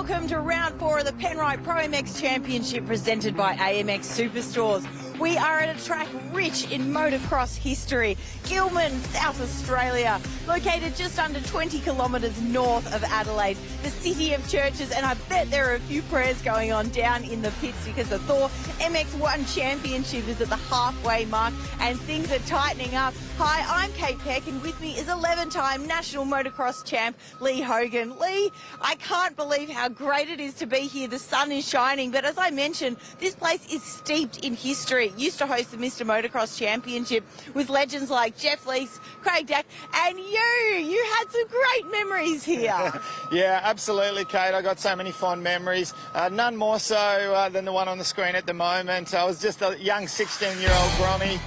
Welcome to round 4 of the Penrite ProMX Championship presented by AMX Superstores. We are at a track rich in motocross history, Gilman, South Australia, located just under 20 kilometres north of Adelaide, the city of churches, and I bet there are a few prayers going on down in the pits because the Thor MX1 Championship is at the halfway mark and things are tightening up. Hi, I'm Kate Peck and with me is 11-time national motocross champ Lee Hogan. Lee, I can't believe how great it is to be here. The sun is shining, but as I mentioned, this place is steeped in history. It used to host the Mr. Motocross Championship with legends like Jeff Lees, Craig Dack, and you had some great memories here. Yeah, absolutely, Kate. I got so many fond memories, none more so than the one on the screen at the moment. I was just a young 16-year-old Grommy.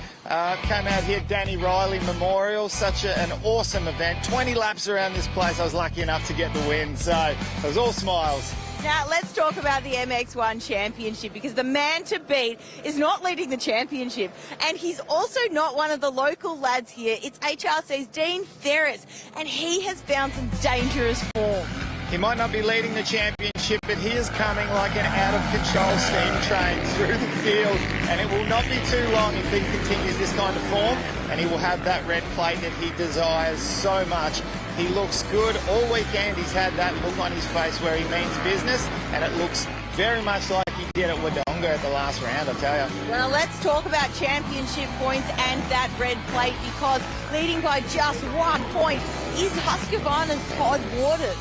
Came out here, Danny Riley Memorial, such an awesome event. 20 laps around this place. I was lucky enough to get the win, so it was all smiles. Now, let's talk about the MX1 Championship because the man to beat is not leading the championship and he's also not one of the local lads here. It's HRC's Dean Ferris and he has found some dangerous form. He might not be leading the championship, but he is coming like an out-of-control steam train through the field, and it will not be too long if he continues this kind of form, and he will have that red plate that he desires so much. He looks good all weekend. He's had that look on his face where he means business, and it looks very much like he did at Wodonga at the last round, I tell you. Well, let's talk about championship points and that red plate because leading by just 1 point is Husqvarna's Todd Waters.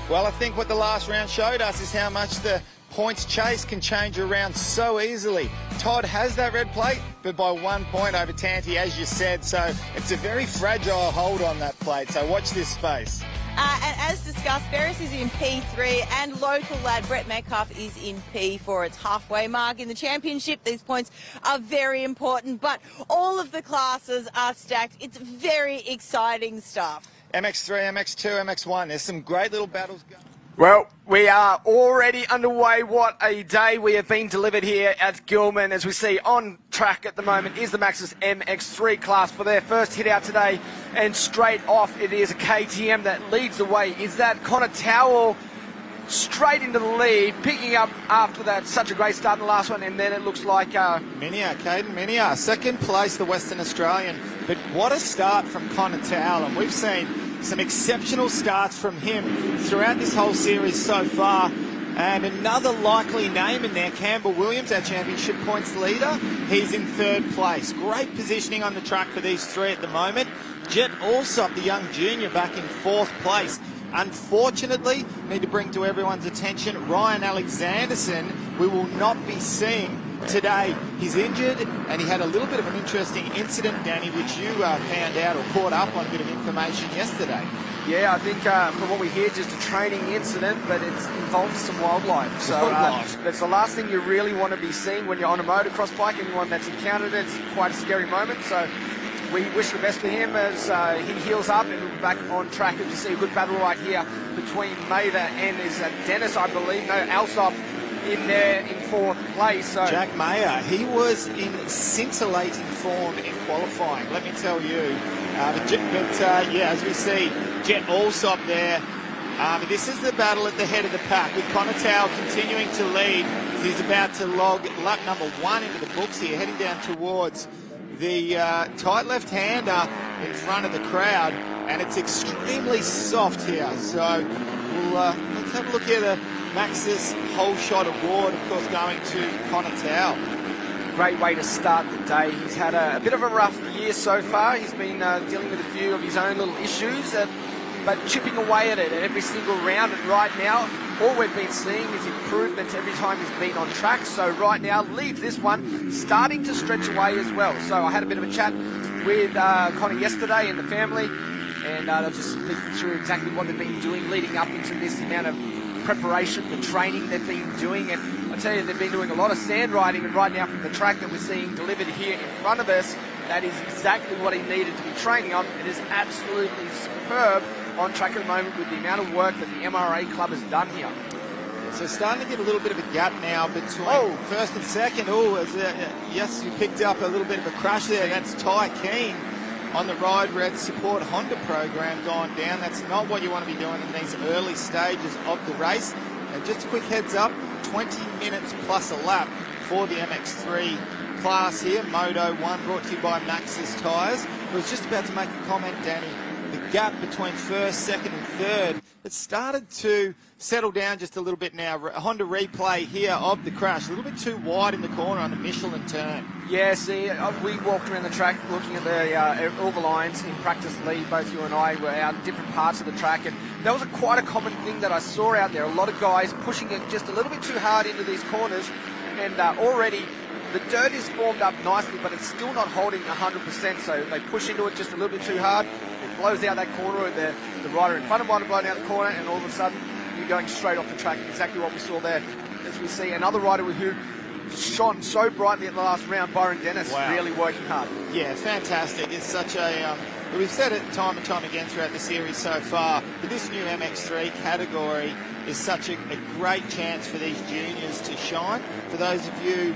Well, I think what the last round showed us is how much the points chase can change around so easily. Todd has that red plate, but by 1 point over Tanti, as you said, so it's a very fragile hold on that plate, so watch this space. And as discussed, Ferris is in P3 and local lad Brett Metcalf is in P4. It's halfway mark in the championship. These points are very important, but all of the classes are stacked. It's very exciting stuff. MX3, MX2, MX1, there's some great little battles going. Well, we are already underway. What a day we have been delivered here at Gilman. As we see on track at the moment is the Maxxis MX3 class for their first hit out today. And straight off it is a KTM that leads the way. Is that Connor Towell straight into the lead, picking up after that such a great start in the last one, and then it looks like Minia, Caden Minia, second place, the Western Australian. But what a start from Connor Towell, and we've seen some exceptional starts from him throughout this whole series so far. And another likely name in there, Campbell Williams, our championship points leader. He's in third place. Great positioning on the track for these three at the moment. Jet Alsop, the young junior, back in fourth place. Unfortunately, need to bring to everyone's attention Ryan Alexanderson we will not be seeing today. He's injured and he had a little bit of an interesting incident, Danny, which you found out or caught up on a bit of information yesterday. Yeah, I think from what we hear, just a training incident, but it involves some wildlife. So that's the last thing you really want to be seeing when you're on a motocross bike. Anyone that's encountered it, it's quite a scary moment. So we wish the best for him as he heals up and we'll be back on track. As you see a good battle right here between Mather and is Dennis, I believe. No, Alsop in there in fourth place. So Jack Mayer, he was in scintillating form in qualifying, let me tell you. Yeah, as we see, Jet Alsop there. This is the battle at the head of the pack with Connor Towell continuing to lead. He's about to log lap number 1 into the books here, heading down towards the tight left-hander in front of the crowd, and it's extremely soft here. So let's have a look here. The Maxxis Whole Shot Award, of course, going to Connor Towell. Great way to start the day. He's had a bit of a rough year so far. He's been dealing with a few of his own little issues, but chipping away at it every single round. And right now, all we've been seeing is improvements every time he's been on track. So right now, leads this one, starting to stretch away as well. So I had a bit of a chat with Connor yesterday and the family, and I'll just speak through exactly what they've been doing leading up into this amount of preparation, the training they've been doing. And I tell you, they've been doing a lot of sand riding, and right now from the track that we're seeing delivered here in front of us, that is exactly what he needed to be training on. It is absolutely superb on track at the moment with the amount of work that the MRA club has done here. So starting to get a little bit of a gap now between first and second. Yes, you picked up a little bit of a crash there. That's Ty Keane on the Ride Red Support Honda program gone down. That's not what you want to be doing in these early stages of the race. And just a quick heads up, 20 minutes plus a lap for the MX3 class here. Moto 1 brought to you by Maxxis Tyres. I was just about to make a comment, Danny. The gap between first, second and third, it started to settle down just a little bit now. A Honda replay here of the crash. A little bit too wide in the corner on the Michelin turn. Yeah, see, we walked around the track looking at all the lines in practice. Lee, both you and I were out in different parts of the track, and that was quite a common thing that I saw out there. A lot of guys pushing it just a little bit too hard into these corners, and already the dirt is formed up nicely, but it's still not holding 100%, so they push into it just a little bit too hard. It blows out that corner, or the rider in front of might have blown out the corner, and all of a sudden you're going straight off the track. Exactly what we saw there. As we see another rider who shone so brightly at the last round, Byron Dennis, really working hard. Yeah, fantastic. It's such a... we've said it time and time again throughout the series so far, but this new MX3 category is such a great chance for these juniors to shine. For those of you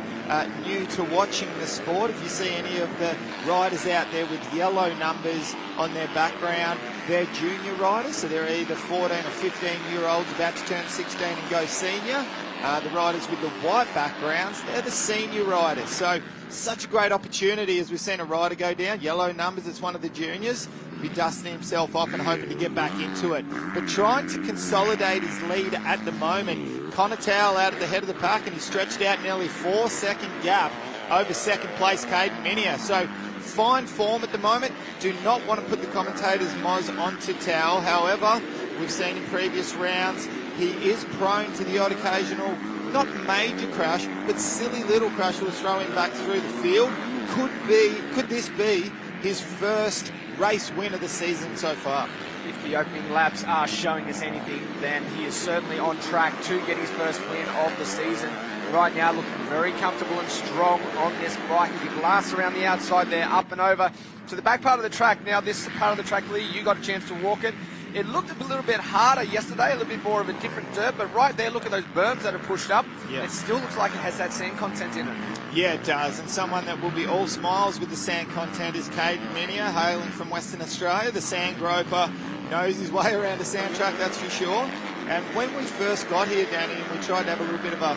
new to watching the sport, if you see any of the riders out there with yellow numbers on their background, they're junior riders, so they're either 14 or 15-year-olds about to turn 16 and go senior. The riders with the white backgrounds, they're the senior riders. So such a great opportunity as we've seen a rider go down. Yellow numbers, it's one of the juniors. Be dusting himself off and hoping to get back into it. But trying to consolidate his lead at the moment. Connor Towell out at the head of the pack, and he's stretched out nearly 4-second gap over second place Caden Minier. So fine form at the moment. Do not want to put the commentator's moz onto Towell. However, we've seen in previous rounds, he is prone to the odd occasional, not major crash, but silly little crash will throw him back through the field. Could this be his first race win of the season so far? If the opening laps are showing us anything, then he is certainly on track to get his first win of the season. Right now, looking very comfortable and strong on this bike. He blasts around the outside there, up and over to the back part of the track. Now, this part of the track, Lee, you got a chance to walk it. It looked a little bit harder yesterday, a little bit more of a different dirt, but right there, look at those berms that are pushed up. It still looks like it has that sand content in it. Yeah, it does, and someone that will be all smiles with the sand content is Caden Minier, hailing from Western Australia. The sand groper knows his way around a sand track, that's for sure. And when we first got here, Danny, and we tried to have a little bit of a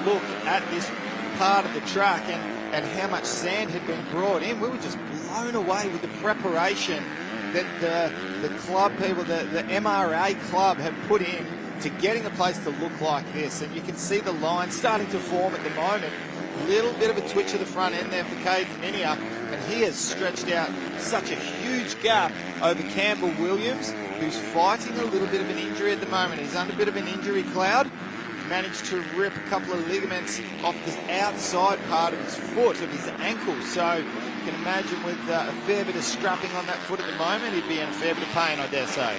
look at this part of the track and how much sand had been brought in, we were just blown away with the preparation that the club people, the MRA club, have put in to getting a place to look like this. And you can see the line starting to form at the moment. A little bit of a twitch of the front end there for Caden Minier, and he has stretched out such a huge gap over Campbell Williams, who's fighting a little bit of an injury at the moment. He's under a bit of an injury cloud. Managed to rip a couple of ligaments off the outside part of his foot, of his ankle. So you can imagine with a fair bit of strapping on that foot at the moment, he'd be in a fair bit of pain, I dare say.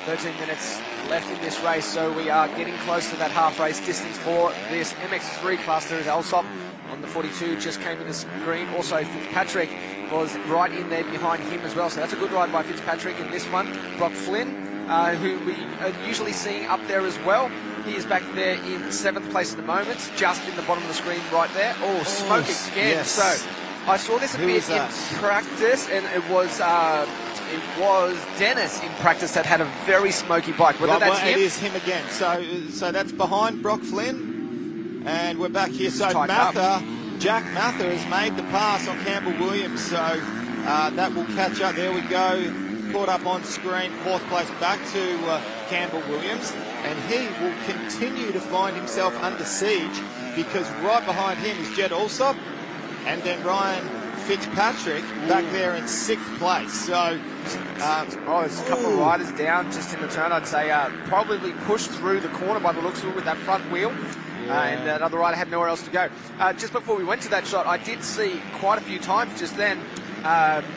13 minutes left in this race, so we are getting close to that half race distance for this MX3 class. There is Alsop on the 42, just came in the screen. Also, Fitzpatrick was right in there behind him as well, so that's a good ride by Fitzpatrick in this one. Brock Flynn, who we are usually seeing up there as well. He is back there in 7th place at the moment, just in the bottom of the screen right there. Oh, smoke again. Yes. So I saw this a bit in practice, and it was Dennis in practice that had a very smoky bike. Whether that's him? It is him again. So that's behind Brock Flynn, and we're back here. So Jack Mather has made the pass on Campbell Williams, so that will catch up. There we go. Caught up on screen, 4th place back to Campbell Williams, and he will continue to find himself under siege because right behind him is Jed Alsop and then Ryan Fitzpatrick back there in 6th place. So there's a couple of riders down just in the turn. I'd say probably pushed through the corner by the looks of it with that front wheel. And that other rider had nowhere else to go. Just before we went to that shot, I did see quite a few times just then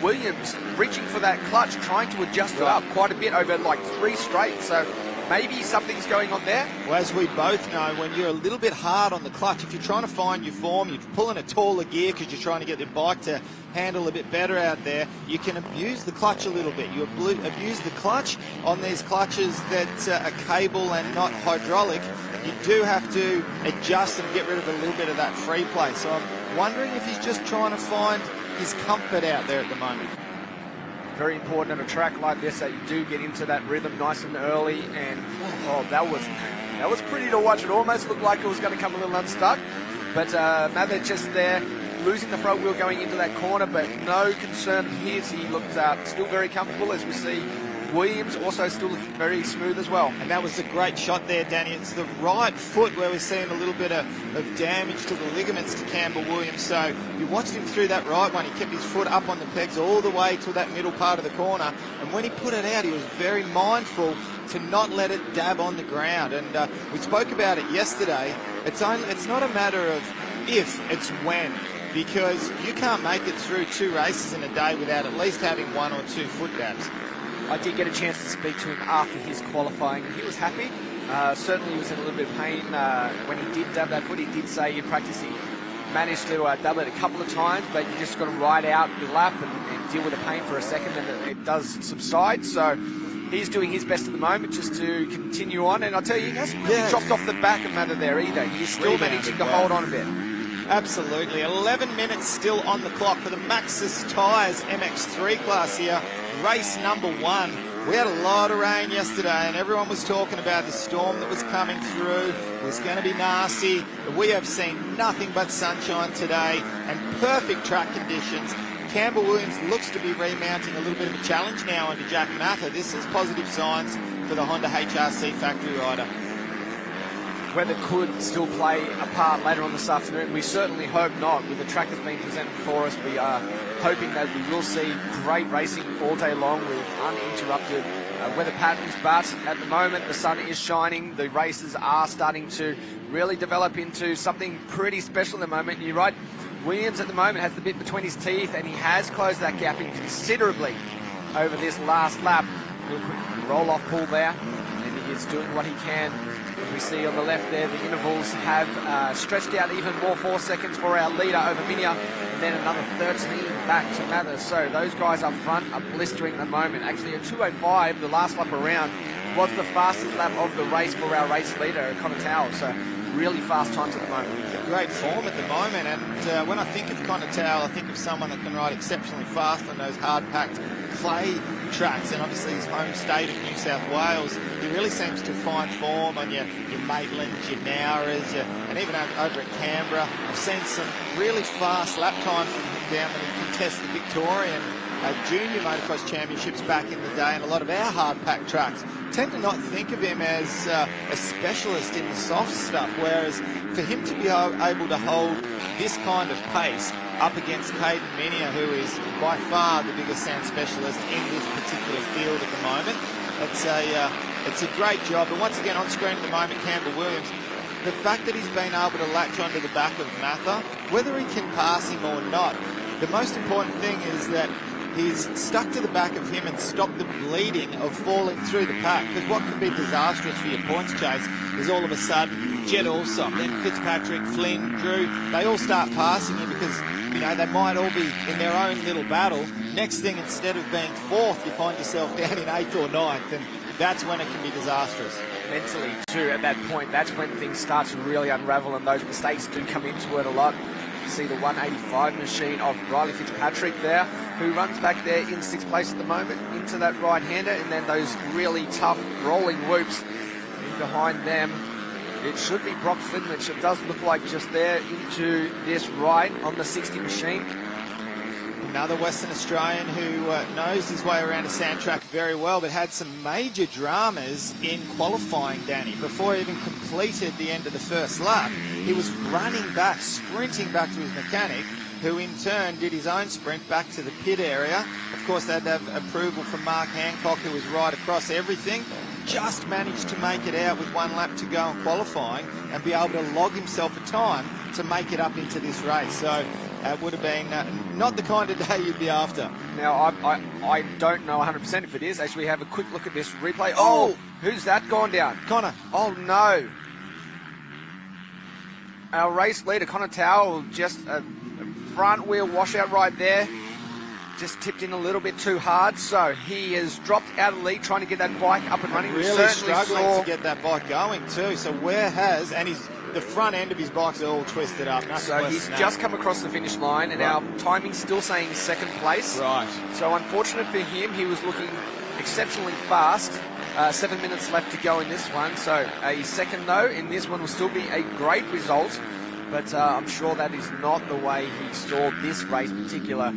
Williams reaching for that clutch, trying to adjust it up quite a bit over like 3 straight. So maybe something's going on there. Well, as we both know, when you're a little bit hard on the clutch, if you're trying to find your form, you're pulling a taller gear because you're trying to get the bike to handle a bit better out there, you can abuse the clutch a little bit. You abuse the clutch on these clutches that are cable and not hydraulic. You do have to adjust and get rid of a little bit of that free play. So I'm wondering if he's just trying to find his comfort out there at the moment. Very important at a track like this that you do get into that rhythm nice and early, and that was That was pretty to watch. It almost looked like it was going to come a little unstuck. But Mather just there, losing the front wheel going into that corner, but no concern here. He looked still very comfortable, as we see Williams also still looking very smooth as well. And that was a great shot there, Danny. It's the right foot where we're seeing a little bit of damage to the ligaments to Campbell Williams. So you watched him through that right one. He kept his foot up on the pegs all the way to that middle part of the corner. And when he put it out, he was very mindful to not let it dab on the ground. And we spoke about it yesterday. It's not a matter of if, it's when. Because you can't make it through 2 races in a day without at least having 1 or 2 foot dabs. I did get a chance to speak to him after his qualifying, and he was happy. Certainly he was in a little bit of pain when he did dab that foot. He did say in practice he managed to dab it a couple of times, but you just got to ride out the lap and deal with the pain for a second, and it does subside. So he's doing his best at the moment just to continue on. And I'll tell you, he hasn't really dropped off the back of Mather there either. He's still managing to hold on a bit. Absolutely. 11 minutes still on the clock for the Maxxis Tyres MX3 class here. Race number 1. We had a lot of rain yesterday and everyone was talking about the storm that was coming through. It was going to be nasty. But we have seen nothing but sunshine today and perfect track conditions. Campbell Williams looks to be remounting a little bit of a challenge now under Jack Mather. This is positive signs for the Honda HRC factory rider. Weather could still play a part later on this afternoon. We certainly hope not. With the track that's been presented for us, we are hoping that we will see great racing all day long with uninterrupted weather patterns. But at the moment, the sun is shining. The races are starting to really develop into something pretty special at the moment. You're right, Williams at the moment has the bit between his teeth, and he has closed that gap in considerably over this last lap. Roll off pull there, and he is doing what he can. As we see on the left there, the intervals have stretched out even more, 4 seconds for our leader over Minia, and then another 13 back to Mather. So those guys up front are blistering at the moment. Actually, a 2:05, the last lap around, was the fastest lap of the race for our race leader, Connor Towell. So really fast times at the moment. Great form at the moment, and when I think of Connor Towell, I think of someone that can ride exceptionally fast on those hard-packed clay tracks, and obviously his home state of New South Wales. He really seems to find form on your Maitlands, your Nowras, and even over at Canberra. I've seen some really fast lap times from him down when he contests the Victorian Junior Motocross Championships back in the day, and a lot of our hard-packed tracks tend to not think of him as a specialist in the soft stuff, whereas for him to be able to hold this kind of pace up against Caden Minia, who is by far the biggest sand specialist in this particular field at the moment, it's a great job. And once again on screen at the moment, Campbell Williams, the fact that he's been able to latch onto the back of Mather, whether he can pass him or not, the most important thing is that he's stuck to the back of him and stopped the bleeding of falling through the pack. Because what can be disastrous for your points chase is all of a sudden Jed Alsop, then Fitzpatrick, Flynn, Drew, they all start passing you because, you know, they might all be in their own little battle. Next thing, instead of being 4th, you find yourself down in 8th or 9th, and that's when it can be disastrous. Mentally, too, at that point, that's when things start to really unravel, and those mistakes do come into it a lot. You see the 185 machine of Riley Fitzpatrick there, who runs back there in 6th place at the moment into that right-hander, and then those really tough rolling whoops in behind them. It should be Brock Flynn, which it does look like just there into this right on the 60 machine. Another Western Australian who knows his way around a sand track very well, but had some major dramas in qualifying, Danny. Before he even completed the end of the first lap, he was running back, sprinting back to his mechanic, who in turn did his own sprint back to the pit area. Of course, they had to have approval from Mark Hancock, who was right across everything. Just managed to make it out with 1 lap to go in qualifying and be able to log himself a time to make it up into this race. So it would have been not the kind of day you'd be after. Now, I don't know 100% if it is. As we have a quick look at this replay. Oh, who's that gone down? Connor. Oh, no. Our race leader, Connor Towell, just a front wheel washout right there. Just tipped in a little bit too hard, so he has dropped out of the lead trying to get that bike up and running. Really struggling to get that bike going too. So the front end of his bike's all twisted up. So he's just come across the finish line, and our timing's still saying 2nd place. Right. So unfortunate for him, he was looking exceptionally fast, 7 minutes left to go in this one. So a second, though, in this one will still be a great result. But I'm sure that is not the way he saw this race particular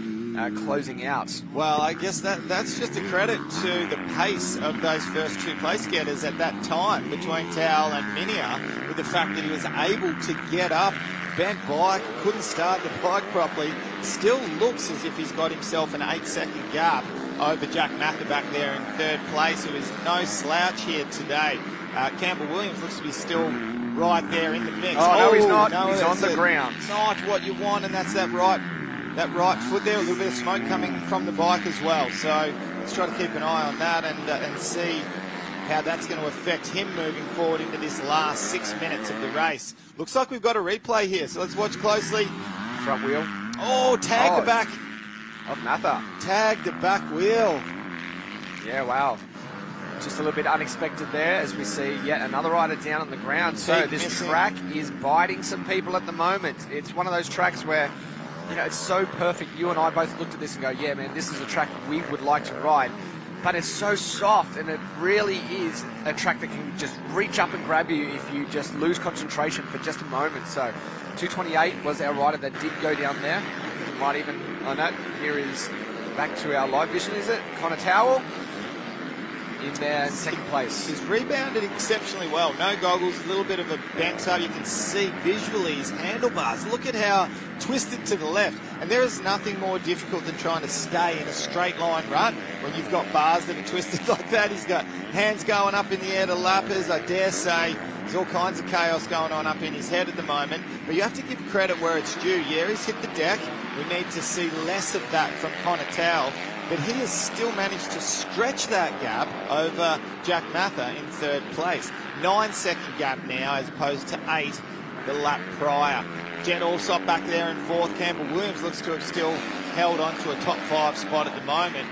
closing out. Well, I guess that's just a credit to the pace of those first two place getters at that time between Towell and Minia, with the fact that he was able to get up, bent bike, couldn't start the bike properly, still looks as if he's got himself an 8-second gap over Jack Mather back there in third place, who is no slouch here today. Campbell Williams looks to be still right there in the mix. Oh, no, he's not. No, he's on the ground. Not what you want, and that's that right foot there. A little bit of smoke coming from the bike as well. So let's try to keep an eye on that and see how that's going to affect him moving forward into this last 6 minutes of the race. Looks like we've got a replay here, so let's watch closely. Front wheel. Oh, tag the back. Of Mather. Tag the back wheel. Yeah, wow. Just a little bit unexpected there as we see yet another rider down on the ground. So this track is biting some people at the moment. It's one of those tracks where, you know, it's so perfect. You and I both looked at this and go, yeah, man, this is a track we would like to ride. But it's so soft, and it really is a track that can just reach up and grab you if you just lose concentration for just a moment. So 228 was our rider that did go down there. You might even, I know, here is back to our live vision, is it? Connor Towell in there in second place. He's rebounded exceptionally well. No goggles, a little bit of a bent up. You can see visually his handlebars. Look at how twisted to the left. And there is nothing more difficult than trying to stay in a straight line run when you've got bars that are twisted like that. He's got hands going up in the air to lappers. I dare say there's all kinds of chaos going on up in his head at the moment. But you have to give credit where it's due. Yeah, he's hit the deck. We need to see less of that from Connor Towell. But he has still managed to stretch that gap over Jack Mather in third place. 9-second gap now as opposed to 8 the lap prior. Jet Alsop back there in fourth. Campbell Williams looks to have still held on to a top 5 spot at the moment.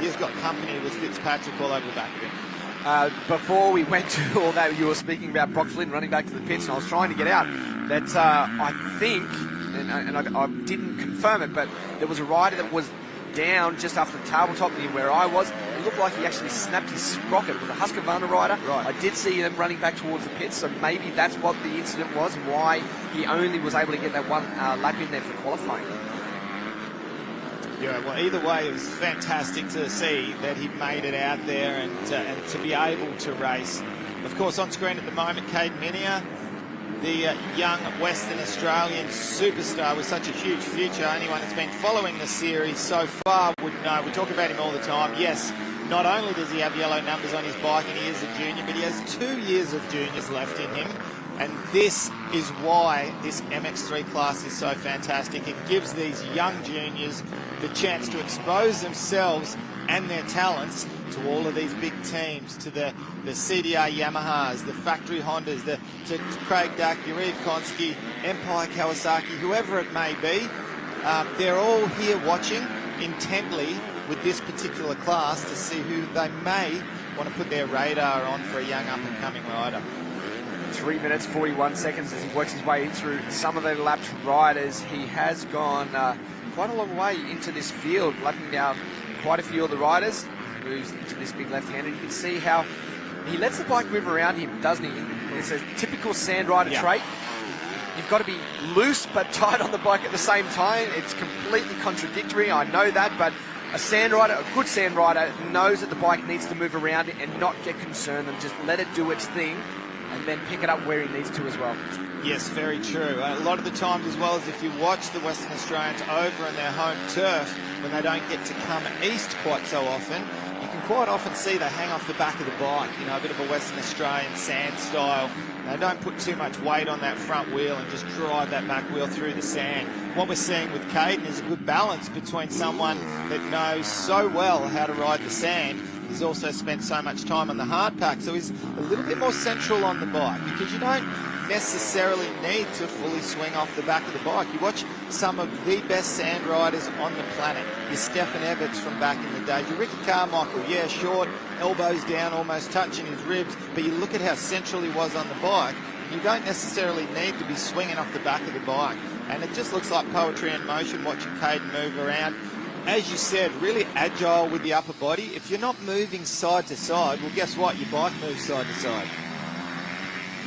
He's got company with Fitzpatrick all over the back of him. Before we went to all that, you were speaking about Brock Flynn running back to the pits, and I was trying to get out that I think, and I didn't confirm it, but there was a rider that was down just after the tabletop near where I was. It looked like he actually snapped his sprocket. It was a Husqvarna rider. Right. I did see him running back towards the pits, so maybe that's what the incident was, why he only was able to get that one lap in there for qualifying. Yeah, well, either way, it was fantastic to see that he made it out there and to be able to race. Of course, on screen at the moment, Caden Minia, the young Western Australian superstar with such a huge future. Anyone that's been following the series so far would know. We talk about him all the time. Yes, not only does he have yellow numbers on his bike and he is a junior, but he has 2 years of juniors left in him. And this is why this MX3 class is so fantastic. It gives these young juniors the chance to expose themselves and their talents to all of these big teams, to the CDR Yamahas, the factory Hondas, to Craig Dack, Yuriv Konski, Empire Kawasaki, whoever it may be. They're all here watching intently with this particular class to see who they may want to put their radar on for a young up-and-coming rider. 3 minutes, 41 seconds as he works his way through some of the lapped riders. He has gone quite a long way into this field, lapping down quite a few of the riders. Moves into this big left-hander. You can see how he lets the bike move around him, doesn't he? It's a typical sand rider trait. You've got to be loose but tight on the bike at the same time. It's completely contradictory, I know that, but a sand rider, a good sand rider, knows that the bike needs to move around it and not get concerned and just let it do its thing and then pick it up where he needs to as well. Yes, very true. A lot of the times as well as if you watch the Western Australians over on their home turf, when they don't get to come east quite so often, you can quite often see they hang off the back of the bike, you know, a bit of a Western Australian sand style. They don't put too much weight on that front wheel and just drive that back wheel through the sand. What we're seeing with Caden is a good balance between someone that knows so well how to ride the sand. He's also spent so much time on the hard pack, so he's a little bit more central on the bike because you don't necessarily need to fully swing off the back of the bike. You watch some of the best sand riders on the planet. Your Stefan Everts from back in the day. Your Ricky Carmichael, yeah, short, elbows down, almost touching his ribs, but you look at how central he was on the bike. You don't necessarily need to be swinging off the back of the bike. And it just looks like poetry in motion watching Caden move around. as you said, really agile with the upper body. If you're not moving side to side, well, guess what? Your bike moves side to side.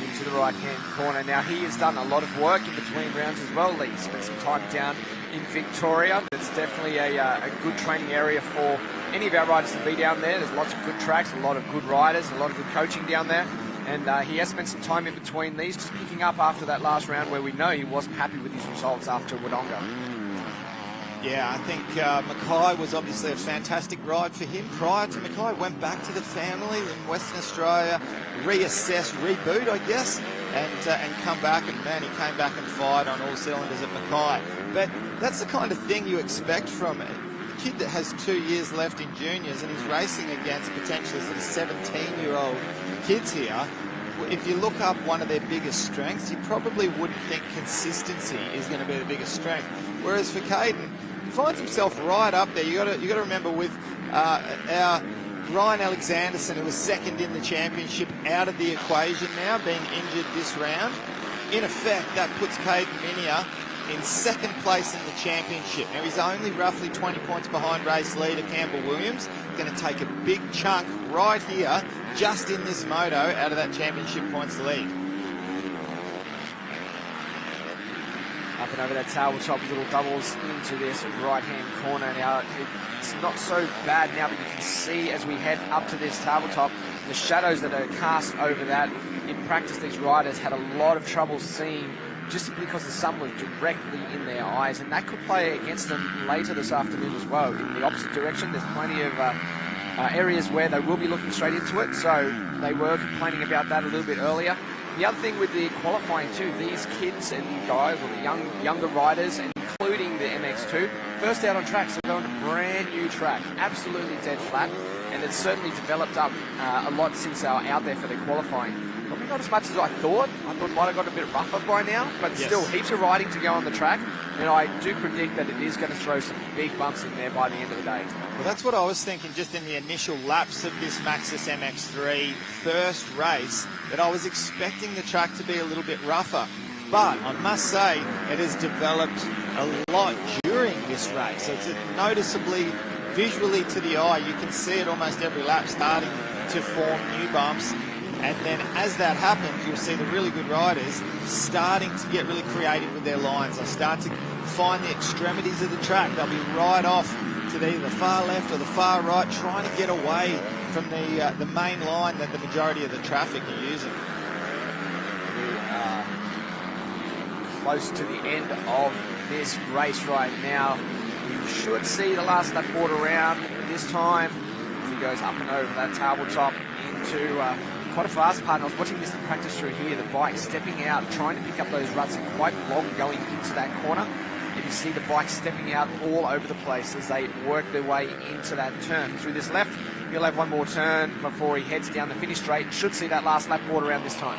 Into the right-hand corner. Now, he has done a lot of work in between rounds as well. Lee spent some time down in Victoria. It's definitely a good training area for any of our riders to be down there. There's lots of good tracks, a lot of good riders, a lot of good coaching down there. And he has spent some time in between these, just picking up after that last round where we know he wasn't happy with his results after Wodonga. Yeah, I think Mackay was obviously a fantastic ride for him. Prior to Mackay, went back to the family in Western Australia, reassess, reboot, I guess, and come back. And man, he came back and fired on all cylinders at Mackay. But that's the kind of thing you expect from a kid that has 2 years left in juniors and he's racing against potentially some 17-year-old kids here. If you look up one of their biggest strengths, you probably wouldn't think consistency is going to be the biggest strength. Whereas for Caden, he finds himself right up there. You got to remember with our Ryan Alexanderson, who was second in the championship, out of the equation now, being injured this round. In effect, that puts Caden Minia in second place in the championship. Now, he's only roughly 20 points behind race leader Campbell Williams. Going to take a big chunk right here, just in this moto, out of that championship points lead. Up and over that tabletop, little doubles into this right-hand corner. Now, it's not so bad now, but you can see as we head up to this tabletop, the shadows that are cast over that. In practice, these riders had a lot of trouble seeing just because the sun was directly in their eyes, and that could play against them later this afternoon as well. In the opposite direction, there's plenty of areas where they will be looking straight into it, so they were complaining about that a little bit earlier. The other thing with the qualifying too, these kids and guys, or the younger riders, including the MX2, first out on track, so going to a brand new track, absolutely dead flat, and it's certainly developed up a lot since they were out there for their qualifying. Probably not as much as I thought. I thought it might have got a bit rougher by now, but yes, still heaps of riding to go on the track, and I do predict that it is going to throw some big bumps in there by the end of the day. Well, that's what I was thinking just in the initial laps of this Maxxis MX3 first race, that I was expecting the track to be a little bit rougher. But I must say, it has developed a lot during this race. So it's noticeably, visually to the eye, you can see it almost every lap starting to form new bumps. And then as that happens, you'll see the really good riders starting to get really creative with their lines. They'll start to find the extremities of the track. They'll be right off to either the far left or the far right, trying to get away from the main line that the majority of the traffic are using. We are close to the end of this race right now. You should see the last lap board around this time. He goes up and over that tabletop into quite a fast part. And I was watching this in practice through here, the bike stepping out, trying to pick up those ruts, and quite long going into that corner. And you see the bike stepping out all over the place as they work their way into that turn. Through this left, he'll have one more turn before he heads down the finish straight. Should see that last lap board around this time.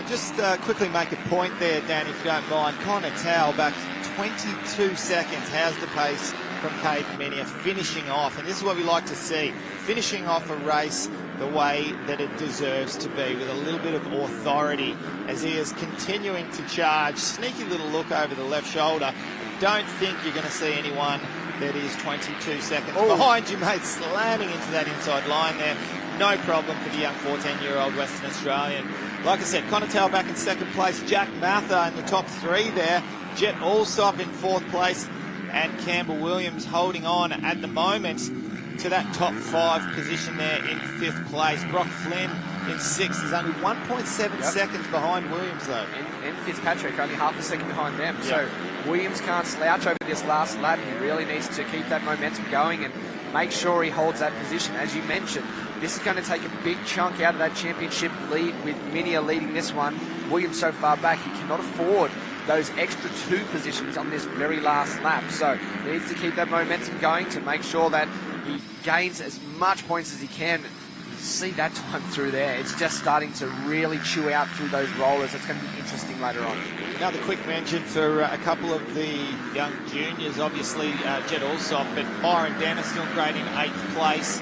Just quickly make a point there, Dan, if you don't mind. Connor Towell back 22 seconds. How's the pace from Caden Minia finishing off? And this is what we like to see. Finishing off a race the way that it deserves to be, with a little bit of authority as he is continuing to charge. Sneaky little look over the left shoulder. Don't think you're going to see anyone that is 22 seconds behind you, mate, slamming into that inside line there. No problem for the young 14-year-old Western Australian. Like I said, Connor Towell back in second place, Jack Mather in the top three there, Jet Alsop in fourth place, and Campbell Williams holding on at the moment to that top five position there in fifth place. Brock Flynn in sixth. He's only 1.7 seconds behind Williams, though. And Fitzpatrick only half a second behind them. So Williams can't slouch over this last lap. He really needs to keep that momentum going and make sure he holds that position. As you mentioned, this is going to take a big chunk out of that championship lead, with Minia leading this one. Williams so far back, he cannot afford those extra 2 positions on this very last lap. So he needs to keep that momentum going to make sure that he gains as much points as he can. You see that time through there. It's just starting to really chew out through those rollers. It's going to be interesting later on. Another quick mention for a couple of the young juniors, obviously Jet Alsop, but Byron Dennis still great in 8th place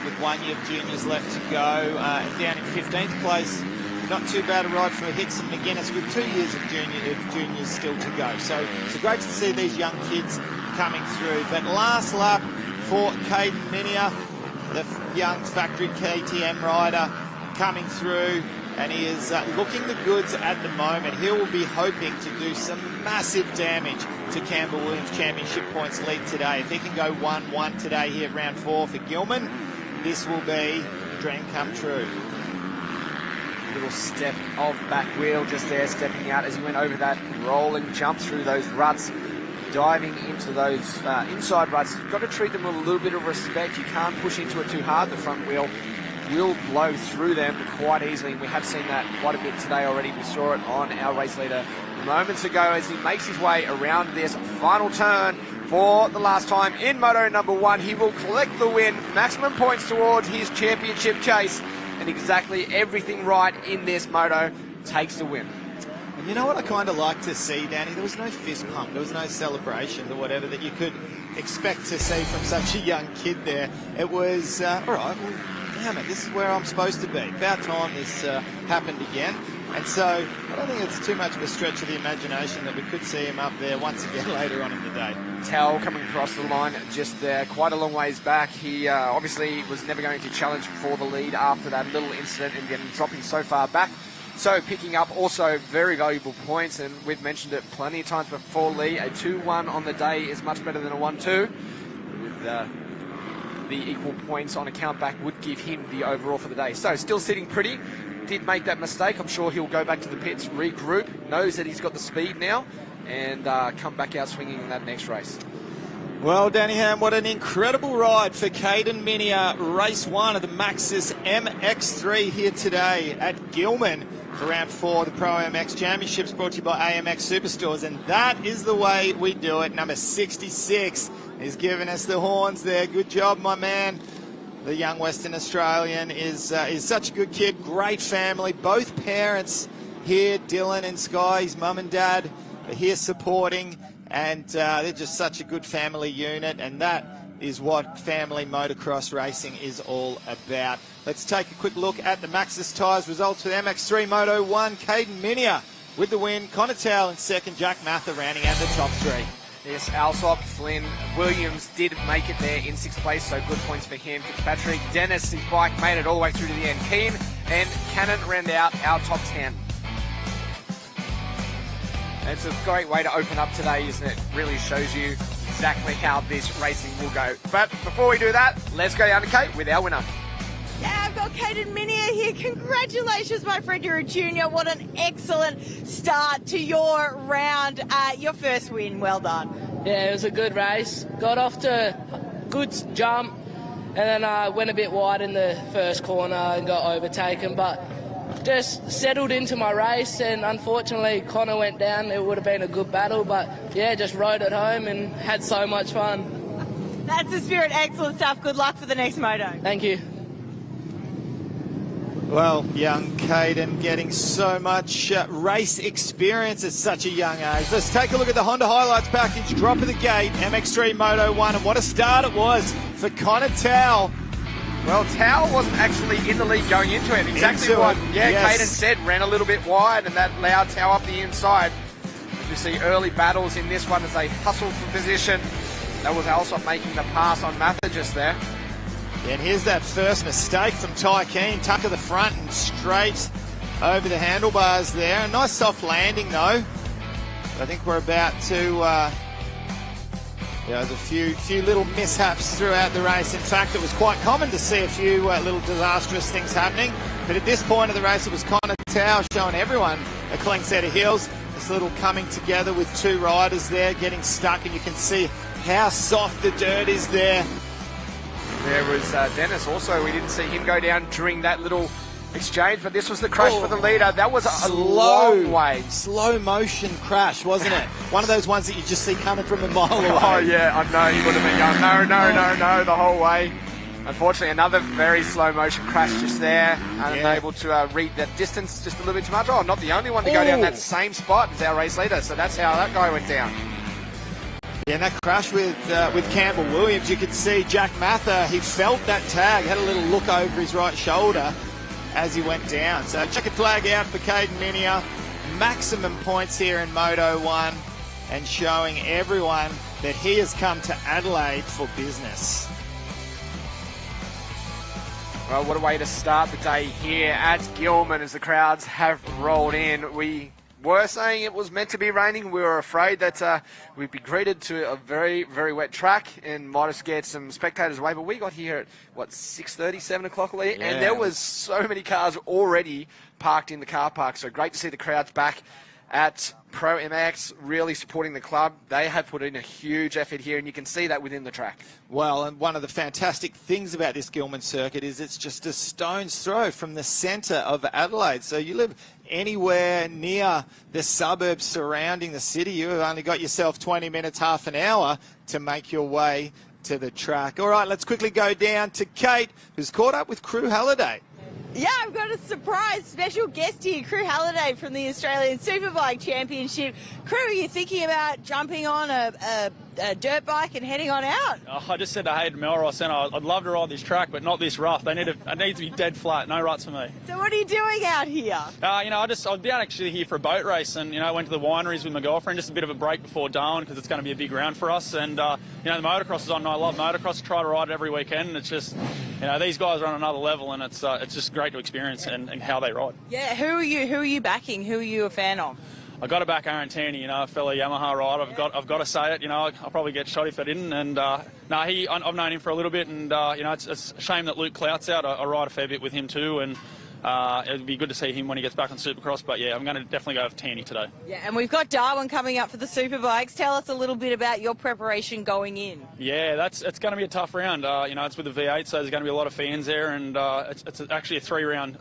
with 1 year of juniors left to go. Down in 15th place, not too bad a ride for Hickson McGuinness with 2 years of juniors still to go. So it's great to see these young kids coming through. But last lap for Caden Minia, the young factory KTM rider, coming through, and he is looking the goods at the moment. He will be hoping to do some massive damage to Campbell Williams Championship points lead today. If he can go 1-1 today here at round 4 for Gilman, this will be dream come true. Little step of back wheel just there, stepping out as he went over that roll and jumped through those ruts, diving into those inside ruts. You've got to treat them with a little bit of respect. You can't push into it too hard. The front wheel will blow through them quite easily, and we have seen that quite a bit today already. We saw it on our race leader moments ago as he makes his way around this final turn for the last time in Moto number 1. He will collect the win, maximum points towards his championship chase, and exactly everything right in this moto takes the win. And you know what I kind of like to see, Danny? There was no fist pump, there was no celebration or whatever that you could expect to see from such a young kid there. It was, all right, well, damn it, this is where I'm supposed to be. About time this happened again. And so I don't think it's too much of a stretch of the imagination that we could see him up there once again later on in the day. Towell coming across the line just there, quite a long ways back. He obviously was never going to challenge for the lead after that little incident and then dropping so far back. So picking up also very valuable points, and we've mentioned it plenty of times before, Lee, a 2-1 on the day is much better than a 1-2. With the equal points on account back would give him the overall for the day. So still sitting pretty. Did make that mistake. I'm sure he'll go back to the pits, regroup, knows that he's got the speed now, and come back out swinging in that next race. Well, Danny Ham, what an incredible ride for Caden Minia. Race 1 of the Maxxis MX3 here today at Gilman for round 4 of the ProMX Championships, brought to you by AMX Superstores. And that is the way we do it. Number 66 is giving us the horns there. Good job, my man. The young Western Australian is such a good kid, great family. Both parents here, Dylan and Sky, his mum and dad, are here supporting, and they're just such a good family unit, and that is what family motocross racing is all about. Let's take a quick look at the Maxxis tyres results for the MX3 Moto 1. Caden Minia with the win, Connor Towell in second, Jack Mather rounding out the top 3. Yes, Alsop, Flynn, Williams did make it there in 6th place, so good points for him. Fitzpatrick, Dennis, his bike made it all the way through to the end. Keane and Cannon round out our top 10. And it's a great way to open up today, isn't it? Really shows you exactly how this racing will go. But before we do that, let's go down to Kate with our winner. Yeah, I've got Caden Minia here. Congratulations, my friend. You're a junior. What an excellent start to your round. Your first win. Well done. Yeah, it was a good race. Got off to a good jump, and then I went a bit wide in the first corner and got overtaken, but just settled into my race, and unfortunately Connor went down. It would have been a good battle, but yeah, just rode it home and had so much fun. That's the spirit. Excellent stuff. Good luck for the next moto. Thank you. Well, young Caden getting so much race experience at such a young age. Let's take a look at the Honda Highlights package. Drop of the gate, MX3 Moto 1, and what a start it was for Connor Towell. Well, Towell wasn't actually in the lead going into it. Exactly what Caden said, ran a little bit wide, and that allowed Towell up the inside. As we see early battles in this one as they hustle for position. That was Alsop making the pass on Mather just there. And here's that first mistake from Ty Keane. Tuck of the front and straight over the handlebars there. A nice soft landing though. I think we're about to... there's a few little mishaps throughout the race. In fact, it was quite common to see a few little disastrous things happening. But at this point of the race, it was Connor Towell showing everyone a clean set of heels. This little coming together with two riders there getting stuck, and you can see how soft the dirt is there. There was Dennis also. We didn't see him go down during that little exchange, but this was the crash for the leader. That was a long way. Slow motion crash, wasn't it? One of those ones that you just see coming from a mile away. Oh, yeah, I know. He would have been going, no, the whole way. Unfortunately, another very slow motion crash just there. Unable to read that distance just a little bit too much. Oh, not the only one to go down that same spot as our race leader. So that's how that guy went down. Yeah, and that crash with Campbell Williams, you could see Jack Mather, he felt that tag, had a little look over his right shoulder as he went down. So checkered flag out for Caden Minia. Maximum points here in Moto 1 and showing everyone that he has come to Adelaide for business. Well, what a way to start the day here at Gilman as the crowds have rolled in. We were saying it was meant to be raining. We were afraid that we'd be greeted to a very, very wet track and might have scared some spectators away. But we got here at, 6:30, 7 o'clock, Lee? Yeah. And there was so many cars already parked in the car park. So great to see the crowds back at ProMX, really supporting the club. They have put in a huge effort here, and you can see that within the track. Well, and one of the fantastic things about this Gilman circuit is it's just a stone's throw from the centre of Adelaide. So you live anywhere near the suburbs surrounding the city, you've only got yourself 20 minutes, half an hour to make your way to the track. All right, let's quickly go down to Kate, who's caught up with Crew Halliday. Yeah, I've got a surprise special guest here, Crew Halliday from the Australian Superbike Championship. Crew, are you thinking about jumping on a dirt bike and heading on out? I just said to Hayden Melross, I'd love to ride this track, but not this rough. It needs to be dead flat, no ruts for me. So what are you doing out here? I've been actually here for a boat race, and went to the wineries with my girlfriend, just a bit of a break before Darwin because it's going to be a big round for us. And the motocross is on. And I love motocross. I try to ride it every weekend. And it's just, these guys are on another level, and it's just great to experience and how they ride. Yeah, who are you backing? Who are you a fan of? I got to back Aaron Taney, a fellow Yamaha rider. I've got to say it. I'll probably get shot if I didn't. And I've known him for a little bit, and it's a shame that Luke Clout's out. I ride a fair bit with him too, and it'd be good to see him when he gets back on Supercross. But yeah, I'm going to definitely go with Taney today. Yeah, and we've got Darwin coming up for the Superbikes. Tell us a little bit about your preparation going in. Yeah, it's going to be a tough round. It's with the V8, so there's going to be a lot of fans there, and it's actually a three round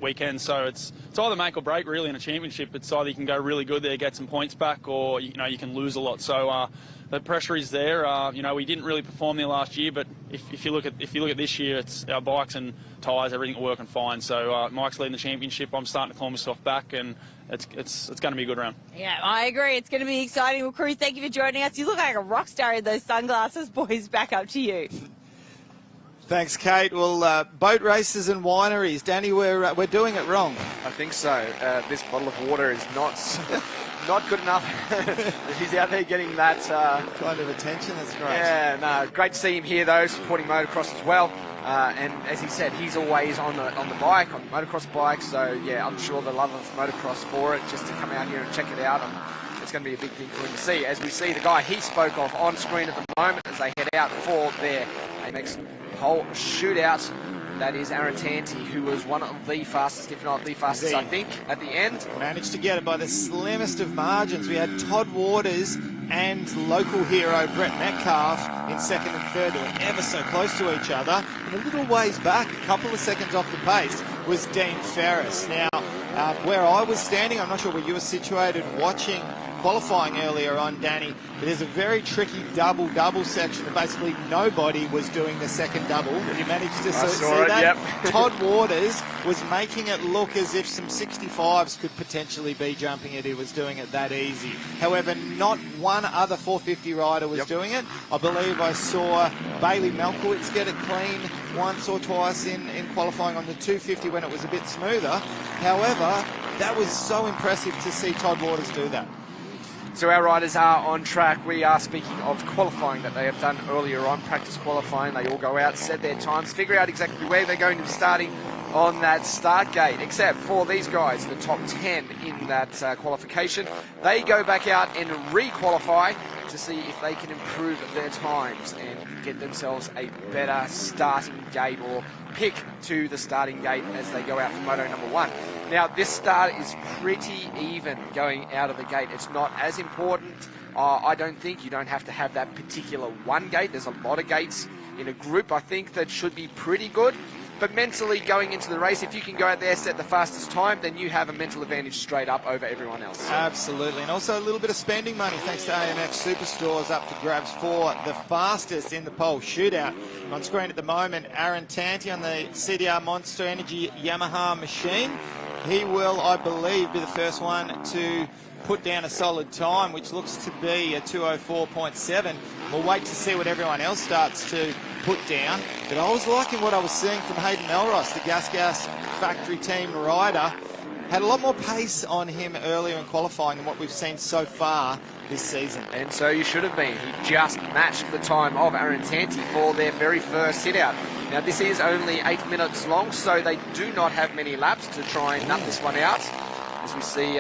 weekend, so it's either make or break really in a championship. It's either you can go really good there, get some points back, or you can lose a lot. So the pressure is there. We didn't really perform there last year, but if you look at this year, it's our bikes and tyres, everything are working fine. So Mike's leading the championship. I'm starting to claw myself back, and it's going to be a good round. Yeah, I agree. It's going to be exciting. Well, Crew, thank you for joining us. You look like a rock star in those sunglasses, boys. Back up to you. Thanks, Kate. Well, boat races and wineries. Danny, we're doing it wrong. I think so. This bottle of water is not good enough. He's out there getting that kind of attention. That's great. Yeah, no, great to see him here though, supporting motocross as well. And as he said, he's always on the bike, on the motocross bike. So yeah, I'm sure the love of motocross for it, just to come out here and check it out. It's going to be a big thing for him to see. As we see the guy he spoke of on screen at the moment as they head out for their AMX whole shootout. That is Aaron Tanty, who was one of the fastest, if not the fastest, I think, at the end. Managed to get it by the slimmest of margins. We had Todd Waters and local hero Brett Metcalf in second and third, who were ever so close to each other. And a little ways back, a couple of seconds off the pace, was Dean Ferris. Now, where I was standing, I'm not sure where you were situated watching qualifying earlier on, Danny, but there's a very tricky double section. Basically, nobody was doing the second double. You managed to see that? Yep. Todd Waters was making it look as if some 65s could potentially be jumping it. He was doing it that easy. However, not one other 450 rider was doing it. I believe I saw Bailey Melkowitz get it clean once or twice in qualifying on the 250 when it was a bit smoother. However, that was so impressive to see Todd Waters do that. So our riders are on track. We are speaking of qualifying that they have done earlier on, practice qualifying. They all go out, set their times, figure out exactly where they're going to be starting on that start gate, except for these guys, the top 10 in that qualification. They go back out and re-qualify to see if they can improve their times and get themselves a better starting gate or pick to the starting gate as they go out for moto number 1. Now, this start is pretty even going out of the gate. It's not as important. I don't think you don't have to have that particular one gate. There's a lot of gates in a group, I think, that should be pretty good. But mentally going into the race, if you can go out there, set the fastest time, then you have a mental advantage straight up over everyone else. Absolutely. And also a little bit of spending money thanks to AMX Superstores up for grabs for the fastest in the pole shootout. On screen at the moment, Aaron Tanty on the CDR Monster Energy Yamaha machine. He will, I believe, be the first one to put down a solid time, which looks to be a 2:04.7. We'll wait to see what everyone else starts to put down. But I was liking what I was seeing from Hayden Melross, the Gas factory team rider. Had a lot more pace on him earlier in qualifying than what we've seen so far this season. And so you should have been. He just matched the time of Aaron Tanti for their very first sit-out. Now, this is only 8 minutes long, so they do not have many laps to try and nut this one out. As we see,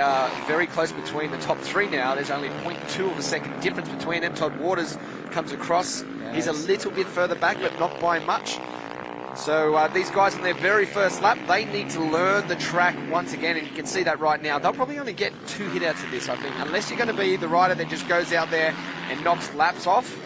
very close between the top three now. There's only 0.2 of a second difference between them. Todd Waters comes across. Yes. He's a little bit further back, but not by much. So these guys on their very first lap, they need to learn the track once again, and you can see that right now. They'll probably only get 2 hit-outs of this, I think. Unless you're going to be the rider that just goes out there and knocks laps off,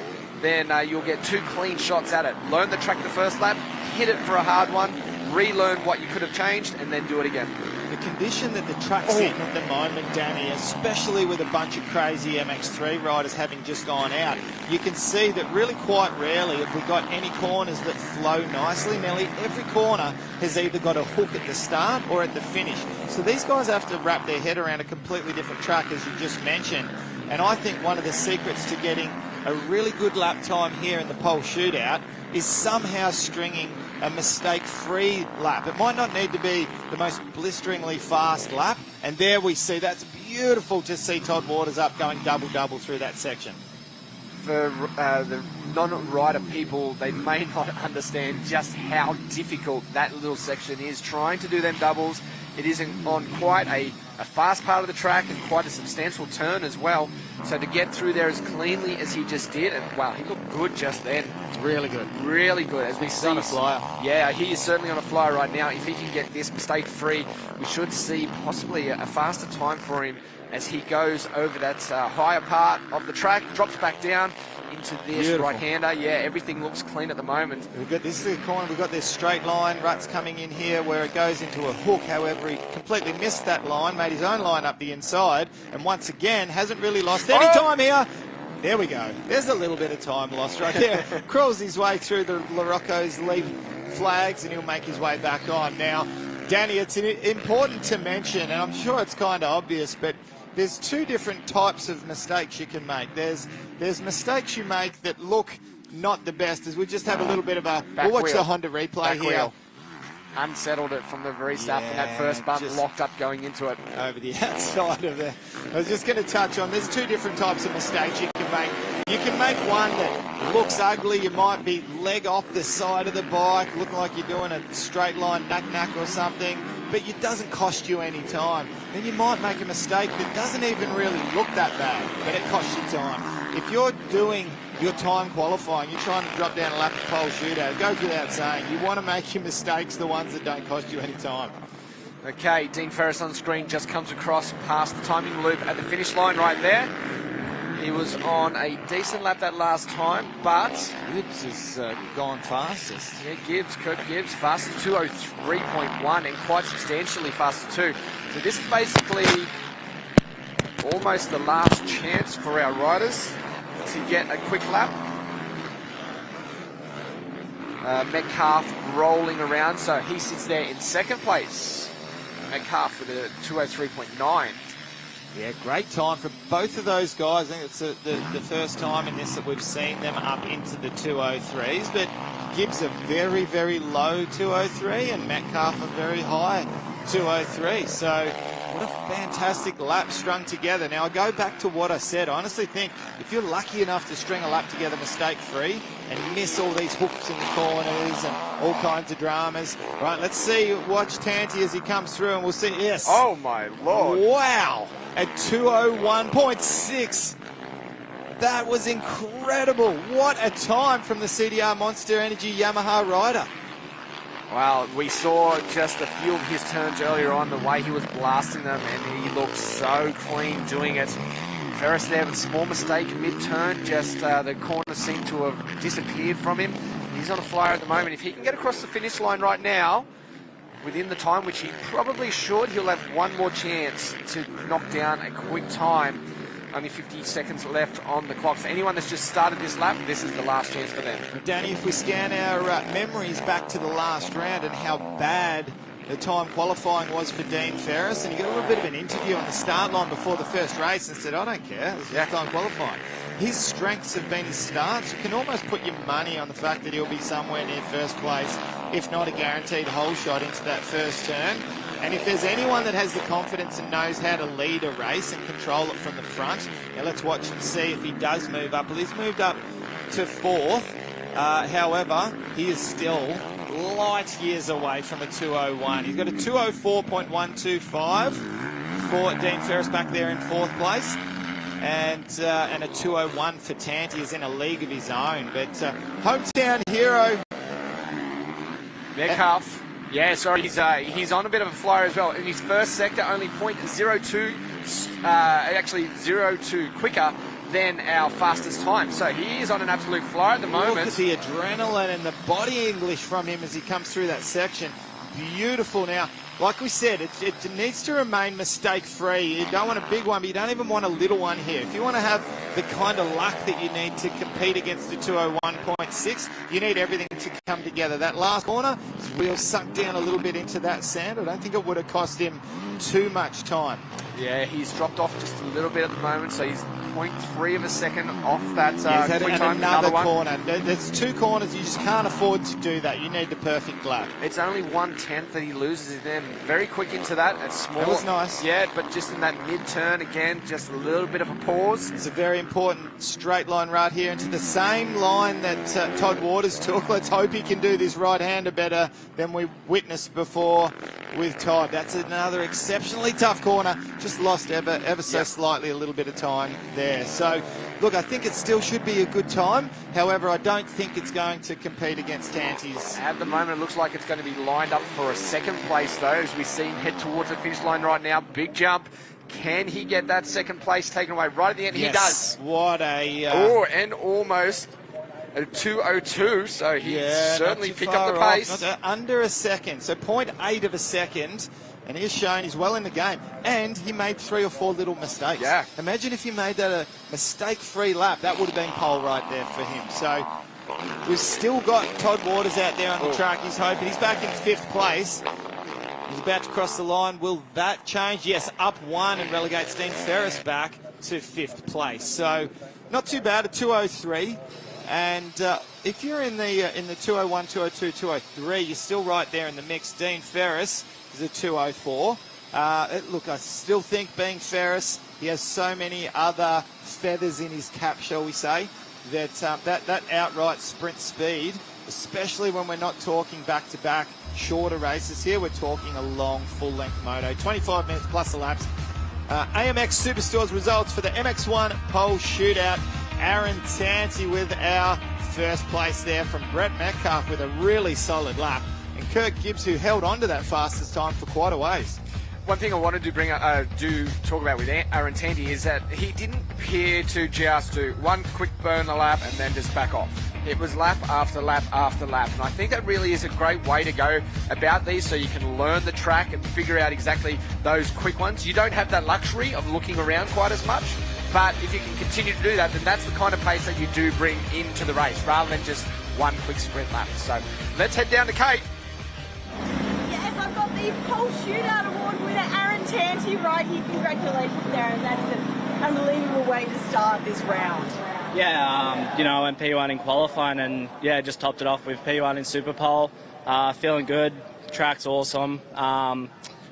then you'll get 2 clean shots at it. Learn the track the first lap, hit it for a hard one, relearn what you could have changed, and then do it again. The condition that the track's in at the moment, Danny, especially with a bunch of crazy MX3 riders having just gone out, you can see that really quite rarely have we got any corners that flow nicely. Nearly every corner has either got a hook at the start or at the finish. So these guys have to wrap their head around a completely different track, as you just mentioned. And I think one of the secrets to getting a really good lap time here in the pole shootout is somehow stringing a mistake-free lap. It might not need to be the most blisteringly fast lap, and there we see, that's beautiful to see Todd Waters up going double-double through that section. For the non-rider people, they may not understand just how difficult that little section is. Trying to do them doubles, it isn't on quite a fast part of the track and quite a substantial turn as well. So to get through there as cleanly as he just did, and wow, he looked good just then. Really good. Really good. As we see, on a flyer. Yeah, he is certainly on a flyer right now. If he can get this mistake-free, we should see possibly a faster time for him as he goes over that higher part of the track, drops back down into this right-hander. Yeah, everything looks clean at the moment. This is the corner. We've got this straight line. Rutt's coming in here where it goes into a hook. However, he completely missed that line, made his own line up the inside, and once again hasn't really lost any time here. There we go. There's a little bit of time lost right there. Crawls his way through the Larocco's lead flags, and he'll make his way back on. Now, Danny, it's important to mention, and I'm sure it's kind of obvious, but there's 2 different types of mistakes you can make. There's mistakes you make that look not the best, as we just have a little bit of a... We'll watch the Honda replay here. Unsettled it from the very start, from that first bump, locked up going into it. Over the outside of there. I was just going to touch on, there's 2 different types of mistakes you can make. You can make one that looks ugly. You might be leg off the side of the bike, looking like you're doing a straight line knack or something, but it doesn't cost you any time. Then you might make a mistake that doesn't even really look that bad, but it costs you time. If you're doing your time qualifying, you're trying to drop down a lap of pole shootout, it goes without saying, you want to make your mistakes the ones that don't cost you any time. Okay, Dean Ferris on screen just comes across past the timing loop at the finish line right there. He was on a decent lap that last time, but Gibbs has gone fastest. Yeah, Kurt Gibbs, fastest 2:03.1 and quite substantially faster too. So this is basically almost the last chance for our riders to get a quick lap. Metcalf rolling around, so he sits there in second place. Metcalf with a 2:03.9. Yeah, great time for both of those guys. I think it's the first time in this that we've seen them up into the 2:03s, but Gibbs a very, very low 2:03 and Metcalf a very high 2:03. So what a fantastic lap strung together. Now, I go back to what I said. I honestly think if you're lucky enough to string a lap together mistake-free and miss all these hooks in the corners and all kinds of dramas. Right, let's see, watch Tanti as he comes through and we'll see, yes. Oh, my Lord. Wow, at 2:01.6. That was incredible. What a time from the CDR Monster Energy Yamaha rider. Wow, we saw just a few of his turns earlier on, the way he was blasting them, and he looked so clean doing it. Ferris there with a small mistake mid-turn, just the corner seemed to have disappeared from him. He's on a flyer at the moment. If he can get across the finish line right now, within the time, which he probably should, he'll have one more chance to knock down a quick time. Only 50 seconds left on the clock. So anyone that's just started this lap, this is the last chance for them. Danny, if we scan our memories back to the last round and how bad the time qualifying was for Dean Ferris, and he got a little bit of an interview on the start line before the first race and said, I don't care, this is time qualifying. His strengths have been his starts. You can almost put your money on the fact that he'll be somewhere near first place if not a guaranteed hole shot into that first turn. And if there's anyone that has the confidence and knows how to lead a race and control it from the front, now let's watch and see if he does move up. Well, he's moved up to 4th. However, he is still light years away from a 2:01. He's got a 2:04.125 for Dean Ferris back there in 4th place. And a 2:01 for Tanti is in a league of his own. But hometown hero Metcalf. Yeah, sorry, he's on a bit of a flyer as well. In his first sector, only .02, actually 0.2 quicker than our fastest time. So he is on an absolute flyer at the moment. Look at the adrenaline and the body English from him as he comes through that section. Beautiful. Now, like we said, it needs to remain mistake-free. You don't want a big one, but you don't even want a little one here. If you want to have the kind of luck that you need to compete against the 2:01.6, you need everything to come together. That last corner, his wheels sucked down a little bit into that sand. I don't think it would have cost him too much time. Yeah, he's dropped off just a little bit at the moment, so he's 0.3 of a second off that quick time. Another corner. There's 2 corners. You just can't afford to do that. You need the perfect lap. It's only 1/10 that he loses in them. Very quick into that. It's small. That was nice. Yeah, but just in that mid-turn again, just a little bit of a pause. It's a very important straight line right here into the same line that Todd Waters took. Let's hope he can do this right-hander better than we witnessed before with Todd. That's another exceptionally tough corner. Just lost ever so slightly a little bit of time there. So, look, I think it still should be a good time. However, I don't think it's going to compete against Tanti's. At the moment, it looks like it's going to be lined up for a 2nd place, though, as we see him head towards the finish line right now. Big jump. Can he get that 2nd place taken away right at the end? Yes. He does. What a... and almost a 2:02, so he certainly picked up the pace. Under a second, so 0.8 of a second. And he has shown he's well in the game. And he made 3 or 4 little mistakes. Yeah. Imagine if he made that a mistake-free lap. That would have been pole right there for him. So we've still got Todd Waters out there on the track. He's hoping. He's back in 5th place. He's about to cross the line. Will that change? Yes, up 1 and relegates Dean Ferris back to 5th place. So not too bad, a 2:03. And if you're in the 2:01, 2:02, 2:03, you're still right there in the mix. Dean Ferris is a 2:04. Look, I still think being Ferris, he has so many other feathers in his cap, shall we say, that that outright sprint speed, especially when we're not talking back-to-back shorter races here, we're talking a long full-length moto, 25 minutes plus elapsed. AMX Superstores results for the MX1 pole shootout. Aaron Tanti with our first place there from Brett Metcalf with a really solid lap. And Kirk Gibbs, who held on to that fastest time for quite a ways. One thing I wanted to talk about with Aaron Tanti is that he didn't appear to just do one quick burn a lap and then just back off. It was lap after lap after lap, and I think that really is a great way to go about these, so you can learn the track and figure out exactly those quick ones. You don't have that luxury of looking around quite as much, but if you can continue to do that, then that's the kind of pace that you do bring into the race, rather than just one quick sprint lap. So let's head down to Kate. Yes, I've got the pole shootout award winner, Aaron Tanti, right here. Congratulations, Aaron. That is an unbelievable way to start this round. Yeah, I went P1 in qualifying and, just topped it off with P1 in Super Pole. Feeling good. Track's awesome.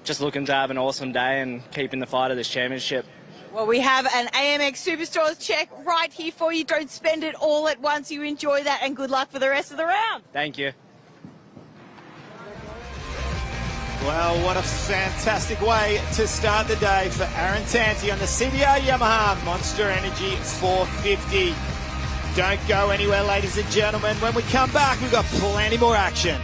Just looking to have an awesome day and keep in the fight of this championship. Well, we have an AMX Superstores check right here for you. Don't spend it all at once. You enjoy that, and good luck for the rest of the round. Thank you. Well, what a fantastic way to start the day for Aaron Tanti on the CDR Yamaha Monster Energy 450. Don't go anywhere, ladies and gentlemen. When we come back, we've got plenty more action.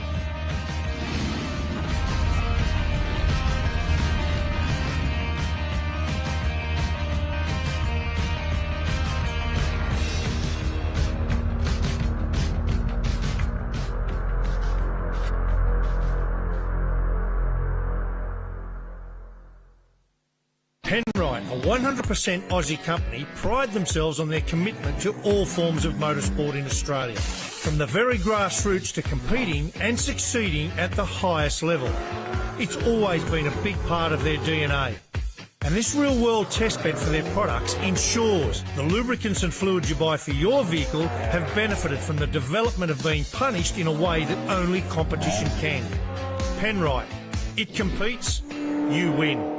Penrite, a 100% Aussie company, pride themselves on their commitment to all forms of motorsport in Australia, from the very grassroots to competing and succeeding at the highest level. It's always been a big part of their DNA. And this real-world testbed for their products ensures the lubricants and fluids you buy for your vehicle have benefited from the development of being punished in a way that only competition can. Penrite. It competes, you win.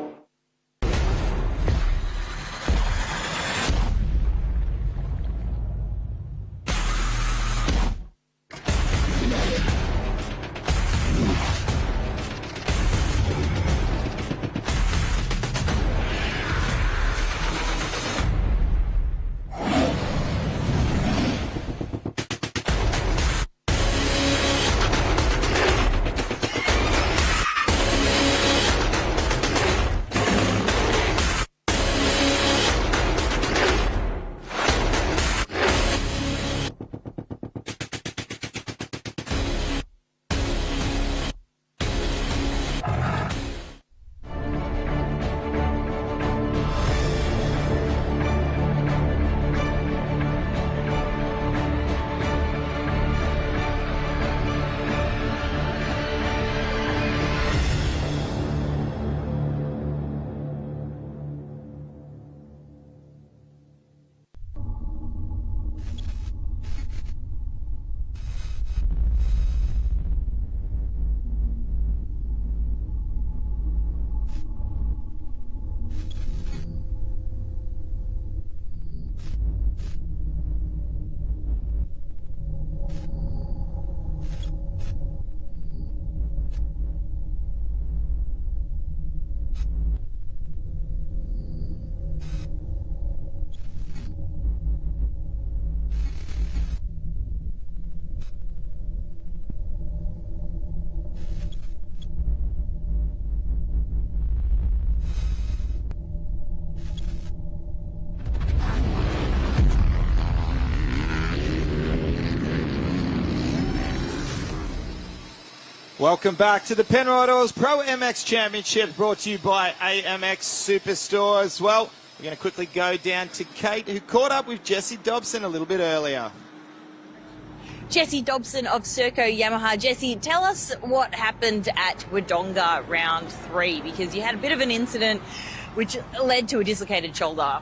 Welcome back to the Penrite Oils ProMX Championship, brought to you by AMX Superstores. Well, we're going to quickly go down to Kate, who caught up with Jesse Dobson a little bit earlier. Jesse Dobson of Serco Yamaha. Jesse, tell us what happened at Wodonga round 3, because you had a bit of an incident which led to a dislocated shoulder.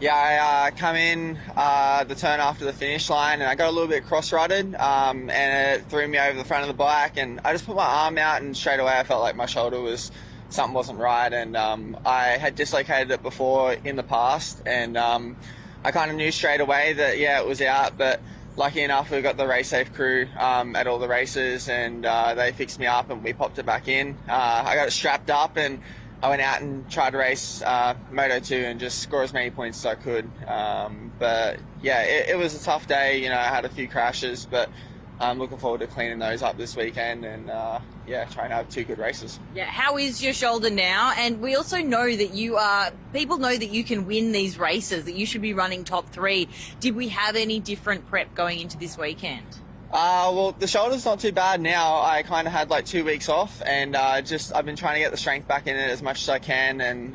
Yeah, I come in the turn after the finish line, and I got a little bit cross-rutted, and it threw me over the front of the bike, and I just put my arm out, and straight away I felt like my shoulder something wasn't right, and I had dislocated it before in the past, and I kind of knew straight away that, yeah, it was out, but lucky enough we got the race safe crew at all the races, and they fixed me up and we popped it back in. I got it strapped up, and I went out and tried to race Moto 2 and just score as many points as I could. But yeah, it was a tough day. You know, I had a few crashes, but I'm looking forward to cleaning those up this weekend and yeah, trying to have 2 good races. Yeah, how is your shoulder now? And we also know that people know that you can win these races, that you should be running top 3. Did we have any different prep going into this weekend? Well, the shoulder's not too bad now. I kind of had like 2 weeks off, and I've been trying to get the strength back in it as much as I can. And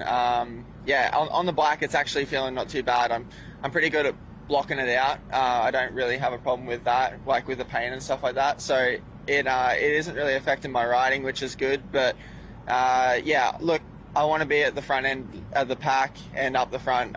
yeah, on the bike, it's actually feeling not too bad. I'm pretty good at blocking it out. I don't really have a problem with that, like with the pain and stuff like that. So it isn't really affecting my riding, which is good. But yeah, look, I want to be at the front end of the pack and up the front,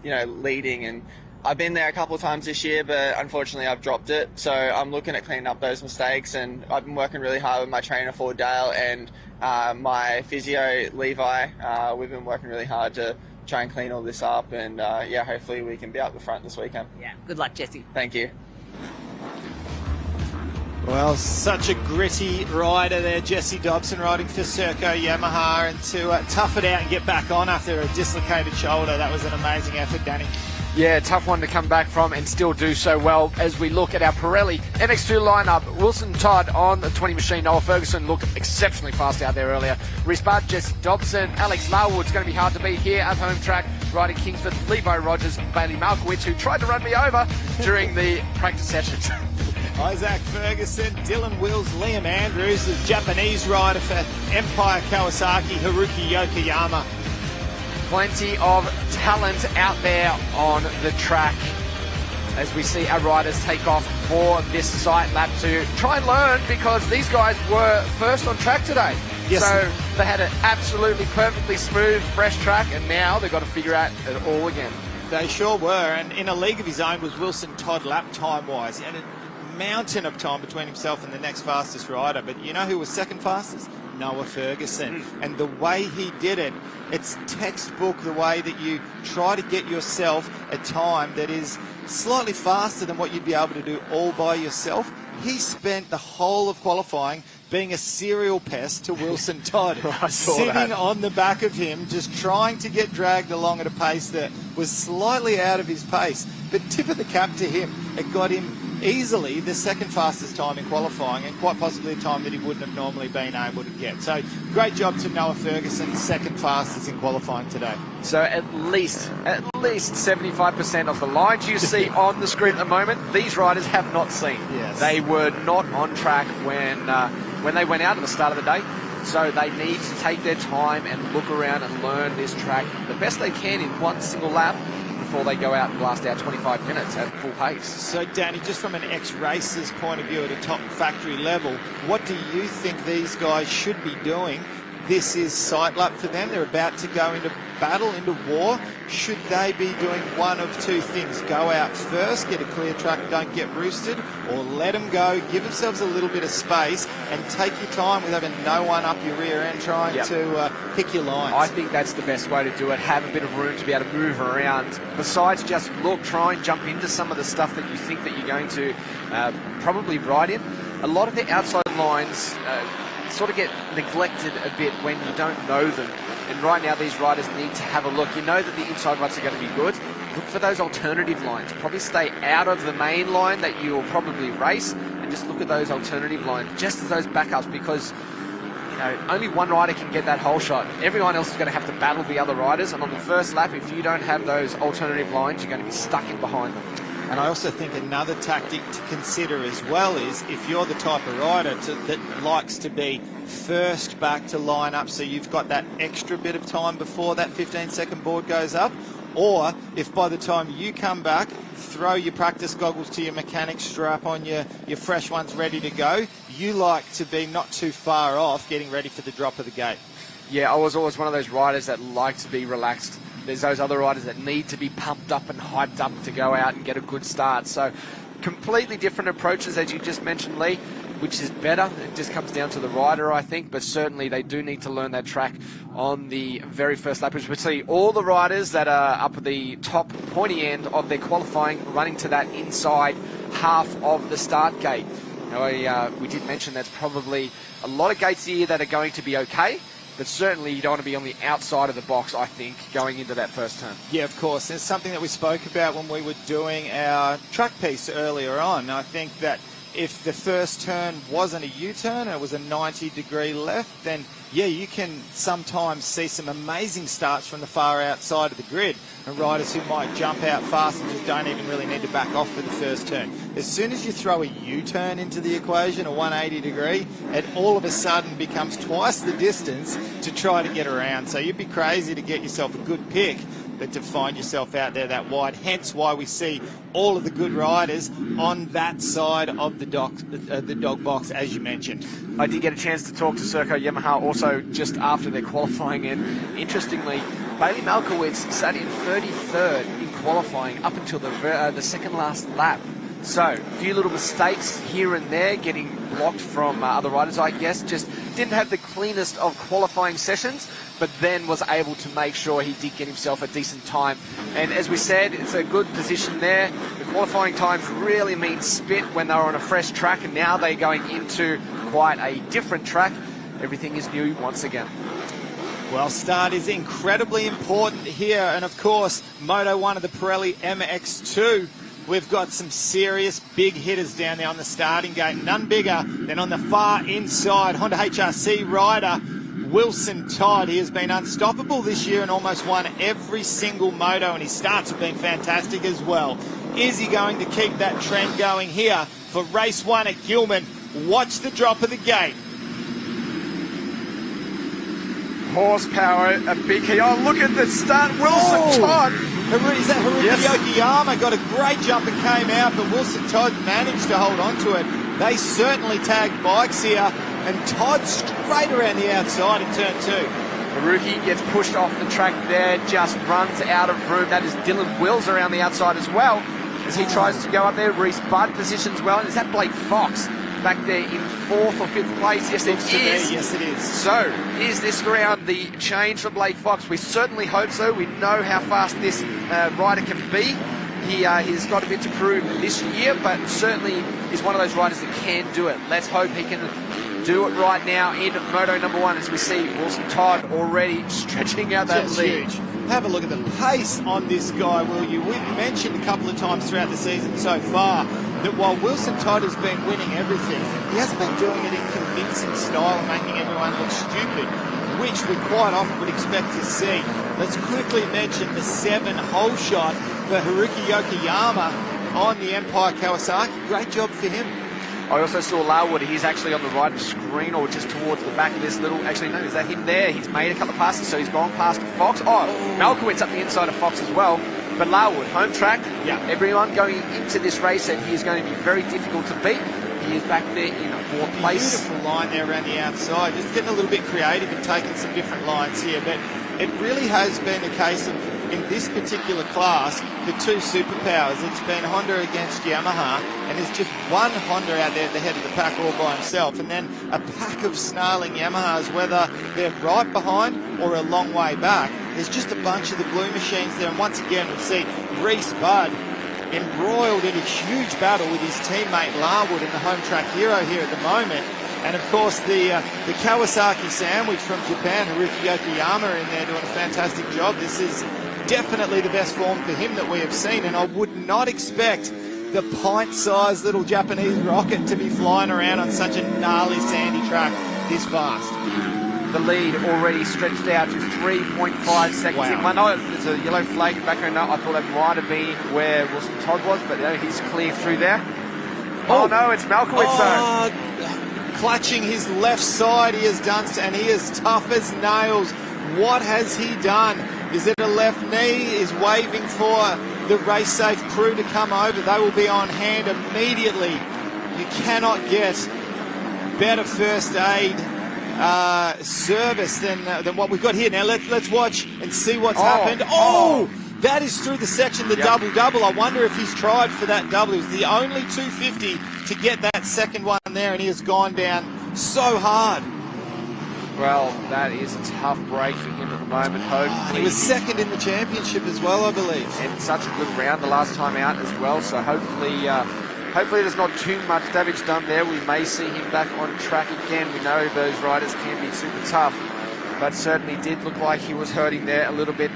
you know, leading. And I've been there a couple of times this year, but unfortunately I've dropped it. So I'm looking at cleaning up those mistakes, and I've been working really hard with my trainer, Ford Dale, and my physio, Levi. We've been working really hard to try and clean all this up, and yeah, hopefully we can be up the front this weekend. Yeah, good luck, Jesse. Thank you. Well, such a gritty rider there, Jesse Dobson, riding for Serco Yamaha, and to tough it out and get back on after a dislocated shoulder. That was an amazing effort, Danny. Yeah, tough one to come back from and still do so well. As we look at our Pirelli MX2 lineup, Wilson Todd on the 20 machine. Noah Ferguson looked exceptionally fast out there earlier. Rhys Budd, Jesse Dobson, Alex Larwood's going to be hard to beat here at home track. Riding Kingsford, Levi Rogers, Bailey Malkowitz, who tried to run me over during the practice sessions. Isaac Ferguson, Dylan Wills, Liam Andrews, the Japanese rider for Empire Kawasaki, Haruki Yokoyama. Plenty of talent out there on the track as we see our riders take off for this site lap to try and learn, because these guys were first on track today. Yes. So they had an absolutely perfectly smooth, fresh track, and now they've got to figure out it all again. They sure were, and in a league of his own was Wilson Todd lap time-wise. He had a mountain of time between himself and the next fastest rider, but you know who was second fastest? Noah Ferguson. And the way he did it, it's textbook the way that you try to get yourself a time that is slightly faster than what you'd be able to do all by yourself. He spent the whole of qualifying being a serial pest to Wilson Todd, sitting on the back of him, just trying to get dragged along at a pace that was slightly out of his pace. But tip of the cap to him, it got him easily the second fastest time in qualifying, and quite possibly a time that he wouldn't have normally been able to get. So great job to Noah Ferguson, second fastest in qualifying today. So at least 75% of the lines you see on the screen at the moment, these riders have not seen. Yes. They were not on track when they went out at the start of the day. So they need to take their time and look around and learn this track the best they can in one single lap before they go out and blast out 25 minutes at full pace. So, Danny, just from an ex-racer's point of view at a top factory level, what do you think these guys should be doing? This is sight lap for them. They're about to go into battle, into war. Should they be doing one of two things? Go out first, get a clear track, don't get roosted, or let them go, give themselves a little bit of space and take your time with having no one up your rear end trying to pick your lines. I think that's the best way to do it. Have a bit of room to be able to move around. Besides just look, try and jump into some of the stuff that you think that you're going to probably ride in. A lot of the outside lines sort of get neglected a bit when you don't know them. And right now these riders need to have a look. You know that the inside ruts are going to be good. Look for those alternative lines. Probably stay out of the main line that you will probably race and just look at those alternative lines, just as those backups, because only one rider can get that whole shot. Everyone else is going to have to battle the other riders, and on the first lap, if you don't have those alternative lines, you're going to be stuck in behind them. And I also think another tactic to consider as well is if you're the type of rider that likes to be first back to line up, so you've got that extra bit of time before that 15-second board goes up, or if by the time you come back, throw your practice goggles to your mechanic, strap on your fresh ones ready to go, you like to be not too far off getting ready for the drop of the gate. Yeah, I was always one of those riders that like to be relaxed. There's those other riders that need to be pumped up and hyped up to go out and get a good start. So completely different approaches, as you just mentioned, Lee, which is better. It just comes down to the rider, I think, but certainly they do need to learn that track on the very first lap, which we see all the riders that are up at the top pointy end of their qualifying running to that inside half of the start gate. Now, we did mention there's probably a lot of gates here that are going to be okay, but certainly you don't want to be on the outside of the box, I think, going into that first turn. Yeah, of course. There's something that we spoke about when we were doing our track piece earlier on. I think that if the first turn wasn't a U-turn and it was a 90-degree left, then, yeah, you can sometimes see some amazing starts from the far outside of the grid and riders who might jump out fast and just don't even really need to back off for the first turn. As soon as you throw a U-turn into the equation, a 180-degree, it all of a sudden becomes twice the distance to try to get around. So you'd be crazy to get yourself a good pick, but to find yourself out there that wide. Hence why we see all of the good riders on that side of the dog box, as you mentioned. I did get a chance to talk to Serco Yamaha also just after their qualifying, and interestingly, Bailey Malkowitz sat in 33rd in qualifying up until the second last lap. So, a few little mistakes here and there, getting blocked from other riders, I guess. Just didn't have the cleanest of qualifying sessions, but then was able to make sure he did get himself a decent time. And as we said, it's a good position there. The qualifying times really mean spit when they're on a fresh track, and now they're going into quite a different track. Everything is new once again. Well, start is incredibly important here, and of course, Moto 1 of the Pirelli MX2. We've got some serious big hitters down there on the starting gate. None bigger than on the far inside, Honda HRC rider Wilson Todd. He has been unstoppable this year and almost won every single moto, and his starts have been fantastic as well. Is he going to keep that trend going here for race 1 at Gilman? Watch the drop of the gate. Horsepower, a big hit. Oh, look at the start. Wilson Todd. Is that Haruki Okiyama got a great jump and came out, but Wilson Todd managed to hold on to it. They certainly tagged bikes here, and Todd straight around the outside in turn 2. Haruki gets pushed off the track there, just runs out of room. That is Dylan Wills around the outside as well, as he tries to go up there. Reese Budd positions well. And is that Blake Fox back there in 4th or 5th place? Yes, it is. Yes, it is. So, is this round the change for Blake Fox? We certainly hope so. We know how fast this rider can be. He's got a bit to prove this year, but certainly is one of those riders that can do it. Let's hope he can do it right now in Moto number 1, as we see Wilson Todd already stretching out that lead. Huge. Have a look at the pace on this guy, will you? We've mentioned a couple of times throughout the season so far that while Wilson Todd has been winning everything, he hasn't been doing it in convincing style and making everyone look stupid, which we quite often would expect to see. Let's quickly mention the 7-hole shot for Haruki Yokoyama on the Empire Kawasaki. Great job for him. I also saw Larwood. He's actually on the right of the screen, or just towards the back of this little... Actually, no, is that him there? He's made a couple of passes, so he's gone past Fox. Malkowitz up the inside of Fox as well. But Larwood, home track. Yeah. Everyone going into this race said he is going to be very difficult to beat. He is back there in 4th place. Beautiful line there around the outside. Just getting a little bit creative and taking some different lines here. But it really has been a case of, in this particular class, the two superpowers. It's been Honda against Yamaha, and there's just one Honda out there at the head of the pack all by himself, and then a pack of snarling Yamahas, whether they're right behind or a long way back. There's just a bunch of the blue machines there, and once again we see Reese Budd embroiled in a huge battle with his teammate Larwood in the home track hero here at the moment. And of course the Kawasaki sandwich from Japan, Haruki Yokoyama, in there doing a fantastic job. This is definitely the best form for him that we have seen, and I would not expect the pint-sized little Japanese rocket to be flying around on such a gnarly sandy track this fast. The lead already stretched out to 3.5 seconds. Wow. I know there's a yellow flag in the background now. I thought that might have been where Wilson Todd was, but he's clear through there. Oh no, it's Malkowitz though. Clutching his left side, he has done, and he is tough as nails. What has he done? Is it a left knee? Is waving for the race safe crew to come over. They will be on hand immediately. You cannot get better first aid service than what we've got here. Now let's watch and see what's happened. That is through the section, the double-double. I wonder if he's tried for that double. It was the only 250 to get that second one there, and he has gone down so hard. Well, that is a tough break for him at the moment. Hopefully he was second in the championship as well, I believe. And such a good round the last time out as well. So hopefully there's not too much damage done there. We may see him back on track again. We know those riders can be super tough, but certainly did look like he was hurting there a little bit.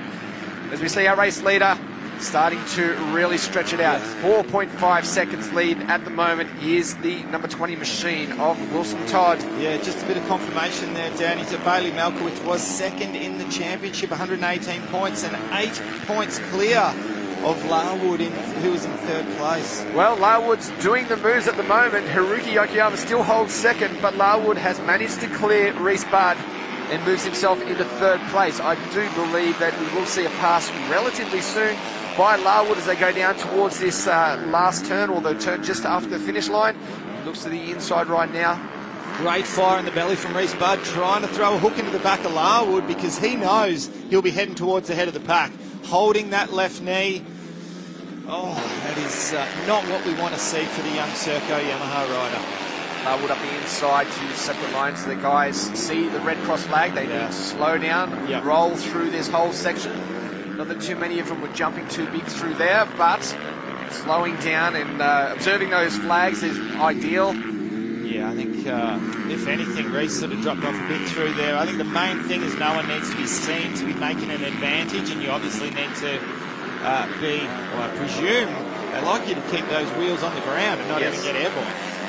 As we see our race leader starting to really stretch it out. 4.5 seconds lead at the moment is the number 20 machine of Wilson Todd. Yeah, just a bit of confirmation there, Danny. So Bailey Malkowitz was second in the championship, 118 points, and 8 points clear of Larwood, who was in third place. Well, Larwood's doing the moves at the moment. Haruki Yokoyama still holds second, but Larwood has managed to clear Reese Budd and moves himself into third place. I do believe that we will see a pass relatively soon by Larwood as they go down towards this last turn, or the turn just after the finish line. Looks to the inside right now. Great fire in the belly from Reese Budd, trying to throw a hook into the back of Larwood because he knows he'll be heading towards the head of the pack. Holding that left knee. Oh, that is not what we want to see for the young Serco Yamaha rider. Larwood up the inside, two separate lines. The guys see the red cross flag. They need to slow down, roll through this whole section. Not that too many of them were jumping too big through there, but slowing down and observing those flags is ideal. Yeah, I think if anything, Reese sort of dropped off a bit through there. I think the main thing is no one needs to be seen to be making an advantage, and you obviously need to I presume they like you to keep those wheels on the ground and not even get airborne.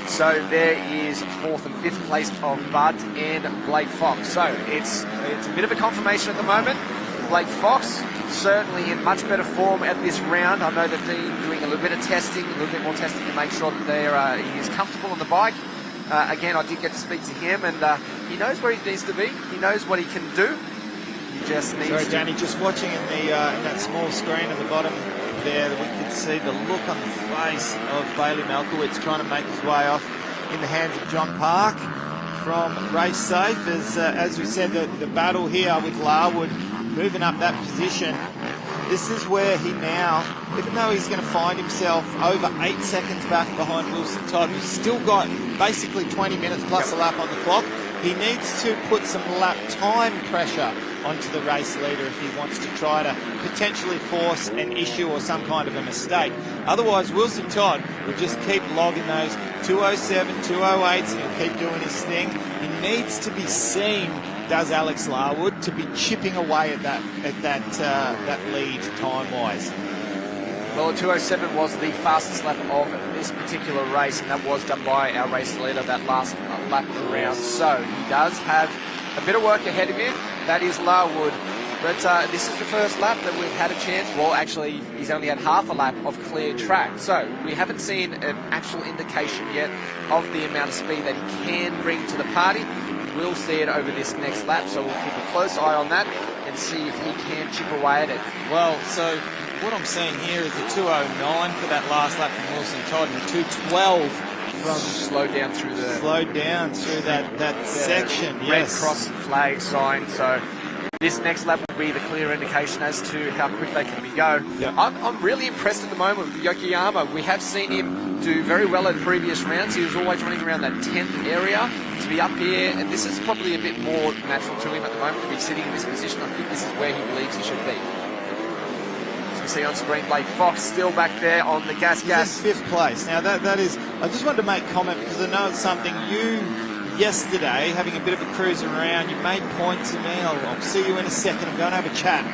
So there is 4th and 5th place of Budd and Blake Fox. So it's a bit of a confirmation at the moment. Blake Fox certainly in much better form at this round. I know that they're doing a little bit of testing, a little bit more testing to make sure that he is comfortable on the bike. Again, I did get to speak to him, and he knows where he needs to be. He knows what he can do. He just needs Sorry, to... Danny, just watching in that small screen at the bottom there, we could see the look on the face of Bailey Malkowitz trying to make his way off in the hands of John Park. from Race Safe. As we said, the battle here with Larwood moving up that position. This is where he now, even though he's going to find himself over 8 seconds back behind Wilson Todd, who's still got basically 20 minutes plus a lap on the clock, he needs to put some lap time pressure onto the race leader if he wants to try to potentially force an issue or some kind of a mistake. Otherwise, Wilson Todd will just keep logging those 207, 208s, and he'll keep doing his thing. He needs to be seen, does Alex Larwood, to be chipping away at that lead time-wise. Well, the 207 was the fastest lap of this particular race, and that was done by our race leader that last lap of the round. So he does have a bit of work ahead of him. That is Larwood. But this is the first lap that we've had a chance. Well, actually, he's only had half a lap of clear track. So we haven't seen an actual indication yet of the amount of speed that he can bring to the party. We'll see it over this next lap, so we'll keep a close eye on that and see if he can chip away at it. Well, so what I'm seeing here is a 209 for that last lap from Wilson Todd and a 212 from slowed down through that section. Red yes. cross flag sign. So this next lap will be the clear indication as to how quick they can go. Yep. I'm really impressed at the moment with Yokoyama. We have seen him do very well in previous rounds. He was always running around that 10th area. To be up here, and this is probably a bit more natural to him at the moment to be sitting in this position. I think this is where he believes he should be. As we see on screen, Blake Fox still back there on the gas. He's in 5th place. Now that is, I just wanted to make comment because I know it's something you yesterday, having a bit of a cruise around, you made point to me. I'll see you in a second. I'm going to have a chat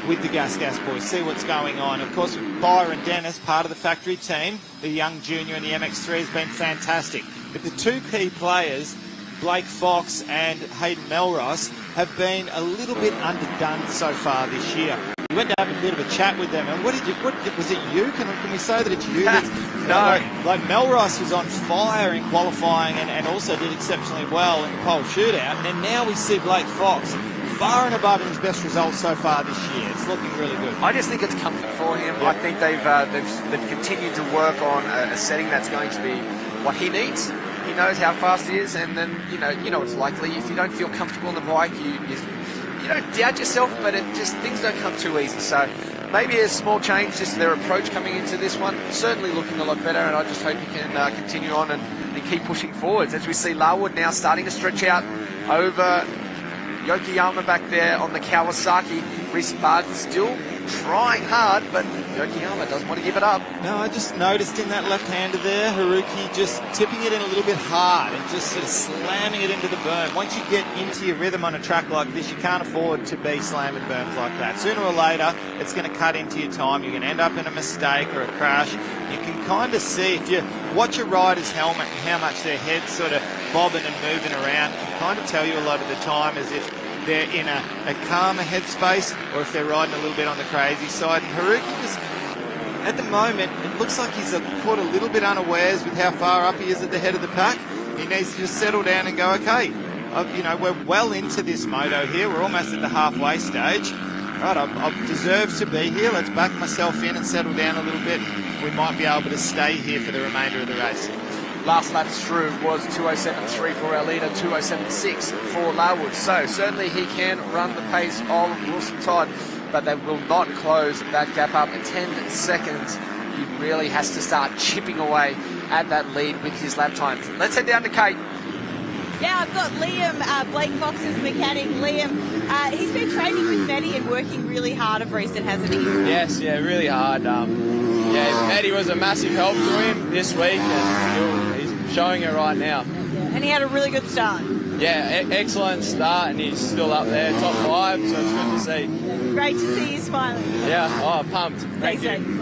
with the Gas boys, see what's going on. Of course, with Byron Dennis, part of the factory team, the young junior in the MX3 has been fantastic. But the two key players, Blake Fox and Hayden Melross, have been a little bit underdone so far this year. We went to have a bit of a chat with them, and what was it you? Can we say that it's you? No. Like Melross was on fire in qualifying and also did exceptionally well in the pole shootout, and then now we see Blake Fox far and above in his best results so far this year. It's looking really good. I just think it's comfort for him. Yeah. I think they've continued to work on a setting that's going to be what he needs. He knows how fast he is, and then you know it's likely if you don't feel comfortable on the bike, you don't doubt yourself, but things don't come too easy. So maybe a small change just to their approach coming into this one. Certainly looking a lot better, and I just hope he can continue on and keep pushing forwards. As we see Larwood now starting to stretch out over Yokoyama back there on the Kawasaki. Reese Barton still trying hard, but Yokoyama doesn't want to give it up. No, I just noticed in that left-hander there, Haruki just tipping it in a little bit hard and just sort of slamming it into the berm. Once you get into your rhythm on a track like this, you can't afford to be slamming berms like that. Sooner or later, it's going to cut into your time. You're going to end up in a mistake or a crash. You can kind of see, if you watch a rider's helmet and how much their head's sort of bobbing and moving around, it can kind of tell you a lot of the time as if they're in a calmer headspace or if they're riding a little bit on the crazy side. And Haruki just, at the moment, it looks like he's caught a little bit unawares with how far up he is at the head of the pack. He needs to just settle down and go, okay, we're well into this moto here. We're almost at the halfway stage. Right, I deserve to be here. Let's back myself in and settle down a little bit. We might be able to stay here for the remainder of the race. Last lap through was 207.3 for our leader, 207.6 for Larwood. So certainly he can run the pace of Wilson Todd, but they will not close that gap up in 10 seconds. He really has to start chipping away at that lead with his lap times. Let's head down to Kate. Yeah, I've got Liam, Blake Fox's mechanic. Liam, he's been training with Maddie and working really hard of recent, hasn't he? Yes, yeah, really hard. Maddie was a massive help to him this week, and he's showing it right now. And he had a really good start. Yeah, excellent start, and he's still up there, top 5, so it's good to see. Great to see you smiling. Yeah, pumped. Thank you.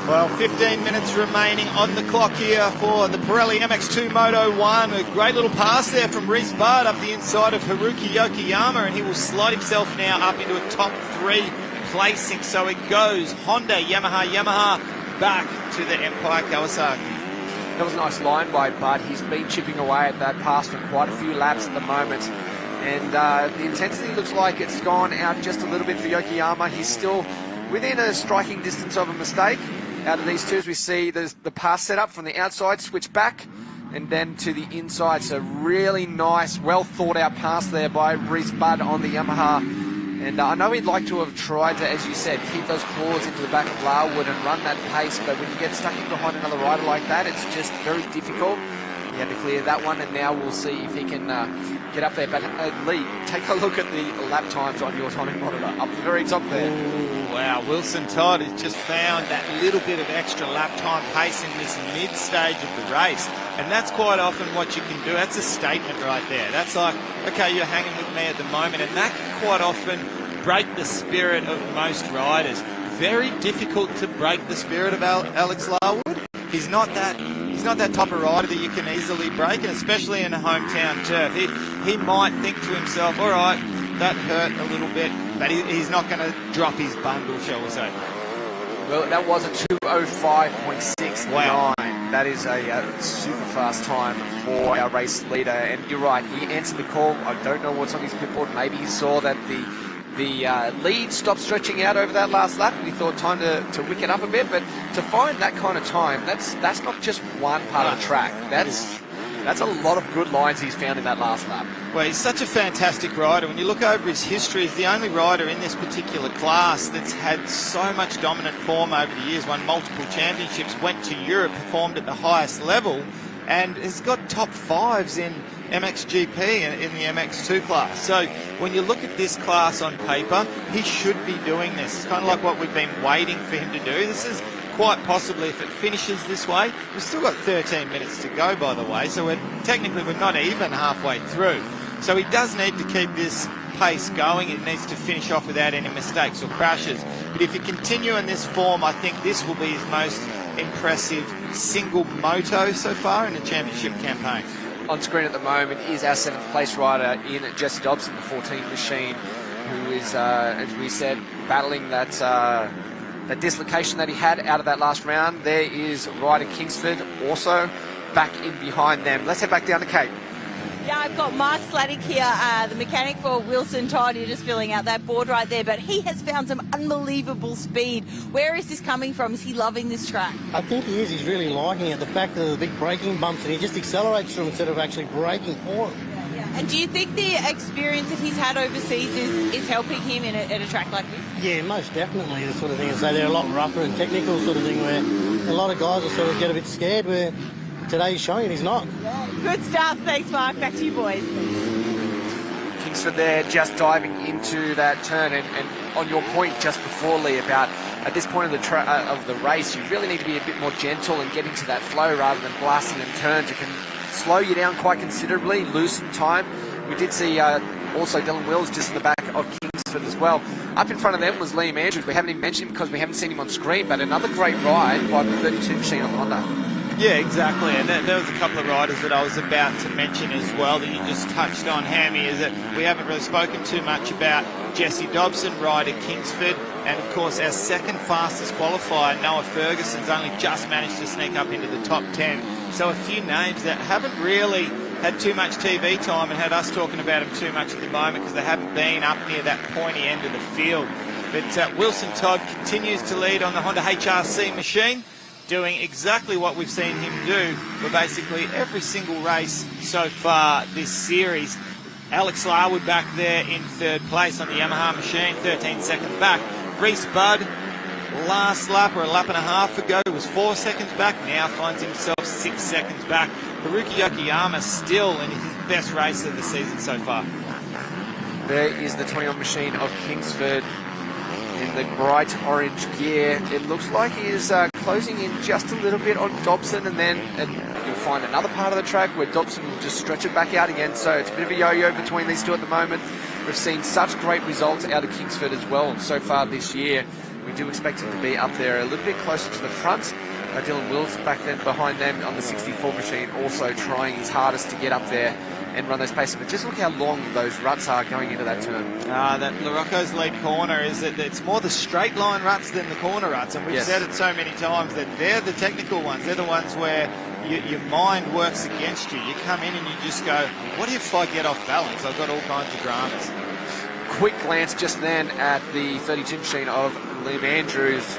Well, 15 minutes remaining on the clock here for the Pirelli MX2 Moto 1. A great little pass there from Reese Bard up the inside of Haruki Yokoyama, and he will slide himself now up into a top 3 placing. So it goes Honda, Yamaha, back to the Empire Kawasaki. That was a nice line by Bud. He's been chipping away at that pass for quite a few laps at the moment. And the intensity looks like it's gone out just a little bit for Yokoyama. He's still within a striking distance of a mistake. Out of these two, as we see the pass set up from the outside, switch back and then to the inside. So really nice, well thought out pass there by Reese Budd on the Yamaha. And I know he'd like to have tried to, as you said, keep those claws into the back of Larwood and run that pace, but when you get stuck in behind another rider like that, it's just very difficult. He had to clear that one, and now we'll see if he can get up there. But Lee, take a look at the lap times on your timing monitor, up the very top there. Ooh, wow, Wilson Todd has just found that little bit of extra lap time pace in this mid-stage of the race. And that's quite often what you can do. That's a statement right there. That's like, okay, you're hanging with me at the moment. And that can quite often break the spirit of most riders. Very difficult to break the spirit of Alex Larwood. He's not that type of rider that you can easily break, and especially in a hometown turf. He might think to himself, all right, that hurt a little bit, but he's not going to drop his bundle, shall we say. Well, that was a 2:05.69. Wow. That is a super fast time for our race leader. And you're right, he answered the call. I don't know what's on his clipboard. Maybe he saw that the lead stopped stretching out over that last lap, and he thought time to wick it up a bit. But to find that kind of time, that's not just one part of the track. That's a lot of good lines he's found in that last lap. Well, he's such a fantastic rider. When you look over his history, he's the only rider in this particular class that's had so much dominant form over the years, won multiple championships, went to Europe, performed at the highest level, and has got top fives in MXGP in the MX2 class. So when you look at this class on paper, he should be doing this. It's kind of like what we've been waiting for him to do. This is quite possibly, if it finishes this way, we've still got 13 minutes to go, by the way, so we're not even halfway through. So he does need to keep this pace going. It needs to finish off without any mistakes or crashes. But if you continue in this form, I think this will be his most impressive single moto so far in the championship campaign. On screen at the moment is our 7th place rider in Jesse Dobson, the 14 machine, who is, as we said, battling that dislocation that he had out of that last round. There is Ryder Kingsford also back in behind them. Let's head back down the Cape. Yeah, I've got Mark Sladdick here, the mechanic for Wilson Todd. You're just filling out that board right there, but he has found some unbelievable speed. Where is this coming from? Is he loving this track? I think he is. He's really liking it. The fact that there's big braking bumps and he just accelerates through instead of actually braking for him. And do you think the experience that he's had overseas is helping him at a track like this? Yeah, most definitely. The sort of thing. So they're a lot rougher and technical sort of thing where a lot of guys will sort of get a bit scared where today he's showing it, he's not. Good stuff. Thanks, Mark. Back to you, boys. Kingsford there just diving into that turn. And on your point just before, Lee, about at this point of the race, you really need to be a bit more gentle and get into that flow rather than blasting them turns. It can slow you down quite considerably, lose some time. We did see also Dylan Wills just in the back of Kingsford as well. Up in front of them was Liam Andrews. We haven't even mentioned him because we haven't seen him on screen, but another great ride by the 32 machine on the Honda. Yeah, exactly, and there was a couple of riders that I was about to mention as well that you just touched on, Hammy, is that we haven't really spoken too much about Jesse Dobson, Ryder Kingsford, and of course our second fastest qualifier, Noah Ferguson's only just managed to sneak up into the top 10. So a few names that haven't really had too much TV time and had us talking about them too much at the moment because they haven't been up near that pointy end of the field. But Wilson Todd continues to lead on the Honda HRC machine, doing exactly what we've seen him do for basically every single race so far this series. Alex Larwood back there in 3rd place on the Yamaha machine, 13 seconds back. Reese Budd, last lap or a lap and a half ago, was 4 seconds back, now finds himself 6 seconds back. Haruki Yokoyama still in his best race of the season so far. There is the 21 machine of Kingsford in the bright orange gear. It looks like he is closing in just a little bit on Dobson, and then you'll find another part of the track where Dobson will just stretch it back out again. So it's a bit of a yo-yo between these two at the moment. We've seen such great results out of Kingsford as well so far this year. We do expect him to be up there a little bit closer to the front. Dylan Wills back then behind them on the 64 machine, also trying his hardest to get up there and run those paces. But just look how long those ruts are going into that turn. That Larocco's lead corner is that it's more the straight line ruts than the corner ruts, and we've said it so many times that they're the technical ones. They're the ones where your mind works against you. You come in and you just go, what if I get off balance? I've got all kinds of dramas. Quick glance just then at the 32 machine of Liam Andrews.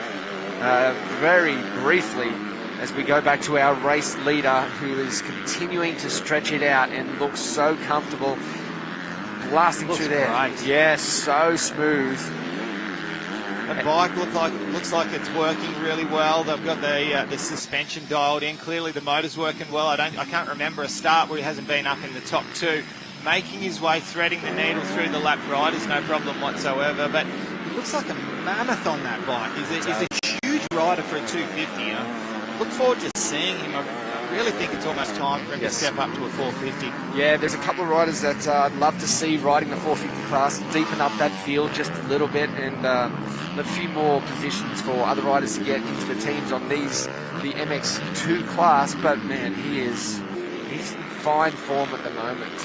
Very briefly as we go back to our race leader, who is continuing to stretch it out and looks so comfortable, blasting through there. Great. Yes, so smooth. The bike looks like it's working really well. They've got the suspension dialed in. Clearly the motor's working well. I can't remember a start where he hasn't been up in the top two. Making his way, threading the needle through the lap riders, no problem whatsoever. But he looks like a mammoth on that bike. He's a huge rider for a 250. Look forward to seeing him. I really think it's almost time for him to step up to a 450. Yeah, there's a couple of riders that I'd love to see riding the 450 class, deepen up that field just a little bit, and a few more positions for other riders to get into the teams on the MX2 class. But man, he's in fine form at the moment.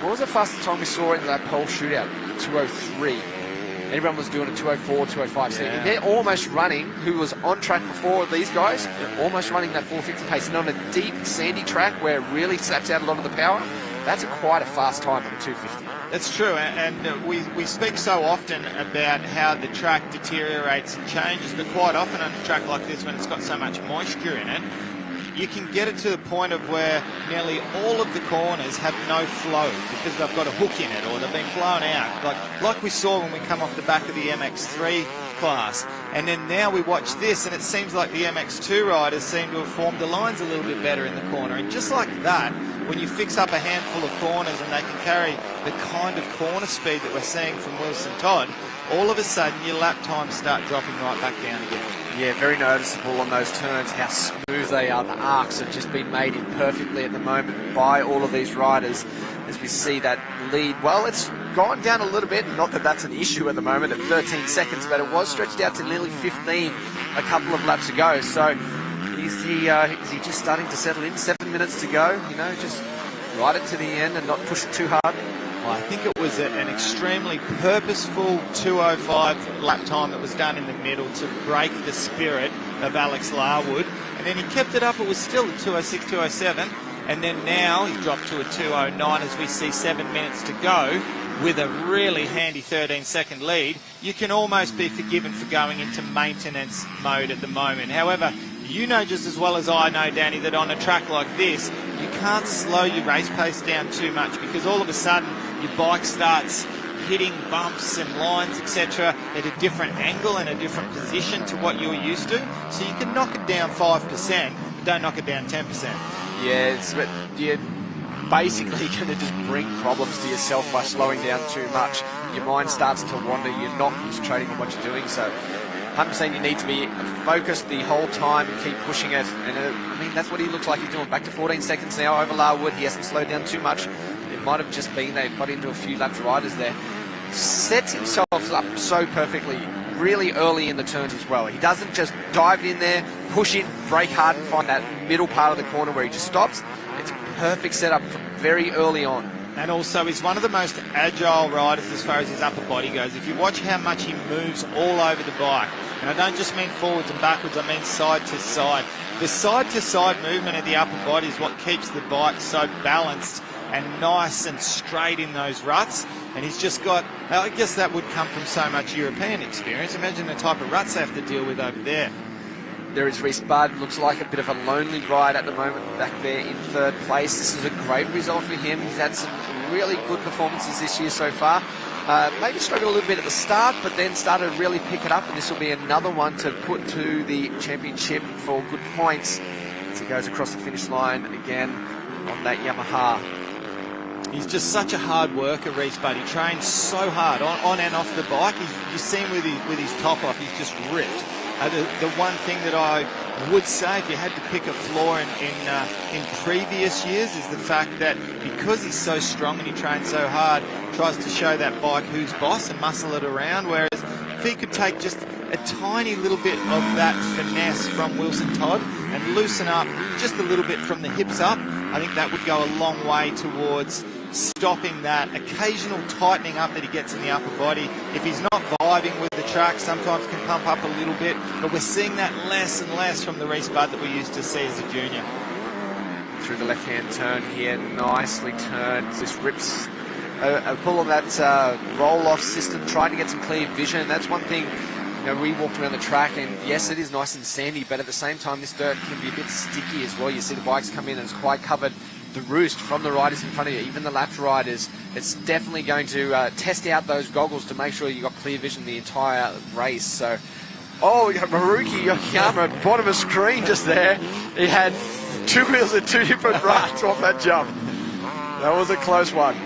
What was the fastest time we saw in that pole shootout? 2:03. Everyone was doing a 2:04, 2:05. So they're almost running, who was on track before these guys, almost running that 450 pace. And on a deep, sandy track where it really saps out a lot of the power, that's quite a fast time on a 250. That's true, and we speak so often about how the track deteriorates and changes, but quite often on a track like this, when it's got so much moisture in it, you can get it to the point of where nearly all of the corners have no flow because they've got a hook in it or they've been blown out, like we saw when we come off the back of the MX3 class. And then now we watch this, and it seems like the MX2 riders seem to have formed the lines a little bit better in the corner. And just like that, when you fix up a handful of corners and they can carry the kind of corner speed that we're seeing from Wilson Todd, all of a sudden your lap times start dropping right back down again. Yeah, very noticeable on those turns how smooth they are. The arcs have just been made in perfectly at the moment by all of these riders as we see that lead. Well, it's gone down a little bit, not that that's an issue at the moment at 13 seconds, but it was stretched out to nearly 15 a couple of laps ago. So is he just starting to settle in? 7 minutes to go, just ride it to the end and not push it too hard. I think it was an extremely purposeful 2:05 lap time that was done in the middle to break the spirit of Alex Larwood. And then he kept it up. It was still a 2:06, 2:07. And then now he's dropped to a 2:09 as we see 7 minutes to go with a really handy 13-second lead. You can almost be forgiven for going into maintenance mode at the moment. However, you know just as well as I know, Danny, that on a track like this, you can't slow your race pace down too much because all of a sudden your bike starts hitting bumps and lines, etc., at a different angle and a different position to what you're used to. So you can knock it down 5%, but don't knock it down 10%. Yeah, but you're basically going to just bring problems to yourself by slowing down too much. Your mind starts to wander. You're not concentrating on what you're doing. So I'm saying you need to be focused the whole time and keep pushing it. And that's what he looks like he's doing. Back to 14 seconds now over Larwood. He hasn't slowed down too much. It might have just been they got into a few laps riders there. Sets himself up so perfectly really early in the turns as well. He doesn't just dive in there, push in, brake hard and find that middle part of the corner where he just stops. It's a perfect setup from very early on. And also he's one of the most agile riders as far as his upper body goes. If you watch how much he moves all over the bike, and I don't just mean forwards and backwards, I mean side to side. The side to side movement of the upper body is what keeps the bike so balanced and nice and straight in those ruts. And he's just got, I guess that would come from so much European experience. Imagine the type of ruts they have to deal with over there. There is Reece Budd. Looks like a bit of a lonely ride at the moment back there in third place. This is a great result for him. He's had some really good performances this year so far. Maybe struggled a little bit at the start, but then started to really pick it up, and this will be another one to put to the championship for good points as he goes across the finish line again on that Yamaha. He's just such a hard worker, Reece Budd. He trains so hard on and off the bike. You see him with his top off, he's just ripped. The one thing that I would say, if you had to pick a flaw in previous years, is the fact that because he's so strong and he trains so hard, tries to show that bike who's boss and muscle it around, whereas if he could take just a tiny little bit of that finesse from Wilson Todd and loosen up just a little bit from the hips up, I think that would go a long way towards stopping that occasional tightening up that he gets in the upper body. If he's not vibing with the track, sometimes can pump up a little bit, but we're seeing that less and less from the Reece Budd that we used to see as a junior. Through the left-hand turn here, nicely turned. Just rips a pull on that roll-off system, trying to get some clear vision. That's one thing You know, we walked around the track, and yes, it is nice and sandy, but at the same time, this dirt can be a bit sticky as well. You see the bikes come in, and it's quite covered the roost from the riders in front of you, even the lapped riders. It's definitely going to test out those goggles to make sure you got clear vision the entire race. So, oh, Haruki Yokoyama, bottom of screen just there. He had two wheels at two different ruts on that jump. That was a close one.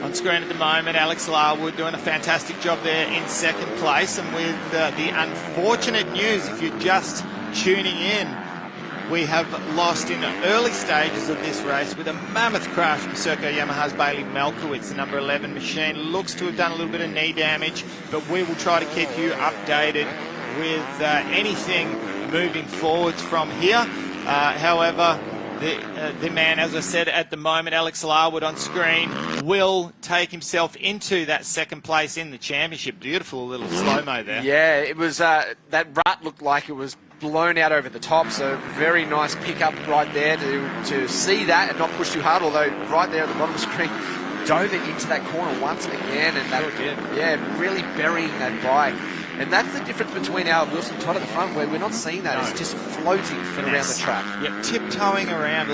On screen at the moment, Alex Larwood doing a fantastic job there in second place. And with the unfortunate news, if you're just tuning in, we have lost in the early stages of this race with a mammoth crash from Serco Yamaha's Bailey Melkowitz, the number 11 machine. Looks to have done a little bit of knee damage, but we will try to keep you updated with anything moving forwards from here. However, the man, as I said, at the moment, Alex Larwood on screen, will take himself into that second place in the championship. Beautiful little slow-mo there. Yeah, it was, that rut looked like it was blown out over the top, so very nice pickup right there to see that and not push too hard, although right there at the bottom of the screen, dove it into that corner once again, and that, yeah, really burying that bike. And that's the difference between our Wilson Todd at the front, where we're not seeing that. It's just floating around the track. Yep, tiptoeing around,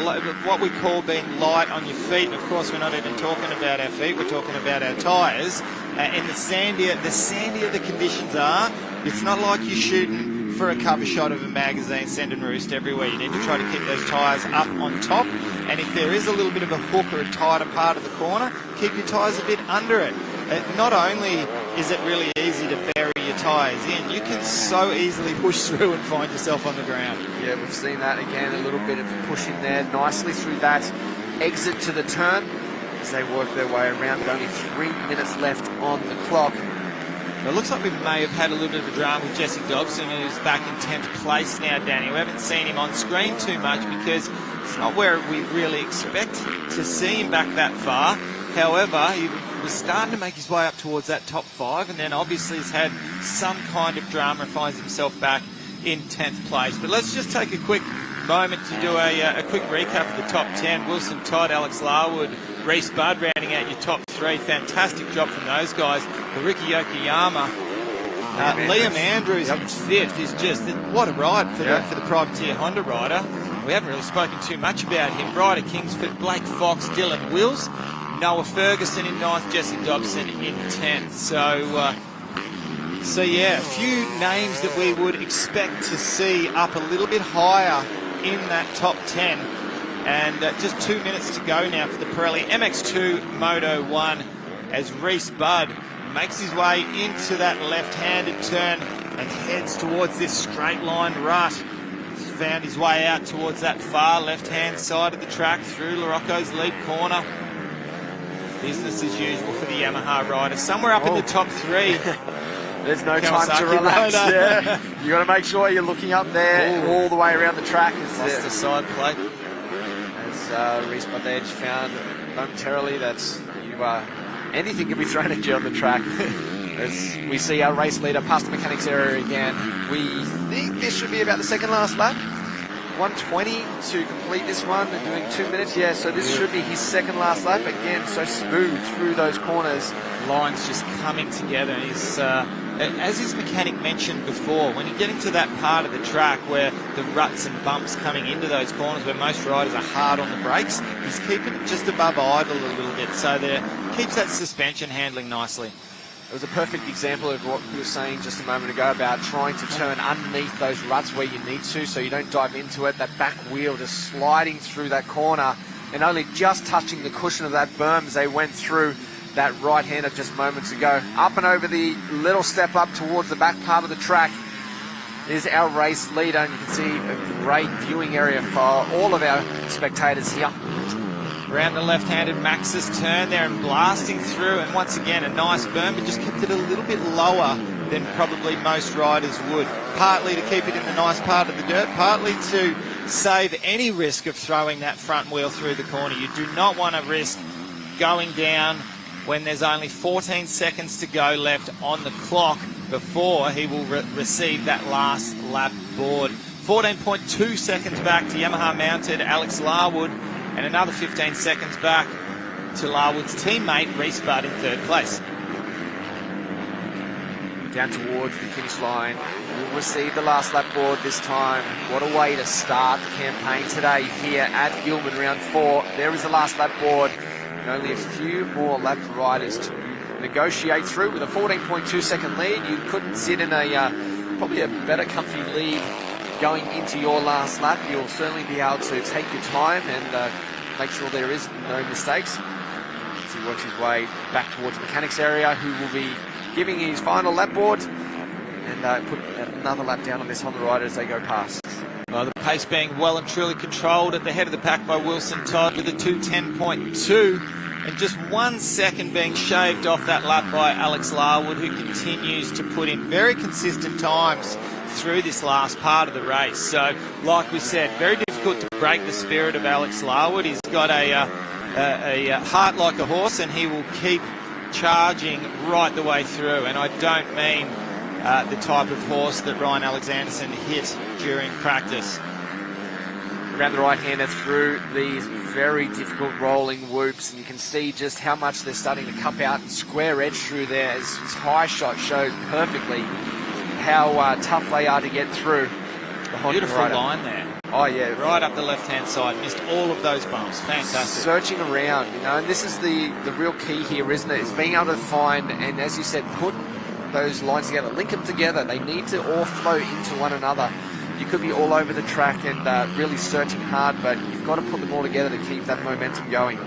what we call being light on your feet. And of course, we're not even talking about our feet, we're talking about our tyres. And the sandier the conditions are, it's not like you're shooting for a cover shot of a magazine, send and roost everywhere. You need to try to keep those tyres up on top. And if there is a little bit of a hook or a tighter part of the corner, keep your tyres a bit under it. Not only is it really easy to bury your tyres in, you can so easily push through and find yourself on the ground. Yeah, we've seen that again, a little bit of push in there, nicely through that exit to the turn as they work their way around, with only 3 minutes left on the clock. It looks like we may have had a little bit of a drama with Jesse Dobson, who's back in 10th place now, Danny. We haven't seen him on screen too much because it's not where we really expect to see him back that far. However, he was starting to make his way up towards that top 5, and then obviously has had some kind of drama and finds himself back in 10th place. But let's just take a quick moment to do a quick recap of the top 10. Wilson Todd, Alex Larwood, Reese Budd rounding out your top 3. Fantastic job from those guys. Haruki Yokoyama. Liam Andrews in 5th is just, what a ride for the privateer Honda rider. We haven't really spoken too much about him. Ryder Kingsford, Blake Fox, Dylan Wills, Noah Ferguson in 9th, Jesse Dobson in 10th. So yeah, a few names that we would expect to see up a little bit higher in that top 10. And just 2 minutes to go now for the Pirelli MX2 Moto 1 as Reese Budd makes his way into that left-handed turn and heads towards this straight line rut. He's found his way out towards that far left-hand side of the track through Larocco's lead corner. Business as usual for the Yamaha rider. Somewhere up in the top 3. There's no time to relax. Yeah. You got to make sure you're looking up there all the way around the track. Lost the side plate. As Reese Budd Edge found momentarily that anything can be thrown at you on the track. As we see our race leader past the mechanics area again. We think this should be about the second last lap. 1:20 to complete this one, and doing 2 minutes. Yeah, so this should be his second last lap. Again, so smooth through those corners. Lines just coming together. He's, as his mechanic mentioned before, when you get into that part of the track where the ruts and bumps coming into those corners where most riders are hard on the brakes, he's keeping it just above idle a little bit, so there keeps that suspension handling nicely. It was a perfect example of what we were saying just a moment ago about trying to turn underneath those ruts where you need to, so you don't dive into it. That back wheel just sliding through that corner and only just touching the cushion of that berm as they went through that right-hander just moments ago. Up and over the little step up towards the back part of the track is our race leader, and you can see a great viewing area for all of our spectators here. Around the left-handed Maxis turn there and blasting through, and once again a nice berm, but just kept it a little bit lower than probably most riders would. Partly to keep it in the nice part of the dirt, partly to save any risk of throwing that front wheel through the corner. You do not want to risk going down when there's only 14 seconds to go left on the clock before he will receive that last lap board. 14.2 seconds back to Yamaha mounted Alex Larwood, and another 15 seconds back to Larwood's teammate Reese Budd in 3rd place. down towards the finish line. We'll receive the last lap board this time. What a way to start the campaign today here at Gilman, round 4. There is the last lap board, and only a few more lap riders to negotiate through. With a 14.2 second lead, you couldn't sit in a probably a better comfy lead going into your last lap. You'll certainly be able to take your time and make sure there is no mistakes. As he works his way back towards the mechanics area, who will be giving his final lap board and put another lap down on this Honda rider as they go past. Well, the pace being well and truly controlled at the head of the pack by Wilson Todd with a 2:10.2. And just 1 second being shaved off that lap by Alex Larwood, who continues to put in very consistent times through this last part of the race. So, like we said, very difficult to break the spirit of Alex Larwood. He's got a heart like a horse, and he will keep charging right the way through. And I don't mean the type of horse that Ryan Alexanderson hit during practice. Around the right-hander through these very difficult rolling whoops, and you can see just how much they're starting to cup out and square edge through there, as his high shot shows perfectly how tough they are to get through. The Honda Beautiful rider. line there. Oh yeah, right up the left-hand side, missed all of those bumps. Fantastic. Searching around, you know, and this is the real key here, isn't it? It's being able to find, and as you said, put those lines together, link them together. They need to all flow into one another. You could be all over the track and really searching hard, but you've got to put them all together to keep that momentum going.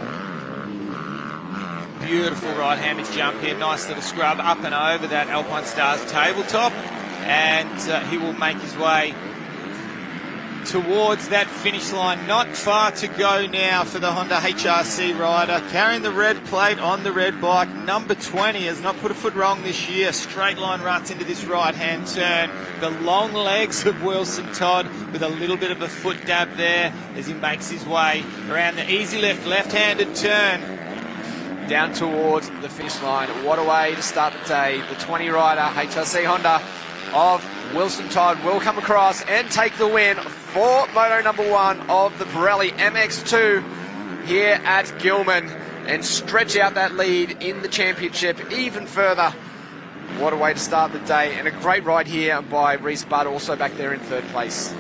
Beautiful right-handed jump here. Nice little scrub up and over that Alpine Stars tabletop. And he will make his way towards that finish line. Not far to go now for the Honda HRC rider. Carrying the red plate on the red bike. Number 20 has not put a foot wrong this year. Straight line ruts into this right-hand turn. The long legs of Wilson Todd with a little bit of a foot dab there as he makes his way around the easy left-handed turn. Down towards the finish line. What a way to start the day. The 20 rider HRC Honda of Wilson Todd will come across and take the win for moto number 1 of the Pirelli MX2 here at Gilman, and stretch out that lead in the championship even further. What a way to start the day, and a great ride here by Reese Budd, also back there in 3rd place.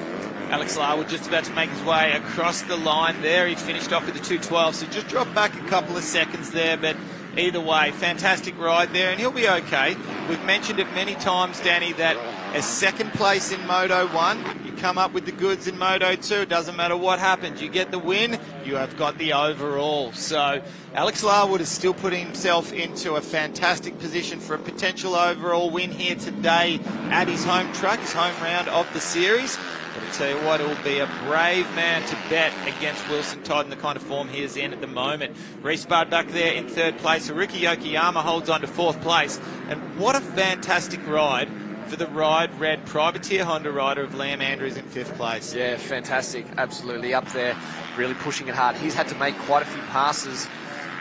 Alex Larwood just about to make his way across the line there. He finished off with a 2:12, so just dropped back a couple of seconds there, but either way, fantastic ride there, and he'll be okay. We've mentioned it many times, Danny, that as second place in Moto 1, you come up with the goods in Moto 2. It doesn't matter what happens. You get the win, you have got the overall. So Alex Larwood is still putting himself into a fantastic position for a potential overall win here today at his home track, his home round of the series. But I tell you what, it will be a brave man to bet against Wilson Todd in the kind of form he is in at the moment. Reese Budd back there in 3rd place. Haruki Yokoyama holds on to 4th place. And what a fantastic ride for the Ride Red Privateer Honda rider of Liam Andrews in 5th place. Yeah, fantastic. Absolutely up there, really pushing it hard. He's had to make quite a few passes.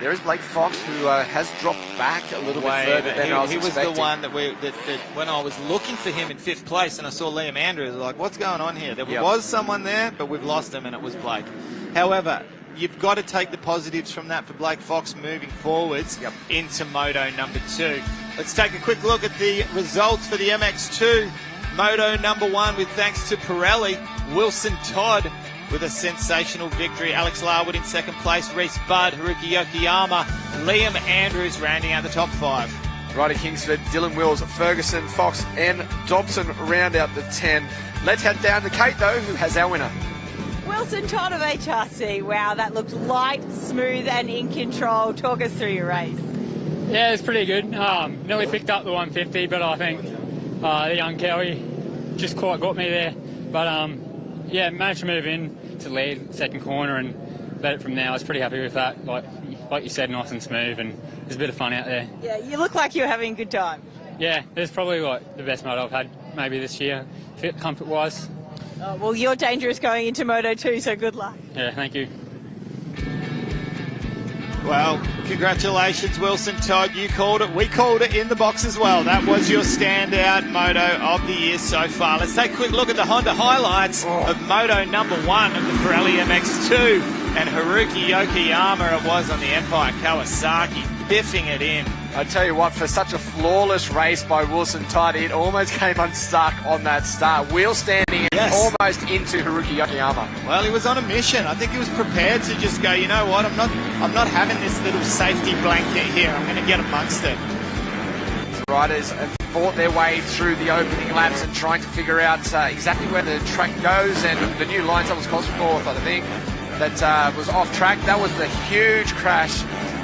There is Blake Fox, who has dropped back a little bit further than I was expecting. He was the one that when I was looking for him in 5th place and I saw Liam Andrews, I was like, what's going on here? There was someone there, but we've lost him, and it was Blake. However, you've got to take the positives from that for Blake Fox moving forwards into Moto number 2. Let's take a quick look at the results for the MX2. Moto number 1 with thanks to Pirelli. Wilson Todd with a sensational victory. Alex Larwood in 2nd place. Reese Budd, Haruki Yokoyama, Liam Andrews rounding out the top 5. Ryder Kingsford, Dylan Wills, Ferguson, Fox and Dobson round out the 10. Let's head down to Kate, though, who has our winner. Wilson Todd of HRC. Wow, that looked light, smooth and in control. Talk us through your race. Yeah, it's pretty good. Nearly picked up the 150, but I think the young Kelly just quite got me there. But yeah, managed to move in to lead 2nd corner and led it from there. I was pretty happy with that. Like you said, nice and smooth, and there's a bit of fun out there. Yeah, you look like you're having a good time. Yeah, it's probably the best moto I've had maybe this year, comfort-wise. Well, you're dangerous going into Moto 2, so good luck. Yeah, thank you. Well, congratulations, Wilson Todd. You called it. We called it in the box as well. That was your standout moto of the year so far. Let's take a quick look at the Honda highlights of moto number 1 of the Pirelli MX2. And Haruki Yokoyama it was on the Empire Kawasaki, biffing it in. I tell you what, for such a flawless race by Wilson Todd, it almost came unstuck on that start. Wheel standing almost into Haruki Yokoyama. Well, he was on a mission. I think he was prepared to just go, you know what, I'm not having this little safety blanket here. I'm going to get amongst it. Riders have fought their way through the opening laps and trying to figure out exactly where the track goes, and the new lines, that was Cosworth, I think, that was off track. That was the huge crash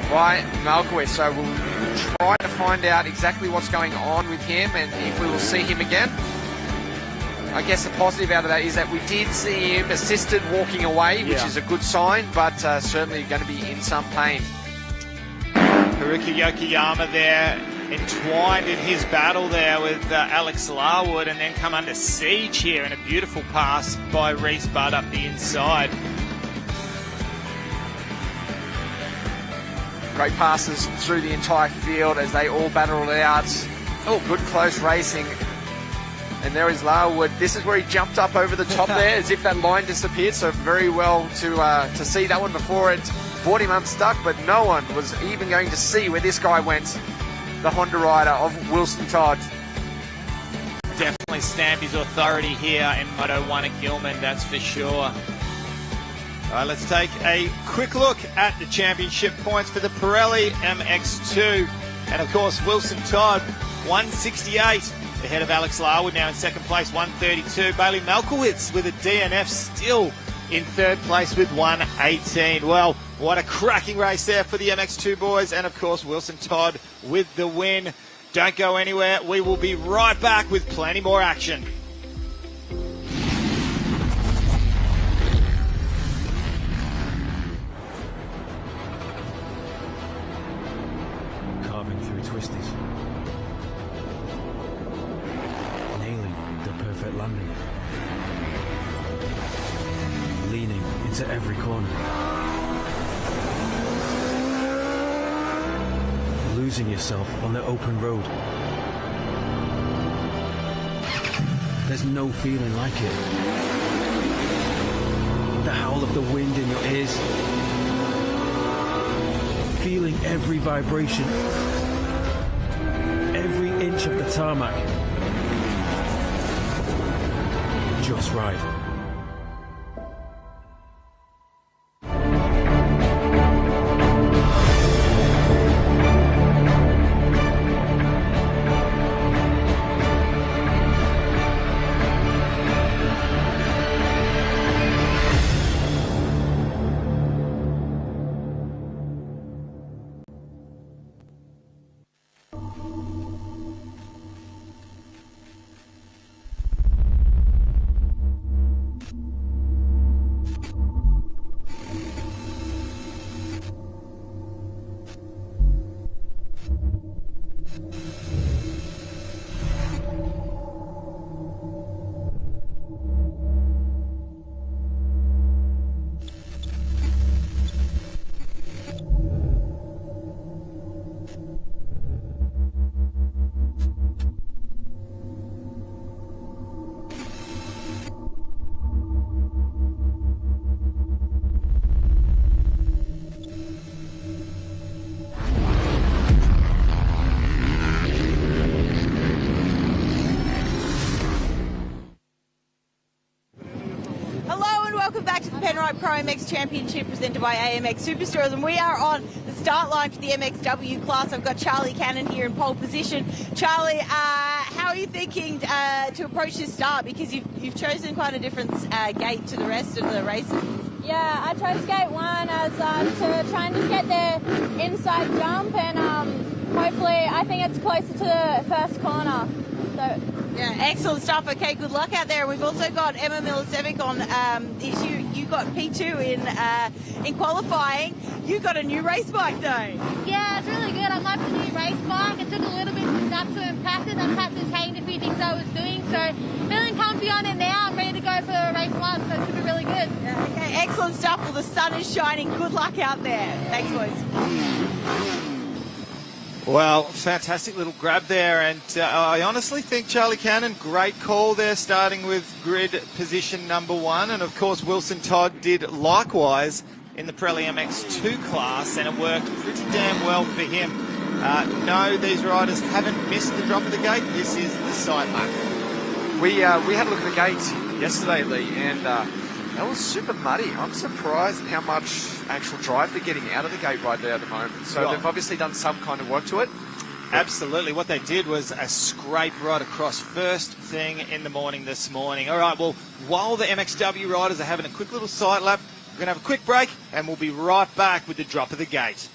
by Malkowitz. So we'll try to find out exactly what's going on with him and if we will see him again. I guess the positive out of that is that we did see him assisted walking away, which is a good sign, but certainly going to be in some pain. Haruki Yokoyama there, entwined in his battle there with Alex Larwood, and then come under siege here, and a beautiful pass by Reese Budd up the inside. Great passes through the entire field as they all battled it out. Oh, good close racing. And there is Larwood. This is where he jumped up over the top there as if that line disappeared. So very well to see that one before it brought him unstuck, but no one was even going to see where this guy went. The Honda rider of Wilson Todd. Definitely stamped his authority here in Moto 1 at Gilman, that's for sure. All right, let's take a quick look at the championship points for the Pirelli MX2. And of course, Wilson Todd, 168, ahead of Alex Larwood now in second place, 132. Bailey Malkowitz with a DNF still in third place with 118. Well, what a cracking race there for the MX2 boys. And of course, Wilson Todd with the win. Don't go anywhere. We will be right back with plenty more action. Carving through twisties. Nailing the perfect landing. Leaning into every corner. Losing yourself on the open road. There's no feeling like it. The howl of the wind in your ears. Feeling every vibration. Every inch of the tarmac. Just right. Penrite ProMX Championship presented by AMX Superstores, and we are on the start line for the MXW class. I've got Charlie Cannon here in pole position. Charlie, how are you thinking to approach this start? Because you've chosen quite a different gate to the rest of the race. Yeah, I chose gate one as to try and just get the inside jump, and hopefully I think it's closer to the first corner. So. Yeah, excellent stuff. Okay, good luck out there. We've also got Emma Milicevic on. You got P2 in qualifying. You got a new race bike though. Yeah, it's really good. I like the new race bike. It took a little bit up to impact it. I've had to change a few things I was doing. So feeling comfy on it now. I'm ready to go for race one. So it should be really good. Yeah, okay, excellent stuff. Well, the sun is shining. Good luck out there. Thanks, boys. Well, fantastic little grab there, and I honestly think Charlie Cannon, great call there, starting with grid position number one, and of course Wilson Todd did likewise in the Pirelli MX2 class, and it worked pretty damn well for him. No, these riders haven't missed the drop of the gate. This is the side mark. We had a look at the gate yesterday, Lee, and that was super muddy. I'm surprised how much actual drive they're getting out of the gate right there at the moment. So they've obviously done some kind of work to it. Absolutely. What they did was a scrape right across first thing in the morning this morning. All right, well, while the MXW riders are having a quick little side lap, we're going to have a quick break and we'll be right back with the drop of the gate.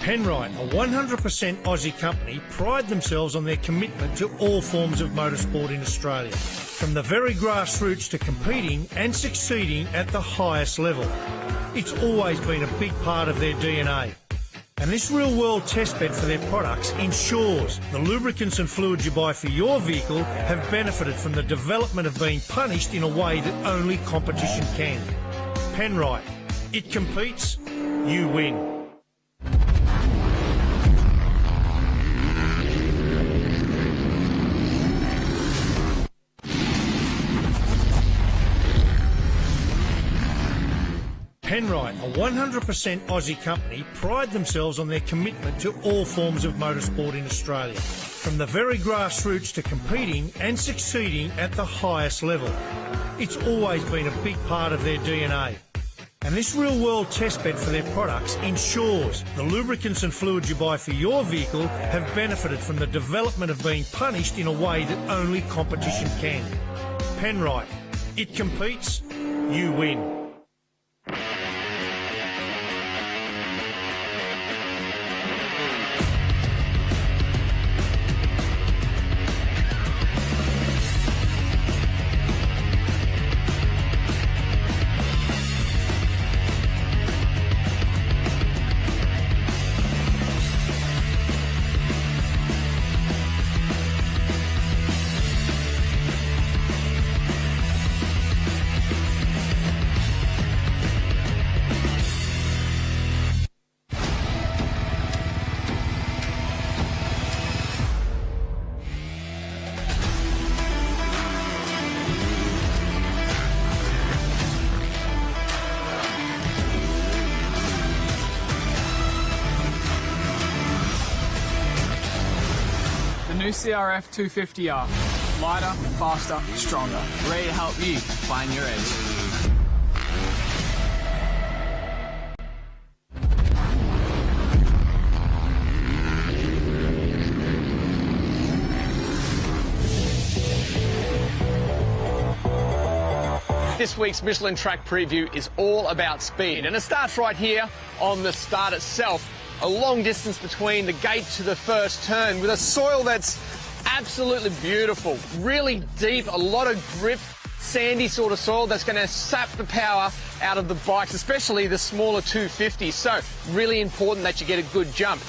Penrite, a 100% Aussie company, pride themselves on their commitment to all forms of motorsport in Australia, from the very grassroots to competing and succeeding at the highest level. It's always been a big part of their DNA. And this real-world testbed for their products ensures the lubricants and fluids you buy for your vehicle have benefited from the development of being punished in a way that only competition can. Penrite, it competes, you win. Penrite, a 100% Aussie company, pride themselves on their commitment to all forms of motorsport in Australia, from the very grassroots to competing and succeeding at the highest level. It's always been a big part of their DNA. And this real-world testbed for their products ensures the lubricants and fluids you buy for your vehicle have benefited from the development of being punished in a way that only competition can. Penrite, it competes, you win. New CRF 250R. Lighter, faster, stronger. Ready to help you find your edge. This week's Michelin Track Preview is all about speed, and it starts right here on the start itself. A long distance between the gate to the first turn with a soil that's absolutely beautiful, really deep, a lot of grip sandy sort of soil that's going to sap the power out of the bikes, especially the smaller 250s. So really important that you get a good jump.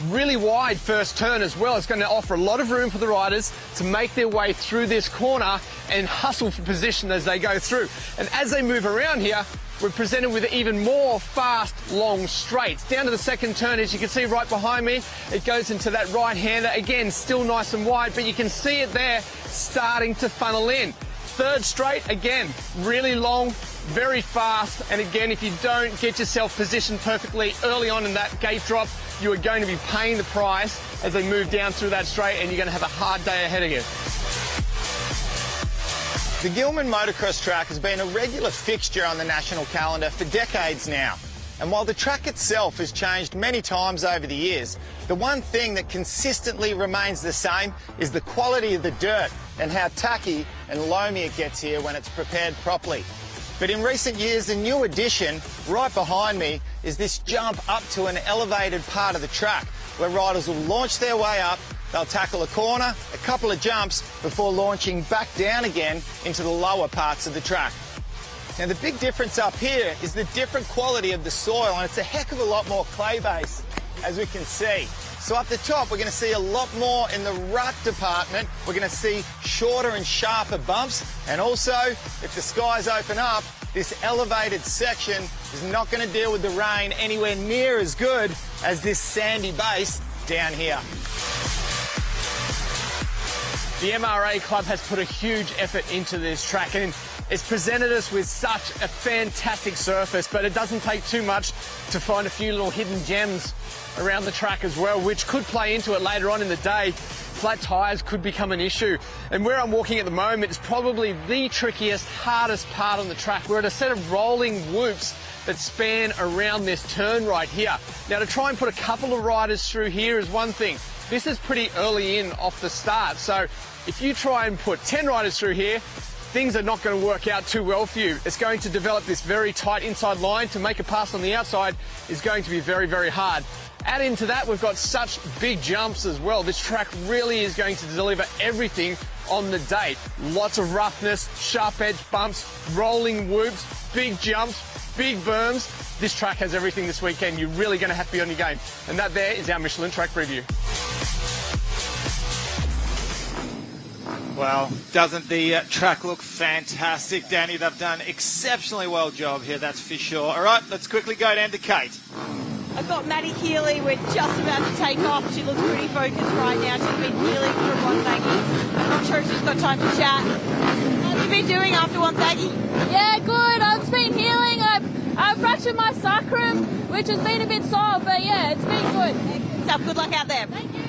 Really wide first turn as well. It's going to offer a lot of room for the riders to make their way through this corner and hustle for position as they go through. And as they move around here, we're presented with even more fast, long straights. Down to the second turn, as you can see right behind me, it goes into that right-hander. Again, still nice and wide, but you can see it there starting to funnel in. Third straight, again, really long, very fast. And again, if you don't get yourself positioned perfectly early on in that gate drop, you are going to be paying the price as they move down through that straight, and you're going to have a hard day ahead of you. The Gilman motocross track has been a regular fixture on the national calendar for decades now. And while the track itself has changed many times over the years, the one thing that consistently remains the same is the quality of the dirt and how tacky and loamy it gets here when it's prepared properly. But in recent years, a new addition right behind me is this jump up to an elevated part of the track where riders will launch their way up, they'll tackle a corner, a couple of jumps before launching back down again into the lower parts of the track. Now the big difference up here is the different quality of the soil, and it's a heck of a lot more clay base, as we can see. So up the top, we're going to see a lot more in the rut department. We're going to see shorter and sharper bumps, and also, if the skies open up, this elevated section is not going to deal with the rain anywhere near as good as this sandy base down here. The MRA Club has put a huge effort into this track, and it's presented us with such a fantastic surface, but it doesn't take too much to find a few little hidden gems around the track as well, which could play into it later on in the day. Flat tyres could become an issue. And where I'm walking at the moment is probably the trickiest, hardest part on the track. We're at a set of rolling whoops that span around this turn right here. Now, to try and put a couple of riders through here is one thing. This is pretty early in off the start, so if you try and put 10 riders through here, things are not going to work out too well for you. It's going to develop this very tight inside line. To make a pass on the outside is going to be very, very hard. Add into that, we've got such big jumps as well. This track really is going to deliver everything on the day. Lots of roughness, sharp edge bumps, rolling whoops, big jumps, big berms. This track has everything this weekend. You're really going to have to be on your game. And that there is our Michelin track preview. Well, doesn't the track look fantastic, Danny? They've done exceptionally well job here, that's for sure. All right, let's quickly go down to Kate. I've got Maddie Healy. We're just about to take off. She looks pretty focused right now. She's been healing from Wonthaggi. I'm not sure if she's got time to chat. How have you been doing after Wonthaggi? Yeah, good. I've just been healing. I've fractured my sacrum, which has been a bit sore, but yeah, it's been good. So good luck out there. Thank you.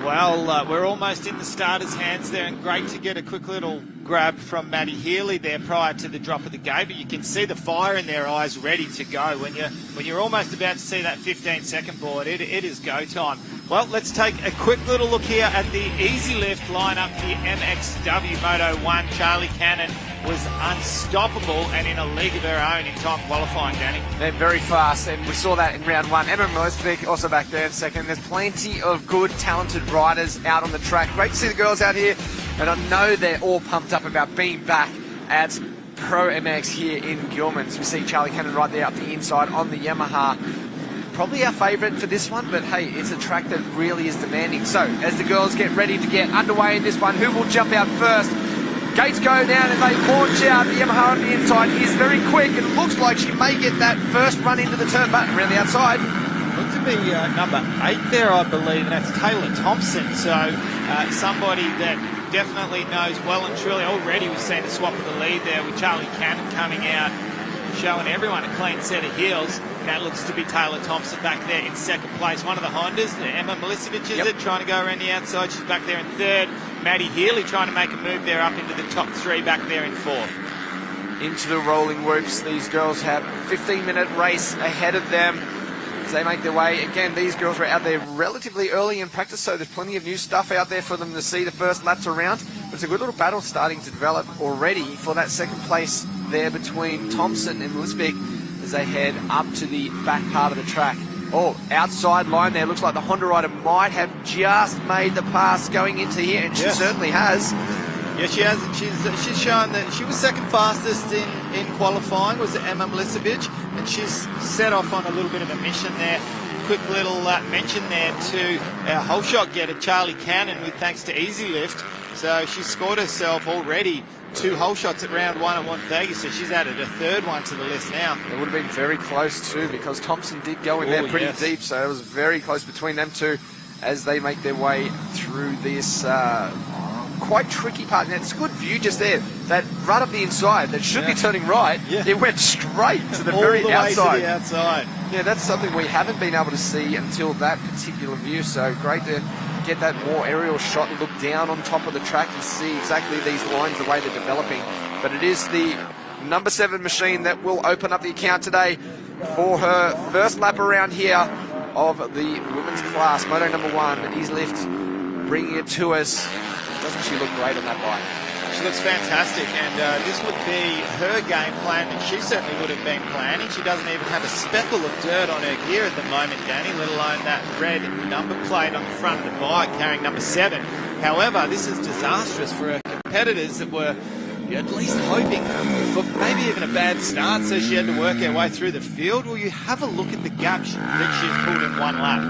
Well, we're almost in the starters' hands there, and great to get a quick little grab from Maddie Healy there prior to the drop of the gate. But you can see the fire in their eyes, ready to go. When you're almost about to see that 15-second board, it is go time. Well, let's take a quick little look here at the easy lift lineup. The MXW Moto 1, Charlie Cannon was unstoppable and in a league of her own in time qualifying, Danny. They're very fast, and we saw that in round one. Emma Mosvik also back there in second. There's plenty of good, talented riders out on the track. Great to see the girls out here, and I know they're all pumped up about being back at ProMX here in Gilman. So we see Charlie Cannon right there up the inside on the Yamaha. Probably our favourite for this one, but hey, it's a track that really is demanding. So as the girls get ready to get underway in this one, who will jump out first? Gates go down and they launch out. The Yamaha on the inside is very quick, and it looks like she may get that first run into the turn button around the outside. Looks to be number 8 there, I believe, and that's Taylor Thompson. So somebody that definitely knows well and truly. Already we've seen a swap of the lead there with Charlie Cannon coming out, showing everyone a clean set of heels. That looks to be Taylor Thompson back there in second place. One of the Hondas, Emma Milicevic, is it, trying to go around the outside. She's back there in third. Maddie Healy trying to make a move there up into the top 3, back there in fourth. Into the rolling whoops. These girls have a 15-minute race ahead of them as they make their way. Again, these girls were out there relatively early in practice, so there's plenty of new stuff out there for them to see the first laps around. But it's a good little battle starting to develop already for that second place there between Thompson and Lisbeck as they head up to the back part of the track. outside line there. Looks like the Honda rider might have just made the pass going into here, and she certainly has. Yeah, she has. She's shown that she was second fastest in qualifying, was Emma Milicevic, and she's set off on a little bit of a mission there. Quick little mention there to our whole shot getter, Charlie Cannon, with thanks to Easy Lift. So she scored herself already 2 whole shots at round 1 at Wonthaggi, so she's added a third one to the list now. It would have been very close too, because Thompson did go in there pretty deep, so it was very close between them two as they make their way through this quite tricky part. And it's a good view just there. That right up the inside, that should be turning right, it went straight to the very outside. Way to the outside. Yeah, that's something we haven't been able to see until that particular view, so great to get that more aerial shot and look down on top of the track and see exactly these lines, the way they're developing. But it is the number 7 machine that will open up the account today for her first lap around here of the women's class. Moto number 1, Easy Lift, bringing it to us. Doesn't she look great on that bike? She looks fantastic, and this would be her game plan, and she certainly would have been planning. She doesn't even have a speckle of dirt on her gear at the moment, Danny, let alone that red number plate on the front of the bike carrying number 7. However, this is disastrous for her competitors that were at least hoping for maybe even a bad start, so she had to work her way through the field. Well, you have a look at the gap that she's pulled in 1 lap.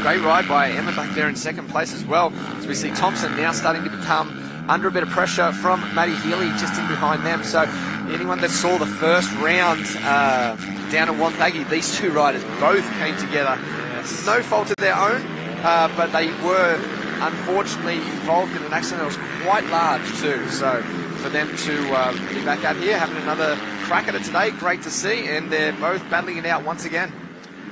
Great ride by Emma back there in second place as well. As we see Thompson now starting to become under a bit of pressure from Maddie Healy just in behind them. So anyone that saw the first round down at Wonthaggi, these two riders both came together. No fault of their own, but they were unfortunately involved in an accident that was quite large too. So for them to be back out here having another crack at it today, great to see, and they're both battling it out once again.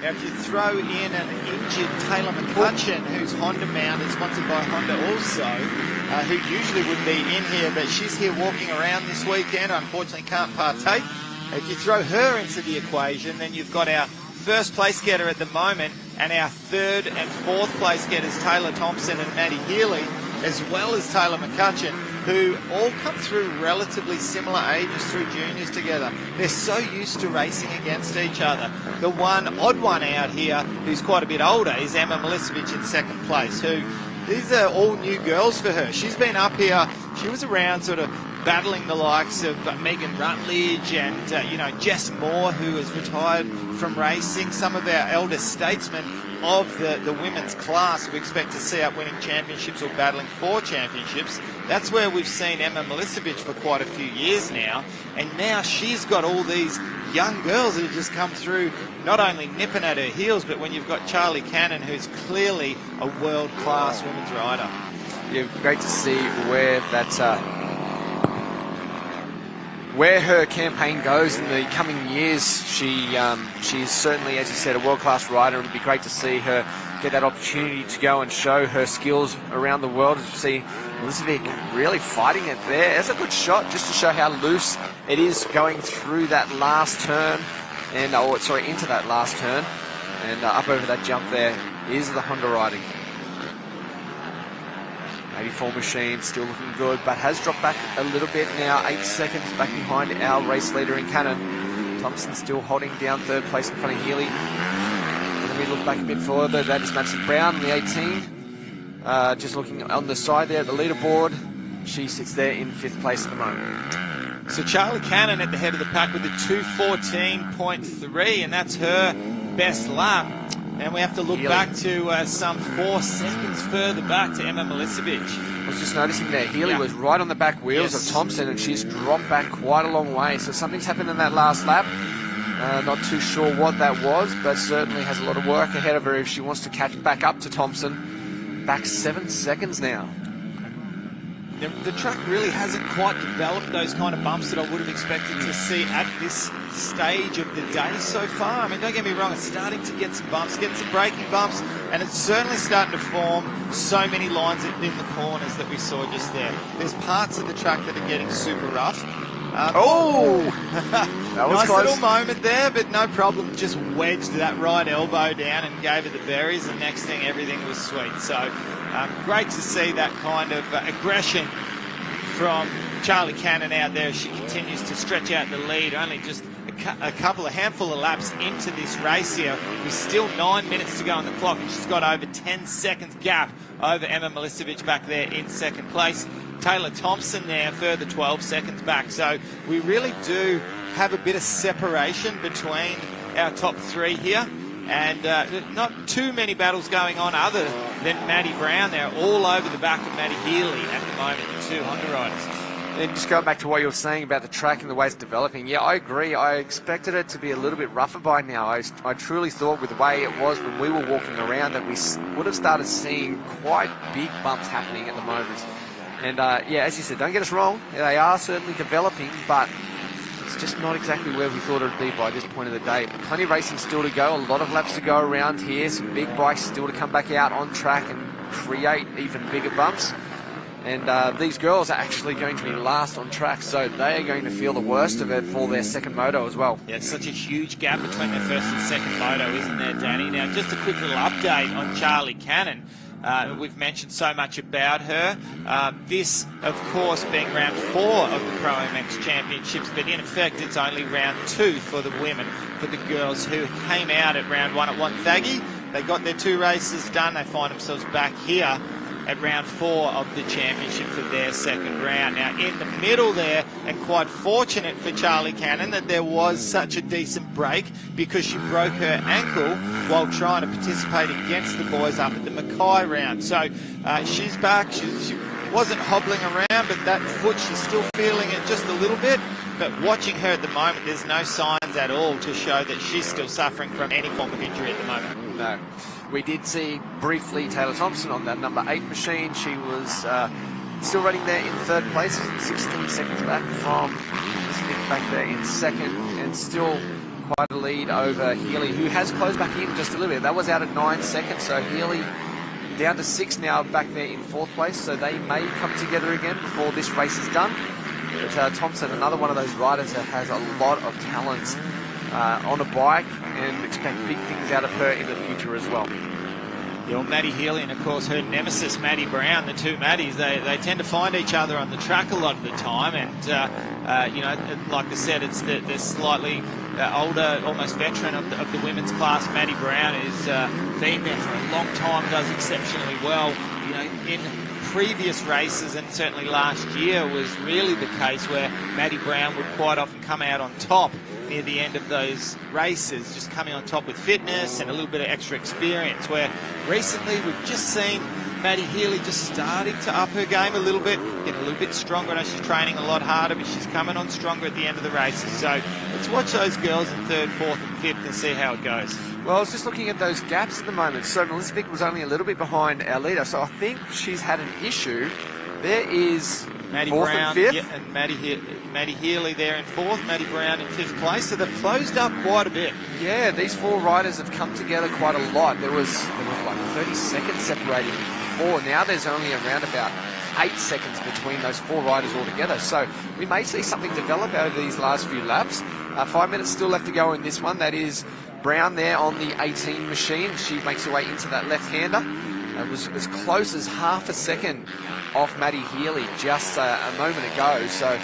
Now, if you throw in an injured Taylor McCutcheon, who's Honda mounted, sponsored by Honda also, who usually would be in here, but she's here walking around this weekend, unfortunately can't partake. If you throw her into the equation, then you've got our first place getter at the moment, and our third and fourth place getters, Taylor Thompson and Maddie Healy, as well as Taylor McCutcheon, who all come through relatively similar ages through juniors together. They're so used to racing against each other. The one odd one out here, who's quite a bit older, is Emma Milicevic in second place, who these are all new girls for her. She's been up here, she was around sort of battling the likes of Megan Rutledge and, Jess Moore, who has retired from racing, some of our elder statesmen of the women's class we expect to see up winning championships or battling for championships. That's where we've seen Emma Milicevic for quite a few years now, and now she's got all these young girls that have just come through, not only nipping at her heels, but when you've got Charlie Cannon, who's clearly a world-class women's rider. Yeah, great to see where that where her campaign goes in the coming years. She's certainly, as you said, a world-class rider. It would be great to see her get that opportunity to go and show her skills around the world. As you see Milicevic really fighting it there. That's a good shot just to show how loose it is going through that last turn, and into that last turn, and up over that jump there is the Honda riding. 84 machine, still looking good, but has dropped back a little bit now. 8 seconds back behind our race leader in Cannon. Thompson still holding down third place in front of Healy. And then we look back a bit further, that is Madison Brown, the 18. Just looking on the side there at the leaderboard, she sits there in 5th place at the moment. So Charlie Cannon at the head of the pack with a 2:14.3, and that's her best lap. And we have to look back to some 4 seconds further back to Emma Milicevic. I was just noticing there, Healy was right on the back wheels of Thompson, and she's dropped back quite a long way. So something's happened in that last lap. Not too sure what that was, but certainly has a lot of work ahead of her if she wants to catch back up to Thompson. Back 7 seconds now. The track really hasn't quite developed those kind of bumps that I would have expected to see at this stage of the day so far. I mean, don't get me wrong, it's starting to get some bumps, get some braking bumps, and it's certainly starting to form so many lines in the corners that we saw just there. There's parts of the track that are getting super rough. That was nice close. Little moment there, but no problem. Just wedged that right elbow down and gave her the berries, and next thing, everything was sweet. So great to see that kind of aggression from Charlie Cannon out there as she continues to stretch out the lead. Only just a a handful of laps into this race here. With still 9 minutes to go on the clock, and she's got over 10 seconds gap over Emma Milicevic back there in second place. Taylor Thompson there, further 12 seconds back. So we really do have a bit of separation between our top three here. And not too many battles going on other than Maddie Brown. They're all over the back of Maddie Healy at the moment, the two Honda riders. And just going back to what you were saying about the track and the way it's developing, yeah, I agree. I expected it to be a little bit rougher by now. I truly thought with the way it was when we were walking around that we would have started seeing quite big bumps happening at the moment. And yeah, as you said, don't get us wrong, they are certainly developing, but it's just not exactly where we thought it would be by this point of the day. Plenty of racing still to go, a lot of laps to go around here, some big bikes still to come back out on track and create even bigger bumps. And these girls are actually going to be last on track, so they are going to feel the worst of it for their second moto as well. Yeah, it's such a huge gap between their first and second moto, isn't there, Danny? Now, just a quick little update on Charlie Cannon. We've mentioned so much about her. This, of course, being round 4 of the ProMX Championships, but in effect, it's only round 2 for the women, for the girls who came out at round 1 at Wonthaggi. They got their 2 races done. They find themselves back here at round 4 of the championship for their second round. Now, in the middle there, and quite fortunate for Charlie Cannon that there was such a decent break, because she broke her ankle while trying to participate against the boys up at the Mackay round. So she's back. She wasn't hobbling around, but that foot, she's still feeling it just a little bit. But watching her at the moment, there's no signs at all to show that she's still suffering from any form of injury at the moment. No. We did see briefly Taylor Thompson on that number 8 machine. She was still running there in third place, 16 seconds back from Smith back there in second, and still quite a lead over Healy, who has closed back in just a little bit. That was out at 9 seconds, so Healy down to 6 now back there in fourth place, so they may come together again before this race is done. But Thompson, another one of those riders that has a lot of talent on a bike, and expect big things out of her in the future as well. Yeah, well, Maddie Healy and, of course, her nemesis, Maddie Brown, the two Maddies, they tend to find each other on the track a lot of the time. And, you know, like I said, it's the slightly older, almost veteran of the women's class. Maddie Brown has been there for a long time, does exceptionally well. You know, in previous races, and certainly last year was really the case where Maddie Brown would quite often come out on top near the end of those races, just coming on top with fitness and a little bit of extra experience, where recently we've just seen Maddie Healy just starting to up her game a little bit, getting a little bit stronger. I know she's training a lot harder, but she's coming on stronger at the end of the races. So let's watch those girls in third, fourth and fifth and see how it goes. Well, I was just looking at those gaps at the moment. So Milicevic was only a little bit behind our leader, so I think she's had an issue. There is Maddie fourth Brown, and fifth. yeah, and Maddie Healy there in fourth, Maddie Brown in fifth place. So they've closed up quite a bit. Yeah, these 4 riders have come together quite a lot. There was like 30 seconds separating before. Now there's only around about 8 seconds between those 4 riders altogether. So we may see something develop over these last few laps. 5 minutes still left to go in this one. That is Brown there on the 18 machine. She makes her way into that left-hander. It was as close as half a second off Maddie Healy just a moment ago. So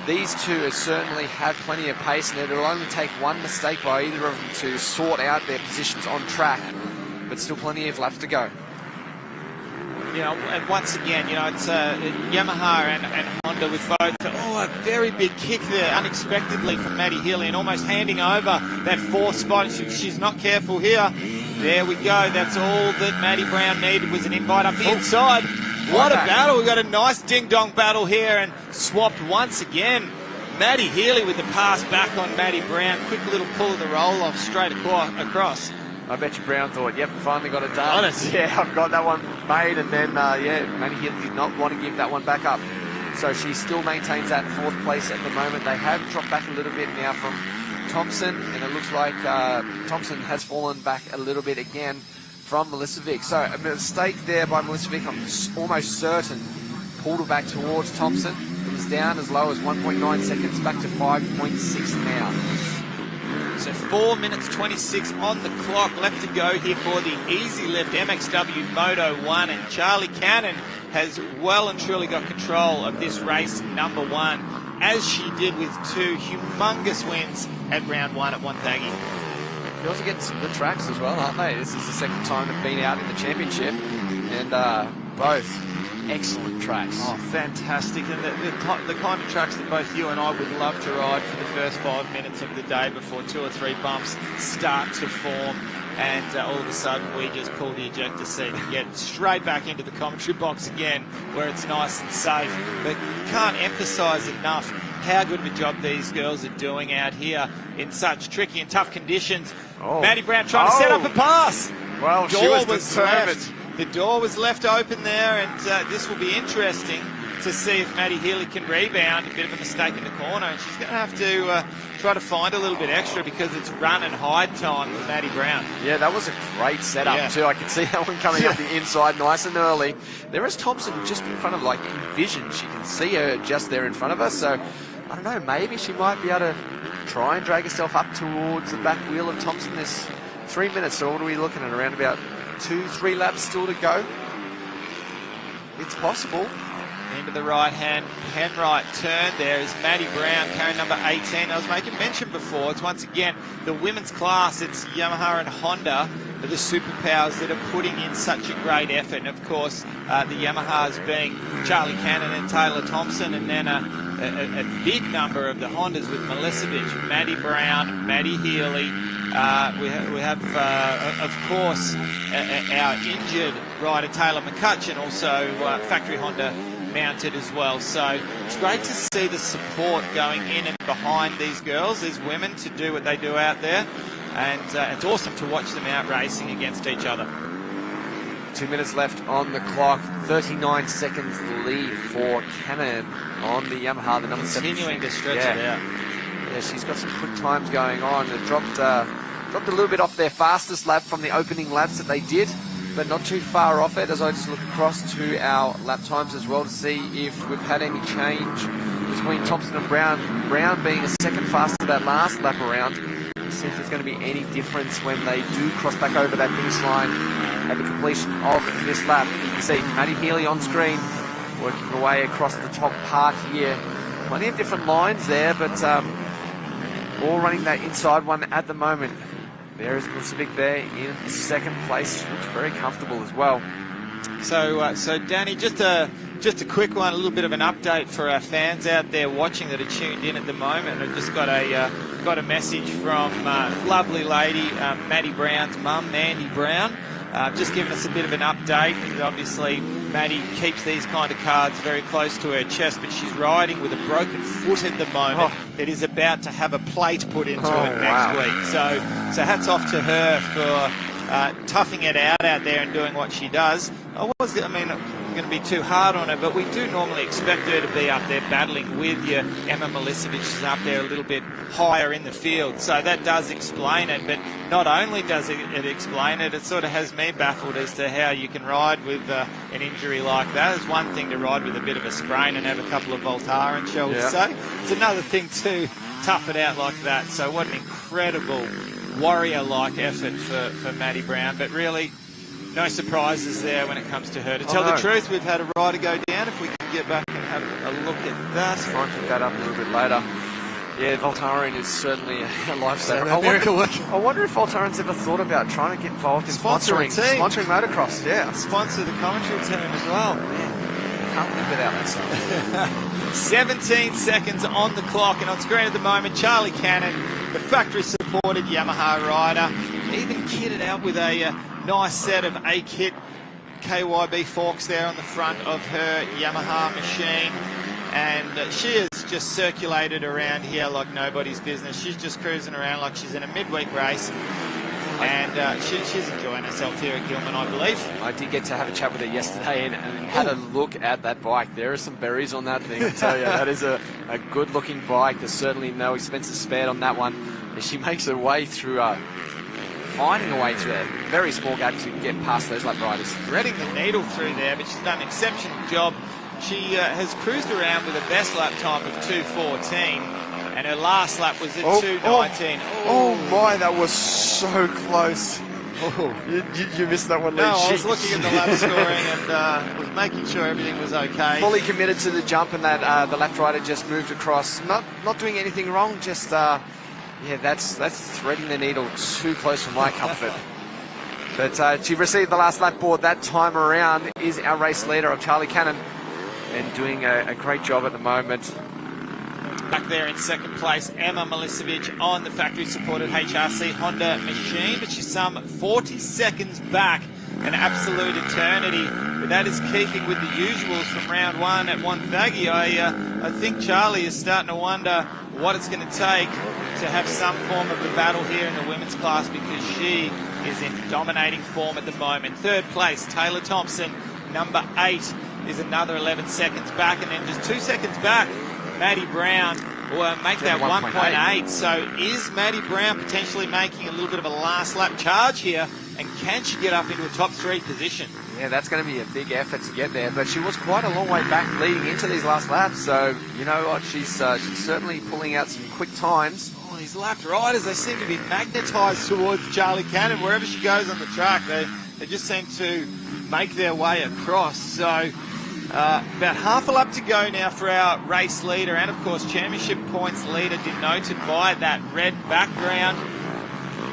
these two certainly have plenty of pace, and it'll only take one mistake by either of them to sort out their positions on track, but still plenty of laps to go. You know, and once again, you know, it's Yamaha and Honda with both. Oh, a very big kick there unexpectedly from Maddie Healy, and almost handing over that 4th spot. She's not careful here. There we go. That's all that Maddie Brown needed, was an invite up the inside. What a battle. We've got a nice ding-dong battle here, and swapped once again. Maddie Healy with the pass back on Maddie Brown. Quick little pull of the roll-off straight across. I bet you Brown thought, yep, finally got it done. Honest. Yeah, I've got that one made, and then, yeah, Maddie Healy did not want to give that one back up. So she still maintains that 4th place at the moment. They have dropped back a little bit now from Thompson, and it looks like Thompson has fallen back a little bit again from Milicevic. So a mistake there by Milicevic, I'm almost certain, pulled her back towards Thompson. It was down as low as 1.9 seconds, back to 5.6 now. So 4 minutes 26 on the clock, left to go here for the Easy Lift MXW Moto 1, and Charlie Cannon has well and truly got control of this race, number 1. as she did with 2 humongous wins at round 1 at Wonthaggi. Girls are getting some good tracks as well, aren't they? This is the second time they've been out in the championship, and both excellent tracks. Oh, fantastic. And the kind of tracks that both you and I would love to ride for the first 5 minutes of the day before 2 or 3 bumps start to form, and all of a sudden we just pull the ejector seat and get straight back into the commentary box again, where it's nice and safe. But you can't emphasise enough how good of a job these girls are doing out here in such tricky and tough conditions. Maddie Brown trying to set up a pass. Well, she was determined. The door was left open there, and this will be interesting to see if Maddie Healy can rebound. A bit of a mistake in the corner, and she's going to have to try to find a little bit extra because it's run and hide time for Maddie Brown. Yeah, that was a great setup too. I could see that one coming up the inside nice and early. There is Thompson just in front of, like, in vision. She can see her just there in front of her, so I don't know, maybe she might be able to try and drag herself up towards the back wheel of Thompson. There's 3 minutes, so what are we looking at? Around about 2-3 laps still to go. It's possible. Into the right-hand Penrite turn there is Maddie Brown carrying number 18. I was making mention before, it's once again the women's class. It's Yamaha and Honda, the superpowers that are putting in such a great effort. And of course, the Yamahas being Charlie Cannon and Taylor Thompson, and then a big number of the Hondas with Milisevich, Maddie Brown, Maddie Healy. We have of course, our injured rider Taylor McCutcheon, also factory Honda mounted as well. So it's great to see the support going in and behind these girls, these women, to do what they do out there. And it's awesome to watch them out racing against each other. 2 minutes left on the clock. 39 seconds lead for Cannon on the Yamaha, the number 7. Continuing to stretch it out. Yeah, she's got some quick times going on. It dropped a little bit off their fastest lap from the opening laps that they did, but not too far off it, as I just look across to our lap times as well to see if we've had any change between Thompson and Brown. Brown being a second faster that last lap around. See if there's going to be any difference when they do cross back over that finish line at the completion of this lap. You can see Maddie Healy on screen, working away across the top part here. Plenty of different lines there, but all running that inside one at the moment. There is Milisevich there in second place. Looks very comfortable as well. So Danny, just a quick one, a little bit of an update for our fans out there watching that are tuned in at the moment. I've just got a message from lovely lady, Maddie Brown's mum, Mandy Brown, just giving us a bit of an update. Obviously, Maddie keeps these kind of cards very close to her chest, but she's riding with a broken foot at the moment. That is about to have a plate put into it next week. So hats off to her for toughing it out there and doing what she does. I'm going to be too hard on her, but we do normally expect her to be up there battling with your Emma Milisevich. She's up there a little bit higher in the field, so that does explain it. But not only does it explain it, it sort of has me baffled as to how you can ride with an injury like that. It's one thing to ride with a bit of a sprain and have a couple of Voltaren, shall we say. It's another thing to tough it out like that. So what an incredible warrior-like effort for Maddie Brown, but really no surprises there when it comes to her. To tell the truth, we've had a rider go down. If we can get back and have a look at that. Try and pick that up a little bit later. Yeah, Voltaren is certainly a lifesaver. I wonder if Voltaren's ever thought about trying to get involved in sponsoring motocross. Yeah, sponsor the commentary team as well. Man, can't live without that stuff. 17 seconds on the clock, and on screen at the moment, Charlie Cannon, the factory-supported Yamaha rider, even kitted out with a nice set of A-kit KYB forks there on the front of her Yamaha machine, and she has just circulated around here like nobody's business. She's just cruising around like she's in a midweek race, and she's enjoying herself here at Gilman, I believe. I did get to have a chat with her yesterday and had a look at that bike. There are some berries on that thing, I tell you. That is a good-looking bike. There's certainly no expenses spared on that one. And she makes her way through finding a way through a very small gap to get past those lap riders. Threading the needle through there, but she's done an exceptional job. She has cruised around with a best lap time of 2:14, and her last lap was at 2:19. Oh my, that was so close. You missed that one, Lee. No, I was looking at the lap scoring and was making sure everything was okay. Fully committed to the jump, and that the left rider just moved across. Not doing anything wrong, just that's threading the needle too close for my comfort. But she received the last lap board that time around. Is our race leader of Charlie Cannon, and doing a great job at the moment. Back there in second place, Emma Milicevic on the factory-supported HRC Honda machine, but she's some 40 seconds back, an absolute eternity. But that is keeping with the usuals from round one at Wonthaggi. I think Charlie is starting to wonder what it's going to take to have some form of a battle here in the women's class, because she is in dominating form at the moment. Third place, Taylor Thompson, number 8, is another 11 seconds back, and then just 2 seconds back, Maddie Brown will make that 1.8. So is Maddie Brown potentially making a little bit of a last lap charge here, and can she get up into a top 3 position? Yeah, that's going to be a big effort to get there, but she was quite a long way back leading into these last laps, so you know what, she's certainly pulling out some quick times. Oh, these lap riders, they seem to be magnetised towards Charlie Cannon. Wherever she goes on the track, they just seem to make their way across. So about half a lap to go now for our race leader, and of course championship points leader, denoted by that red background.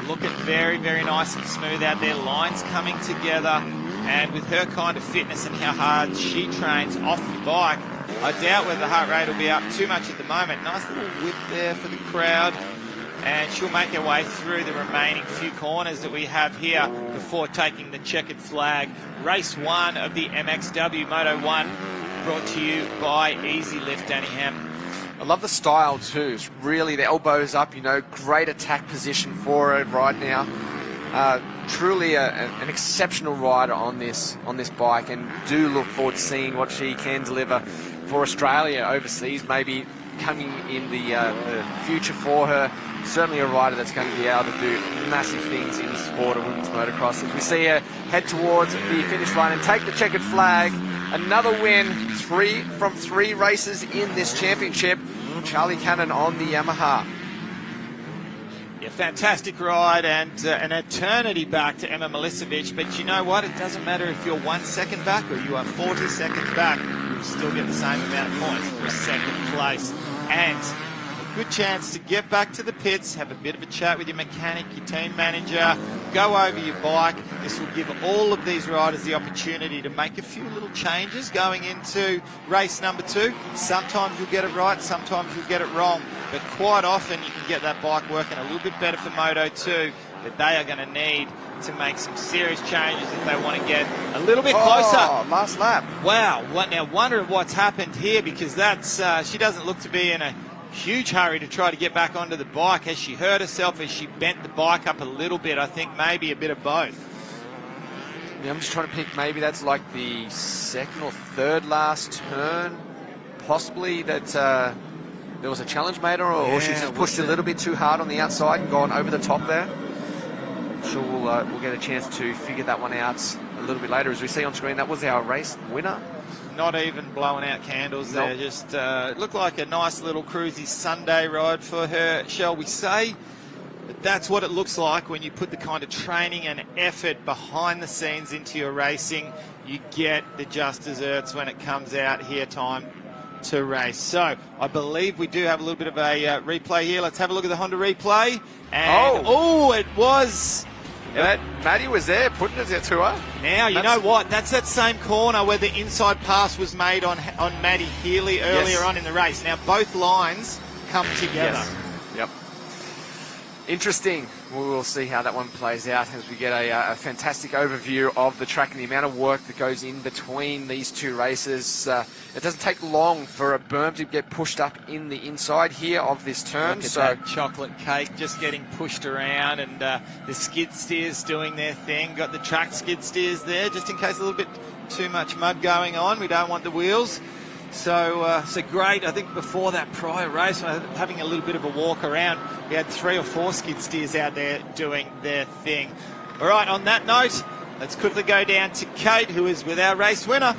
Looking very, very nice and smooth out there, lines coming together, and with her kind of fitness and how hard she trains off the bike, I doubt whether the heart rate will be up too much at the moment. Nice little whip there for the crowd, and she'll make her way through the remaining few corners that we have here before taking the checkered flag. Race 1 of the MXW Moto 1, brought to you by Easy Lift Danny Ham. I love the style too. It's really the elbows up, you know, great attack position for her right now. Truly an exceptional rider on this bike, and do look forward to seeing what she can deliver for Australia overseas, maybe coming in the future for her. Certainly a rider that's going to be able to do massive things in the sport of women's motocross. As we see her head towards the finish line and take the checkered flag. Another win, 3 from 3 races in this championship. Charlie Cannon on the Yamaha. Yeah, fantastic ride, and an eternity back to Emma Milicevic. But you know what? It doesn't matter if you're 1 second back or you are 40 seconds back. You'll still get the same amount of points for a second place. And a good chance to get back to the pits, have a bit of a chat with your mechanic, your team manager, go over your bike. This will give all of these riders the opportunity to make a few little changes going into race number 2. Sometimes you'll get it right, sometimes you'll get it wrong, but quite often you can get that bike working a little bit better for Moto 2, but they are going to need to make some serious changes if they want to get a little bit closer. Last lap. Wow, now wondering what's happened here, because that's she doesn't look to be in a huge hurry to try to get back onto the bike. Has she hurt herself? Has she bent the bike up a little bit? I think maybe a bit of both. Yeah, I'm just trying to pick, maybe that's like the second or third last turn, possibly, that there was a challenge made, or she just pushed a little bit too hard on the outside and gone over the top there. I'm sure we'll get a chance to figure that one out a little bit later. As we see on screen, that was our race winner. Not even blowing out candles there. Nope. Just looked like a nice little cruisy Sunday ride for her, shall we say. But that's what it looks like when you put the kind of training and effort behind the scenes into your racing. You get the just desserts when it comes out here time to race. So I believe we do have a little bit of a replay here. Let's have a look at the Honda replay. And it was... Maddie was there, putting it to her. Now, you know what? That's that same corner where the inside pass was made on Maddie Healy earlier on in the race. Now, both lines come together. Yes. Yep. Interesting. We will see how that one plays out as we get a fantastic overview of the track and the amount of work that goes in between these two races. It doesn't take long for a berm to get pushed up in the inside here of this turn. Look at that chocolate cake just getting pushed around, and the skid steers doing their thing. Got the track skid steers there just in case a little bit too much mud going on. We don't want the wheels. So great. I think before that prior race, having a little bit of a walk around, we had 3 or 4 skid steers out there doing their thing. All right, on that note, let's quickly go down to Kate, who is with our race winner.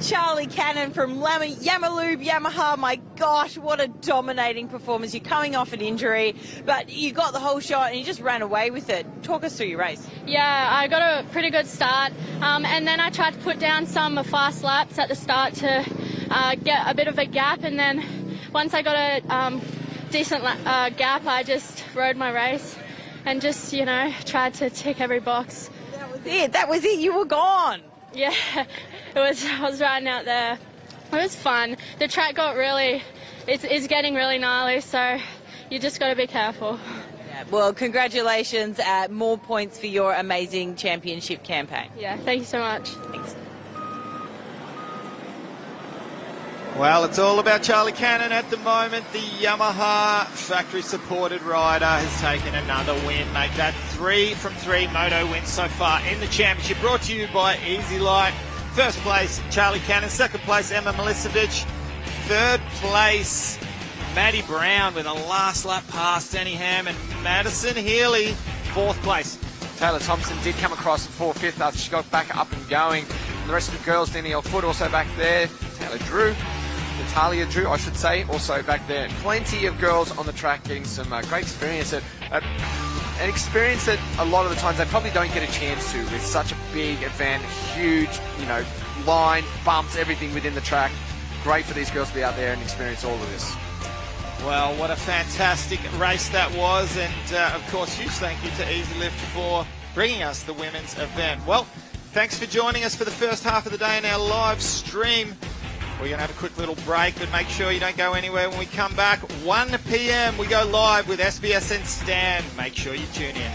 Charlie Cannon from Yamalube Yamaha. My gosh, what a dominating performance. You're coming off an injury, but you got the whole shot and you just ran away with it. Talk us through your race. Yeah, I got a pretty good start, and then I tried to put down some fast laps at the start to get a bit of a gap, and then once I got a decent gap, I just rode my race and just, tried to tick every box. That was it. You were gone. Yeah, I was riding out there. It was fun. The track got it's getting really gnarly, so you just got to be careful. Yeah, well, congratulations. More points for your amazing championship campaign. Yeah, thank you so much. Thanks. Well, it's all about Charlie Cannon at the moment. The Yamaha factory-supported rider has taken another win. Make that 3 from 3 moto wins so far in the championship. Brought to you by Easy Light. First place, Charlie Cannon. Second place, Emma Milicevic. Third place, Maddie Brown with a last lap pass, Danny Ham and Madison Healy. Fourth place. Taylor Thompson did come across in 4th, 5th after she got back up and going. And the rest of the girls, Danielle Foot also back there. Natalia Drew, I should say, also back there. Plenty of girls on the track getting some great experience. An experience that a lot of the times they probably don't get a chance to with such a big event, huge, line, bumps, everything within the track. Great for these girls to be out there and experience all of this. Well, what a fantastic race that was. And, of course, huge thank you to Easy Lift for bringing us the women's event. Well, thanks for joining us for the first half of the day in our live stream. We're going to have a quick little break, but make sure you don't go anywhere when we come back. 1 p.m. we go live with SBS and Stan. Make sure you tune in.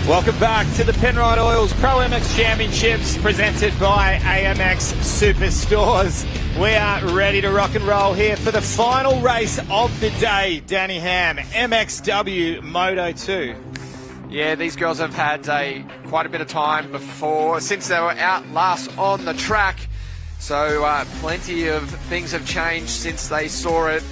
Welcome back to the Penrite Oils ProMX Championships presented by AMX Superstores. We are ready to rock and roll here for the final race of the day. Danny Ham, MXW Moto 2. Yeah, these girls have had quite a bit of time since they were out last on the track. So plenty of things have changed since they saw it.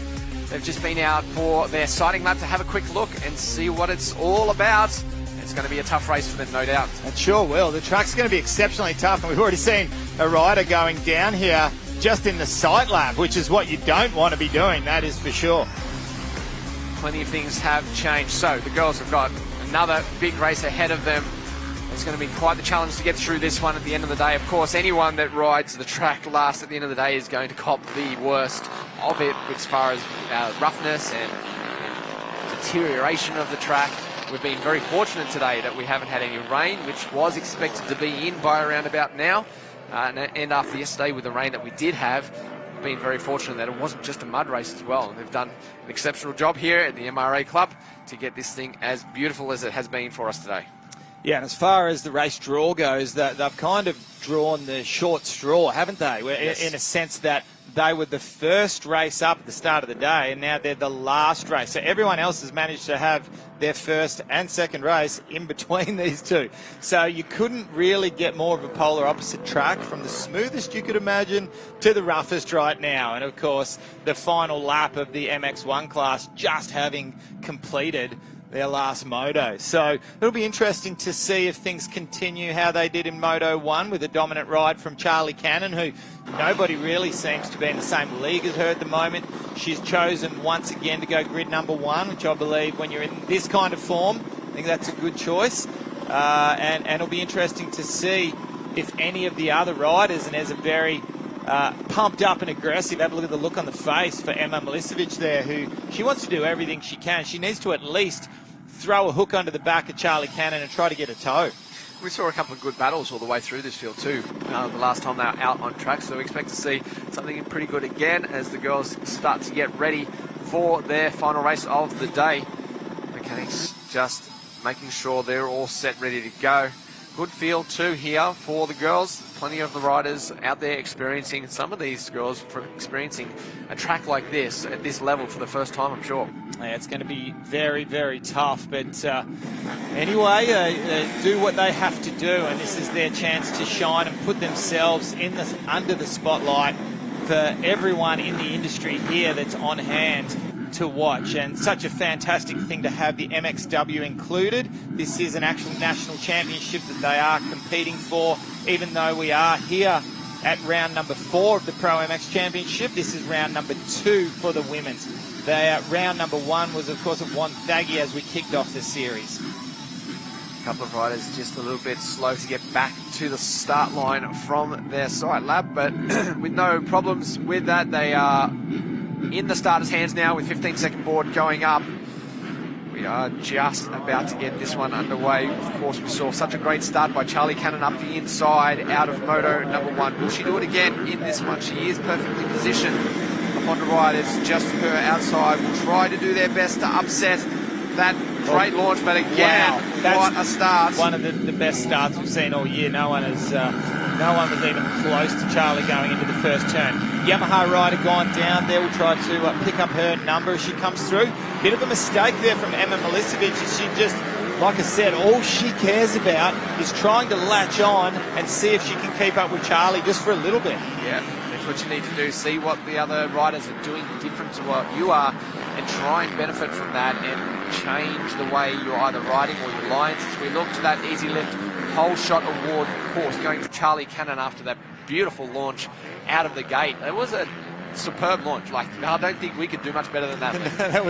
They've just been out for their sighting lap to have a quick look and see what it's all about. It's going to be a tough race for them, no doubt. It sure will. The track's going to be exceptionally tough, and we've already seen a rider going down here just in the sight lap, which is what you don't want to be doing, that is for sure. Plenty of things have changed. So the girls have got another big race ahead of them. It's going to be quite the challenge to get through this one at the end of the day. Of course, anyone that rides the track last at the end of the day is going to cop the worst of it as far as roughness and deterioration of the track. We've been very fortunate today that we haven't had any rain, which was expected to be in by around about now. And after yesterday with the rain that we did have, we've been very fortunate that it wasn't just a mud race as well. And they've done an exceptional job here at the MRA Club to get this thing as beautiful as it has been for us today. Yeah, and as far as the race draw goes, they've kind of drawn the short straw, haven't they? Yes. In a sense that they were the first race up at the start of the day, and now they're the last race. So everyone else has managed to have their first and second race in between these two. So you couldn't really get more of a polar opposite track, from the smoothest you could imagine to the roughest right now. And of course, the final lap of the MX1 class just having completed their last moto. So it'll be interesting to see if things continue how they did in Moto 1 with a dominant ride from Charlie Cannon, who nobody really seems to be in the same league as her at the moment. She's chosen once again to go grid number 1, which I believe when you're in this kind of form, I think that's a good choice. And it'll be interesting to see if any of the other riders, and there's a very pumped up and aggressive, have a look at the look on the face for Emma Milicevic there, who she wants to do everything she can. She needs to at least throw a hook under the back of Charlie Cannon and try to get a toe. We saw a couple of good battles all the way through this field too, the last time they were out on track, so we expect to see something pretty good again as the girls start to get ready for their final race of the day. Mechanics just making sure they're all set, ready to go. Good field too here for the girls. Plenty of the riders out there experiencing, some of these girls experiencing a track like this at this level for the first time, I'm sure. Yeah, it's going to be very, very tough. But anyway, do what they have to do, and this is their chance to shine and put themselves under the spotlight for everyone in the industry here that's on hand to watch. And such a fantastic thing to have the MXW included. This is an actual national championship that they are competing for, even though we are here at round number 4 of the ProMX Championship. This is round number 2 for the women's. Round number 1 was, of course, at Wonthaggi as we kicked off the series. A couple of riders just a little bit slow to get back to the start line from their sight lap, but with no problems with that. They are in the starters' hands now with 15-second board going up. We are just about to get this one underway. Of course, we saw such a great start by Charlie Cannon up the inside out of Moto number 1. Will she do it again in this one? She is perfectly positioned. The Honda riders just her outside will try to do their best to upset that great launch, but again, what a start. One of the best starts we've seen all year. No one was even close to Charlie going into the first turn. Yamaha rider gone down there. We'll try to pick up her number as she comes through. Bit of a mistake there from Emma Milicevic. She just, like I said, all she cares about is trying to latch on and see if she can keep up with Charlie just for a little bit. Yeah, that's what you need to do. See what the other riders are doing different to what you are and try and benefit from that and change the way you're either riding or your lines. As we look to that Easy Lift Whole Shot Award, of course, going to Charlie Cannon after that beautiful launch out of the gate. It was a superb launch. Like, I don't think we could do much better than that. That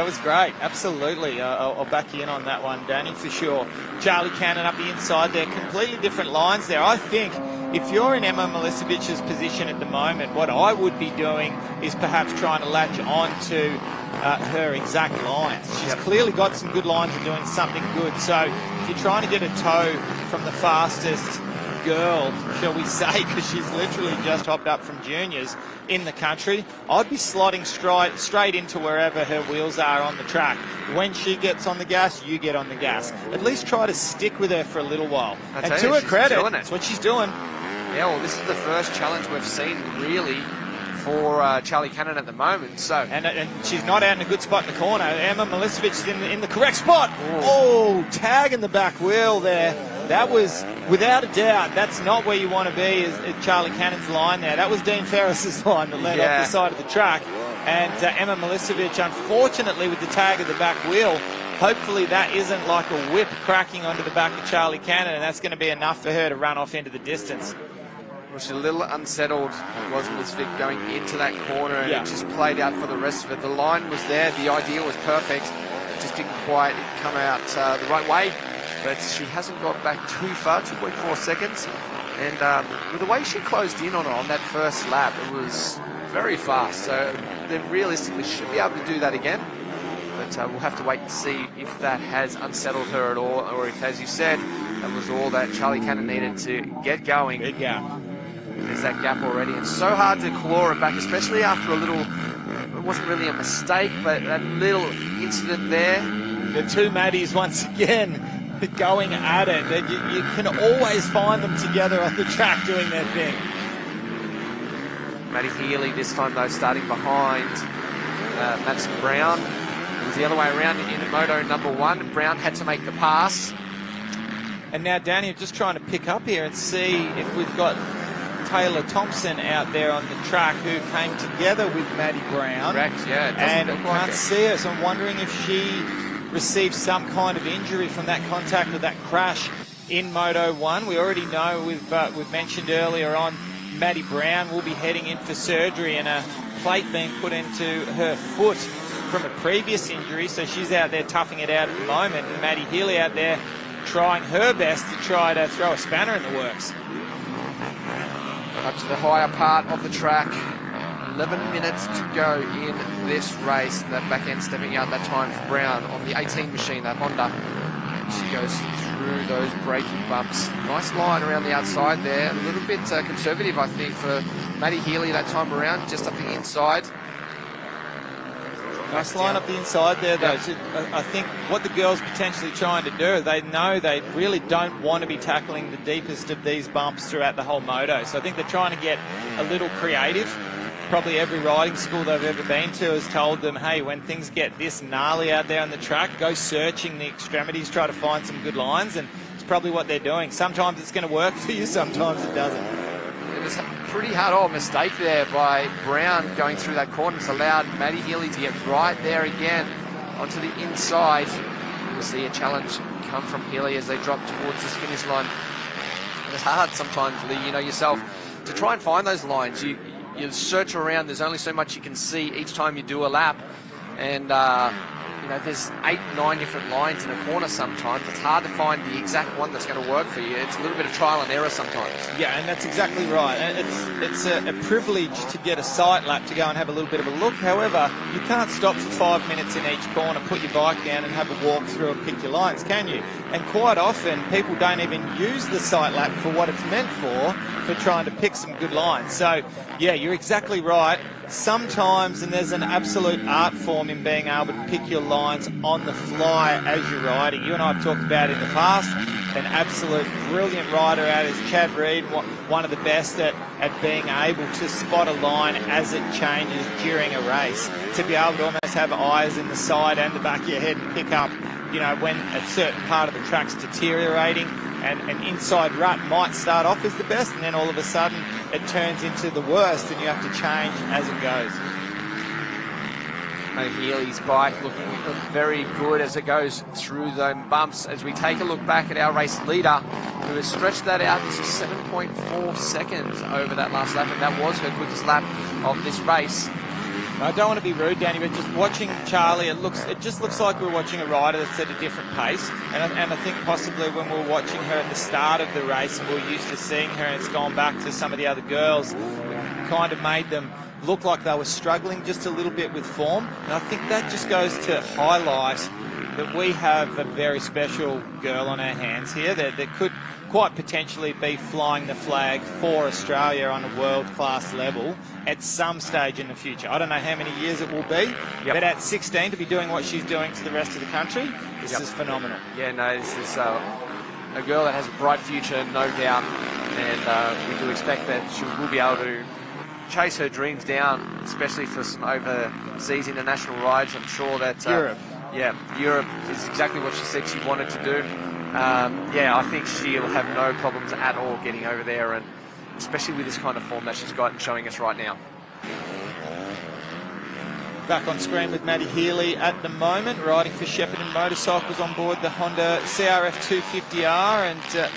was great. Absolutely. I'll back you in on that one, Danny, for sure. Charlie Cannon up the inside there. Completely different lines there. I think if you're in Emma Milicevic's position at the moment, what I would be doing is perhaps trying to latch on to her exact lines. She's clearly got some good lines and doing something good. So if you're trying to get a toe from the fastest girl, shall we say, because she's literally just hopped up from juniors in the country. I'd be slotting straight into wherever her wheels are on the track. When she gets on the gas, you get on the gas. At least try to stick with her for a little while. And to her credit, that's what she's doing. Yeah, well, this is the first challenge we've seen, really, for Charlie Cannon at the moment. So and she's not out in a good spot in the corner. Emma Milicevic is in the correct spot. Oh, tag in the back wheel there. That was, without a doubt, that's not where you want to be at Charlie Cannon's line there. That was Dean Ferris's line that led off the side of the track. And Emma Milicevic, unfortunately, with the tag of the back wheel, hopefully that isn't like a whip cracking onto the back of Charlie Cannon, and that's going to be enough for her to run off into the distance. Well, she's a little unsettled, was Milicevic, going into that corner, and it just played out for the rest of it. The line was there, the idea was perfect, it just didn't quite come out the right way. But she hasn't got back too far, 2.4 seconds. And with the way she closed in on her on that first lap, it was very fast. So they realistically should be able to do that again. But we'll have to wait and see if that has unsettled her at all, or if, as you said, that was all that Charlie Cannon needed to get going. Big gap. There's that gap already. It's so hard to claw it back, especially after a little, it wasn't really a mistake, but that little incident there. The two Maddies once again going at it. You can always find them together on the track doing their thing. Maddie Healy this time though starting behind Madison Brown. It was the other way around in moto number 1. Brown had to make the pass. And now Danny, just trying to pick up here and see if we've got Taylor Thompson out there on the track who came together with Maddie Brown. Correct, yeah. And can't see her, so I'm wondering if she received some kind of injury from that contact or that crash in Moto 1. We already know, we've mentioned earlier on, Maddie Brown will be heading in for surgery and a plate being put into her foot from a previous injury, so she's out there toughing it out at the moment, and Maddie Healy out there trying her best to try to throw a spanner in the works. Up to the higher part of the track. 11 minutes to go in this race. That back end stepping out that time for Brown on the 18 machine, that Honda. She goes through those braking bumps. Nice line around the outside there. A little bit conservative, I think, for Maddie Healy that time around, just up the inside. Nice line up the inside there, though. I think what the girls potentially trying to do, they know they really don't want to be tackling the deepest of these bumps throughout the whole moto. So I think they're trying to get a little creative. Probably every riding school they've ever been to has told them, hey, when things get this gnarly out there on the track, go searching the extremities, try to find some good lines, and it's probably what they're doing. Sometimes it's going to work for you, sometimes it doesn't. It was a pretty hard mistake there by Brown going through that corner. It's allowed Maddie Healy to get right there again onto the inside. We'll see a challenge come from Healy as they drop towards this finish line. And it's hard sometimes, Lee, you know yourself, to try and find those lines. You search around, there's only so much you can see each time you do a lap, and you know, there's 8-9 different lines in a corner sometimes. It's hard to find the exact one that's going to work for you. It's a little bit of trial and error sometimes. Yeah, and that's exactly right. It's a privilege to get a sight lap to go and have a little bit of a look. However, you can't stop for 5 minutes in each corner, put your bike down and have a walk through and pick your lines, can you? And quite often, people don't even use the sight lap for what it's meant for trying to pick some good lines. So, yeah, you're exactly right. Sometimes, and there's an absolute art form in being able to pick your lines on the fly as you're riding. You and I have talked about in the past, an absolute brilliant rider out is Chad Reed, one of the best at being able to spot a line as it changes during a race. To be able to almost have eyes in the side and the back of your head and pick up, you know, when a certain part of the track's deteriorating, and an inside rut might start off as the best, and then all of a sudden it turns into the worst, and you have to change as it goes. Healy's bike looking very good as it goes through the bumps. As we take a look back at our race leader, who has stretched that out to 7.4 seconds over that last lap, and that was her quickest lap of this race. I don't want to be rude, Danny, but just watching Charlie, it just looks like we're watching a rider that's at a different pace. And I think possibly when we were watching her at the start of the race and we were used to seeing her, and it's gone back to some of the other girls, it kind of made them look like they were struggling just a little bit with form. And I think that just goes to highlight that we have a very special girl on our hands here that could quite potentially be flying the flag for Australia on a world-class level at some stage in the future. I don't know how many years it will be, but at 16 to be doing what she's doing to the rest of the country, this is phenomenal. Yeah, no, this is a girl that has a bright future, no doubt, and we do expect that she will be able to chase her dreams down, especially for some overseas international rides. I'm sure that Europe. Yeah, Europe is exactly what she said she wanted to do. Yeah, I think she'll have no problems at all getting over there, and especially with this kind of form that she's got and showing us right now. Back on screen with Maddie Healy at the moment, riding for Shepparton Motorcycles on board the Honda CRF 250R, and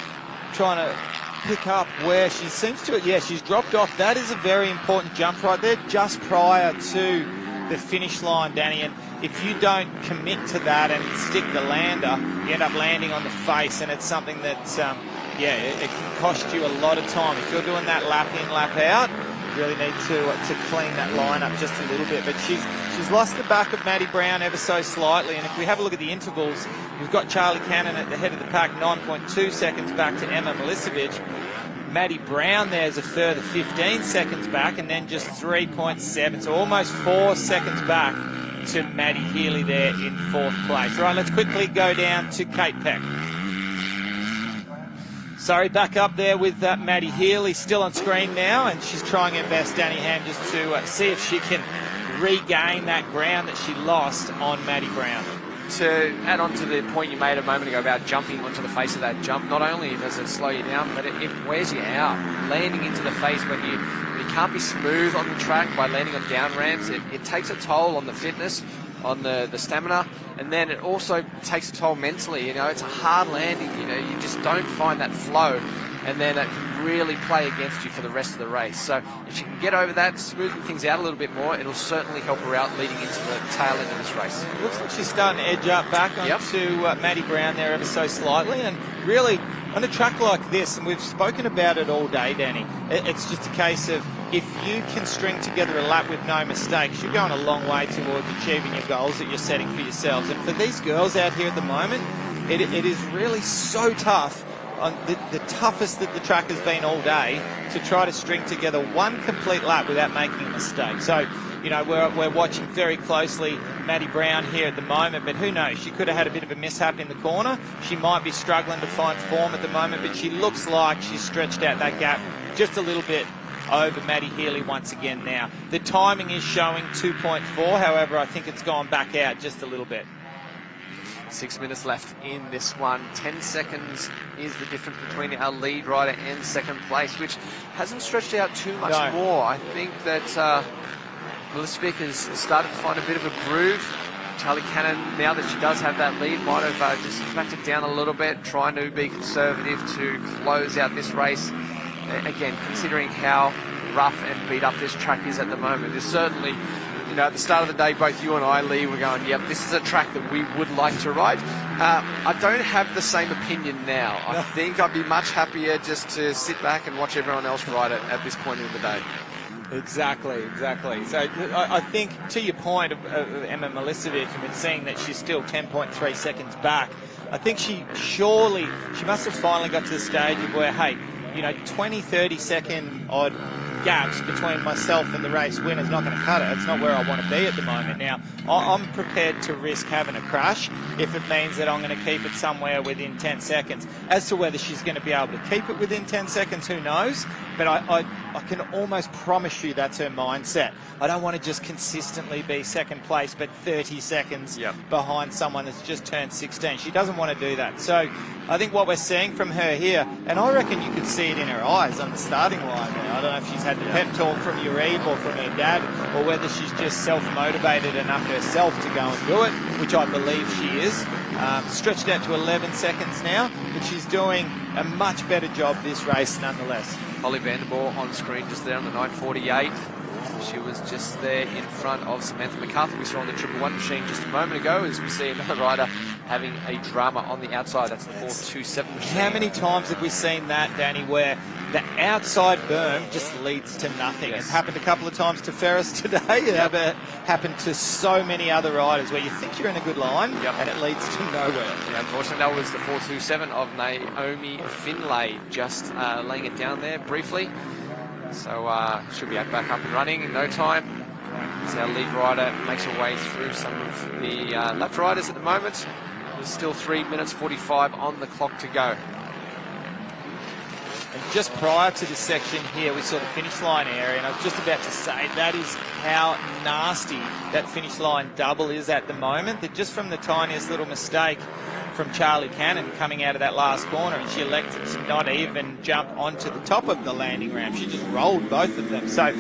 trying to pick up where she seems to. Yeah, she's dropped off. That is a very important jump right there, just prior to the finish line, Danny. And if you don't commit to that and stick the lander, you end up landing on the face, and it's something that, it can cost you a lot of time. If you're doing that lap in, lap out, you really need to clean that line up just a little bit. But she's lost the back of Maddie Brown ever so slightly, and if we have a look at the intervals, we've got Charlie Cannon at the head of the pack, 9.2 seconds back to Emma Milicevic. Maddie Brown there's a further 15 seconds back, and then just 3.7, so almost 4 seconds back to Maddie Healy there in 4th place. Right, let's quickly go down to Kate Peck. Sorry, back up there with Maddie Healy, still on screen now, and she's trying her best, Danny Ham, just to see if she can regain that ground that she lost on Maddie Brown. To add on to the point you made a moment ago about jumping onto the face of that jump, not only does it slow you down, but it wears you out. Landing into the face when you can't be smooth on the track by landing on down ramps, it takes a toll on the fitness, on the stamina, and then it also takes a toll mentally. You know, it's a hard landing, you know, you just don't find that flow, and then it can really play against you for the rest of the race. So if she can get over that, smoothing things out a little bit more, it'll certainly help her out leading into the tail end of this race. It looks like she's starting to edge up back onto Maddie Brown there ever so slightly, and really on a track like this, and we've spoken about it all day, Danny, it's just a case of if you can string together a lap with no mistakes, you're going a long way towards achieving your goals that you're setting for yourselves. And for these girls out here at the moment, it is really so tough, on the toughest that the track has been all day, to try to string together one complete lap without making a mistake. So, you know, we're watching very closely Maddie Brown here at the moment, but who knows? She could have had a bit of a mishap in the corner. She might be struggling to find form at the moment, but she looks like she's stretched out that gap just a little bit over Maddie Healy once again now. The timing is showing 2.4, however, I think it's gone back out just a little bit. 6 minutes left in this one. 10 seconds is the difference between our lead rider and second place, which hasn't stretched out too much more. I think that Milicevic has started to find a bit of a groove. Charlie Cannon, now that she does have that lead, might have just backed it down a little bit, trying to be conservative to close out this race. Again, considering how rough and beat up this track is at the moment, there's certainly, you know, at the start of the day, both you and I, Lee, were going, yep, this is a track that we would like to ride. I don't have the same opinion now. I think I'd be much happier just to sit back and watch everyone else ride it at this point in the day. Exactly. So I think, to your point of Emma Milicevic, I mean, seeing that she's still 10.3 seconds back, I think she must have finally got to the stage of where, hey, you know, 20, 30 second odd gaps between myself and the race winner's not going to cut it. It's not where I want to be at the moment. Now, I'm prepared to risk having a crash if it means that I'm going to keep it somewhere within 10 seconds. As to whether she's going to be able to keep it within 10 seconds, who knows? But I can almost promise you that's her mindset. I don't want to just consistently be second place, but 30 seconds behind someone that's just turned 16. She doesn't want to do that. So I think what we're seeing from her here, and I reckon you could see it in her eyes on the starting line there. I don't know if she's had the pep talk from Uribe or from her dad, or whether she's just self-motivated enough herself to go and do it, which I believe she is. Stretched out to 11 seconds now, but she's doing a much better job this race nonetheless. Holly Vanderboer on screen just there on the 9:48. She was just there in front of Samantha McCarthy. We saw on the 111 machine just a moment ago, as we see another rider having a drama on the outside. That's the 4.27 machine. How many times have we seen that, Danny, where the outside berm just leads to nothing? Yes. It's happened a couple of times to Ferris today. It happened to so many other riders where you think you're in a good line and it leads to nowhere. Yeah, unfortunately, that was the 4.27 of Naomi Finlay, just laying it down there briefly. So she'll be back up and running in no time. As our lead rider makes her way through some of the lap riders at the moment. There's still 3 minutes 45 on the clock to go. And just prior to this section here, we saw the finish line area, and I was just about to say that is how nasty that finish line double is at the moment. That just from the tiniest little mistake from Charlie Cannon coming out of that last corner, and she elected to not even jump onto the top of the landing ramp. She just rolled both of them. So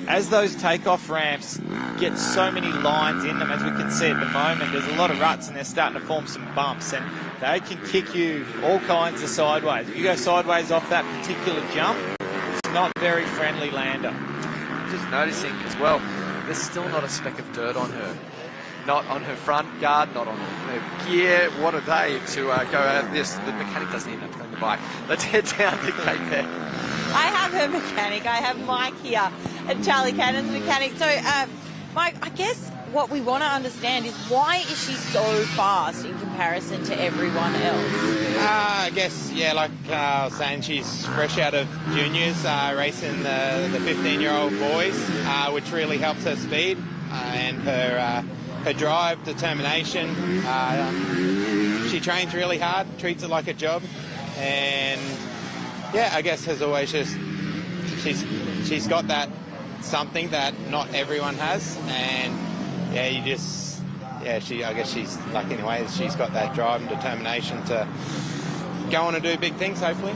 as those takeoff ramps get so many lines in them, as we can see at the moment, there's a lot of ruts and they're starting to form some bumps, and they can kick you all kinds of sideways. If you go sideways off that particular jump, it's not very friendly lander. Just noticing as well, there's still not a speck of dirt on her. Not on her front guard, not on her gear. What a day to go out this. The mechanic doesn't even have to go on the bike. Let's head down to Kate there. I have her mechanic. I have Mike here at Charlie Cannon's mechanic. So, Mike, I guess what we want to understand is why is she so fast in comparison to everyone else? I guess, yeah, like I was saying, she's fresh out of juniors, racing the 15-year-old boys, which really helps her speed and her drive, determination. She trains really hard, treats it like a job, and yeah, I guess as always, she's got that something that not everyone has, and I guess she's lucky in a way. She's got that drive and determination to go on and do big things, hopefully.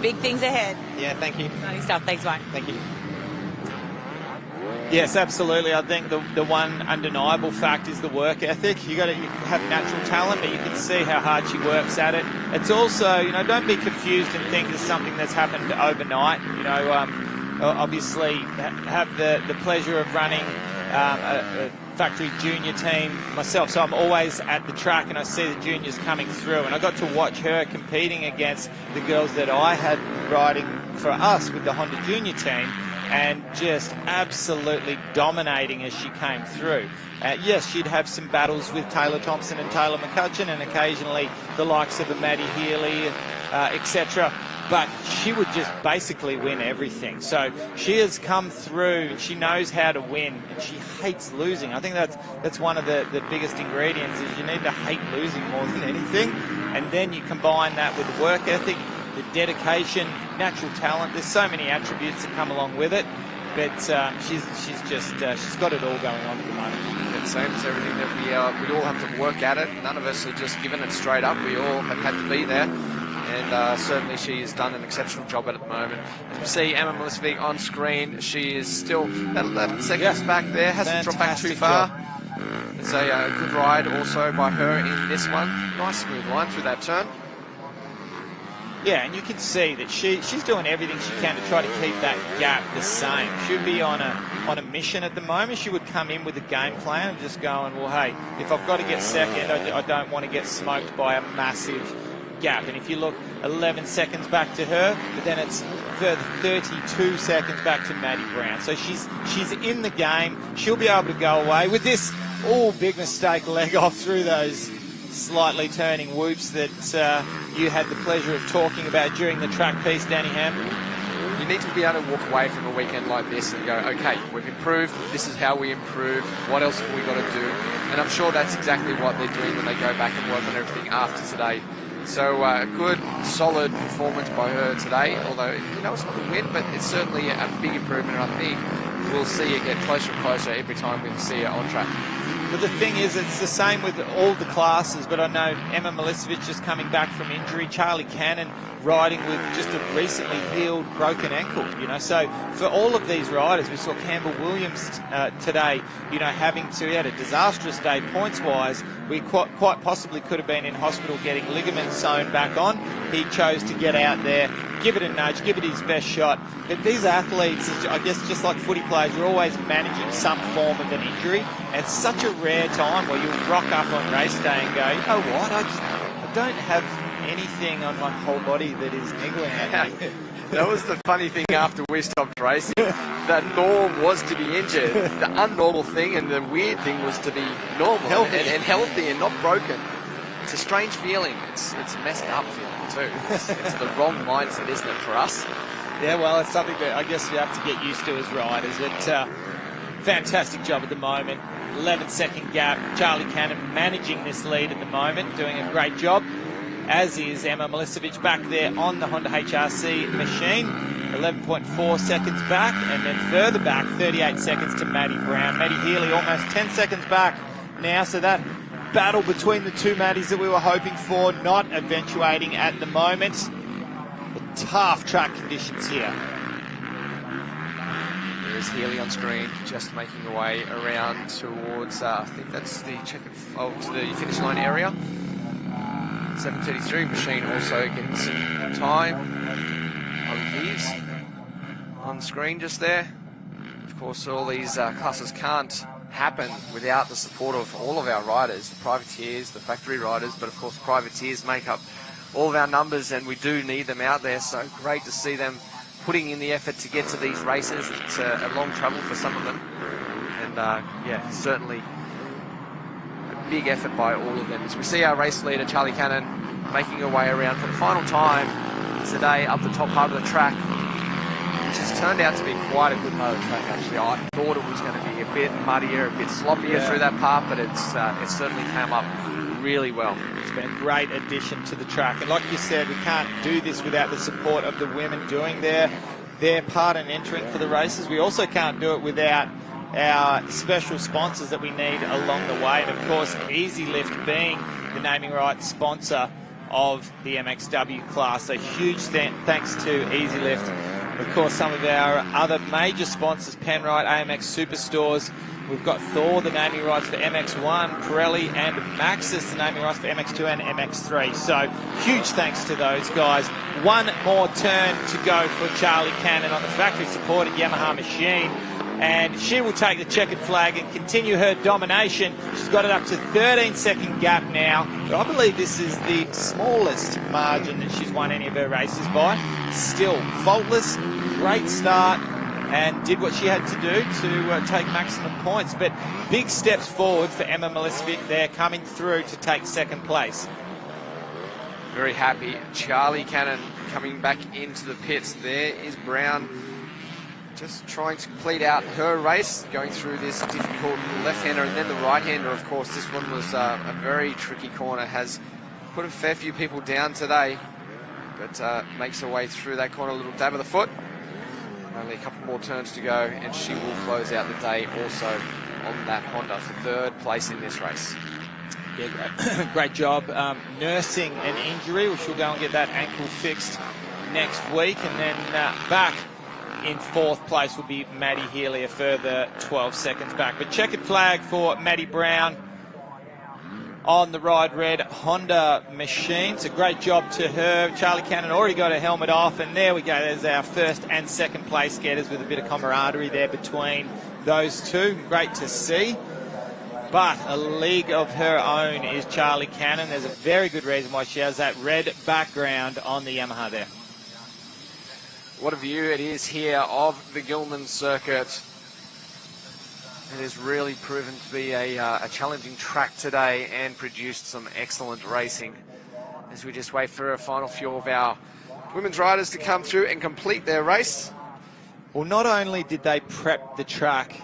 Big things ahead. Yeah, thank you. Exciting stuff. Thanks, Mike. Thank you. Yes, absolutely. I think the one undeniable fact is the work ethic. You have natural talent, but you can see how hard she works at it. It's also, don't be confused and think it's something that's happened overnight. Obviously have the pleasure of running a factory junior team myself, so I'm always at the track and I see the juniors coming through, and I got to watch her competing against the girls that I had riding for us with the Honda junior team, and just absolutely dominating as she came through. Yes, she'd have some battles with Taylor Thompson and Taylor McCutcheon, and occasionally the likes of a Maddie Healy, etc. But she would just basically win everything. So she has come through, she knows how to win, and she hates losing. I think that's one of the biggest ingredients, is you need to hate losing more than anything. And then you combine that with the work ethic, the dedication, natural talent. There's so many attributes that come along with it. But she's got it all going on at the moment. It seems everything that we all have to work at it. None of us are just giving it straight up. We all have had to be there. And certainly she has done an exceptional job at the moment. As you see Emma Milicevic on screen, she is still about 11 seconds back there, hasn't dropped back too far. Job. It's a good ride also by her in this one. Nice smooth line through that turn. Yeah, and you can see that she's doing everything she can to try to keep that gap the same. She'd be on a mission at the moment. She would come in with a game plan and just going, well, hey, if I've got to get second, I don't want to get smoked by a massive gap. And if you look 11 seconds back to her, but then it's further 32 seconds back to Maddie Brown. So she's in the game. She'll be able to go away with this big mistake, leg off through those slightly turning whoops that you had the pleasure of talking about during the track piece, Danny Ham. You need to be able to walk away from a weekend like this and go, okay, we've improved, this is how we improve, what else have we got to do? And I'm sure that's exactly what they're doing when they go back and work on everything after today. So a good, solid performance by her today, although it's not a win, but it's certainly a big improvement, and I think we'll see it get closer and closer every time we see her on track. But the thing is, it's the same with all the classes, but I know Emma Milicevic just coming back from injury, Charlie Cannon riding with just a recently healed broken ankle, So for all of these riders, we saw Campbell Williams today, he had a disastrous day points-wise. We quite possibly could have been in hospital getting ligaments sewn back on. he chose to get out there, give it a nudge, give it his best shot. But these athletes, I guess just like footy players, you're always managing some form of an injury. And it's such a rare time where you'll rock up on race day and go, you know what, I don't have anything on my whole body that is niggling at me. That was the funny thing after we stopped racing. The norm was to be injured. The unnormal thing and the weird thing was to be normal and healthy and not broken. It's a strange feeling. It's a messed up feeling too. It's the wrong mindset, isn't it, for us? Yeah, well, it's something that I guess you have to get used to as riders. Fantastic job at the moment. 11-second gap. Charlie Cannon managing this lead at the moment, doing a great job. As is Emma Milicevic back there on the Honda HRC machine. 11.4 seconds back, and then further back, 38 seconds to Maddie Brown. Maddie Healy almost 10 seconds back now, so that battle between the two Maddies that we were hoping for, not eventuating at the moment. But tough track conditions here. There's Healy on screen, just making her way around towards, I think that's the to the finish line area. 7:33 machine also getting some time. Holly Keys on screen just there. Of course, all these classes can't happen without the support of all of our riders, the privateers, the factory riders, but of course privateers make up all of our numbers and we do need them out there. So great to see them putting in the effort to get to these races. It's a long travel for some of them, and yeah, certainly big effort by all of them. As we see our race leader, Charlie Cannon, making her way around for the final time today up the top part of the track, which has turned out to be quite a good part of the track, actually. I thought it was going to be a bit muddier, a bit sloppier through that part, but it certainly came up really well. It's been a great addition to the track. And like you said, we can't do this without the support of the women doing their part and entering for the races. We also can't do it without our special sponsors that we need along the way. And of course, Easy Lift being the naming rights sponsor of the MXW class. So huge thanks to Easy Lift. Of course, some of our other major sponsors, Penrite, AMX Superstores. We've got Thor, the naming rights for MX1, Pirelli and Maxxis, the naming rights for MX2 and MX3. So huge thanks to those guys. One more turn to go for Charlie Cannon on the factory-supported Yamaha machine. And she will take the checkered flag and continue her domination. She's got it up to 13-second gap now. But I believe this is the smallest margin that she's won any of her races by. Still faultless, great start, and did what she had to do to take maximum points. But big steps forward for Emma Milicevic there, coming through to take second place. Very happy. Charlie Cannon coming back into the pits. There is Brown, just trying to complete out her race, going through this difficult left-hander and then the right-hander. Of course, this one was a very tricky corner, has put a fair few people down today, but makes her way through that corner, a little dab of the foot. Only a couple more turns to go, and she will close out the day also on that Honda for third place in this race. Yeah, great job nursing an injury, which will go and get that ankle fixed next week, and then back in fourth place will be Maddie Healy, a further 12 seconds back. But checkered flag for Maddie Brown on the Ride Red Honda machine. It's a great job to her. Charlie Cannon already got her helmet off, and there we go. There's our first and second place getters with a bit of camaraderie there between those two. Great to see. But a league of her own is Charlie Cannon. There's a very good reason why she has that red background on the Yamaha there. What a view it is here of the Gilman circuit. It has really proven to be a challenging track today and produced some excellent racing. As we just wait for a final few of our women's riders to come through and complete their race. Well, not only did they prep the track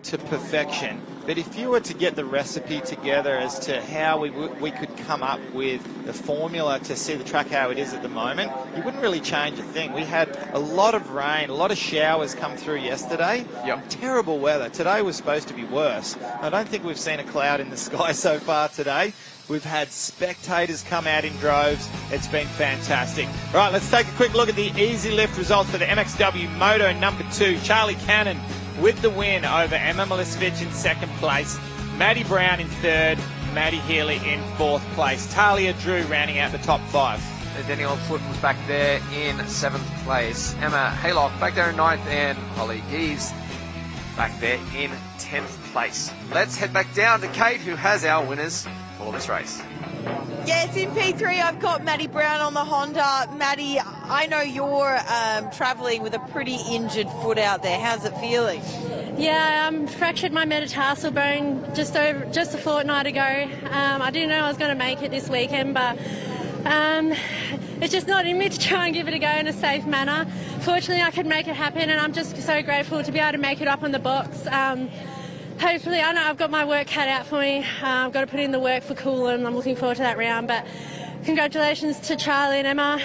to perfection, but if you were to get the recipe together as to how we could come up with the formula to see the track how it is at the moment, you wouldn't really change a thing. We had a lot of rain, a lot of showers come through yesterday. Yep. Terrible weather. Today was supposed to be worse. I don't think we've seen a cloud in the sky so far today. We've had spectators come out in droves. It's been fantastic. Right, let's take a quick look at the Easy Lift results for the MXW Moto number 2. Charlie Cannon with the win over Emma Milicevic in second place, Maddie Brown in third, Maddie Healy in fourth place. Talia Drew rounding out the top 5. Danielle Foot was back there in 7th place. Emma Haylock back there in 9th, and Holly Geeves back there in 10th place. Let's head back down to Kate, who has our winners for this race. Yes, in P3 I've got Maddie Brown on the Honda. Maddie, I know you're travelling with a pretty injured foot out there. How's it feeling? Yeah, I fractured my metatarsal bone just a fortnight ago. I didn't know I was going to make it this weekend, but it's just not in me to try and give it a go in a safe manner. Fortunately, I could make it happen, and I'm just so grateful to be able to make it up on the box. Hopefully, I know I've got my work cut out for me. I've got to put in the work for Gilman. I'm looking forward to that round, but congratulations to Charlie and Emma,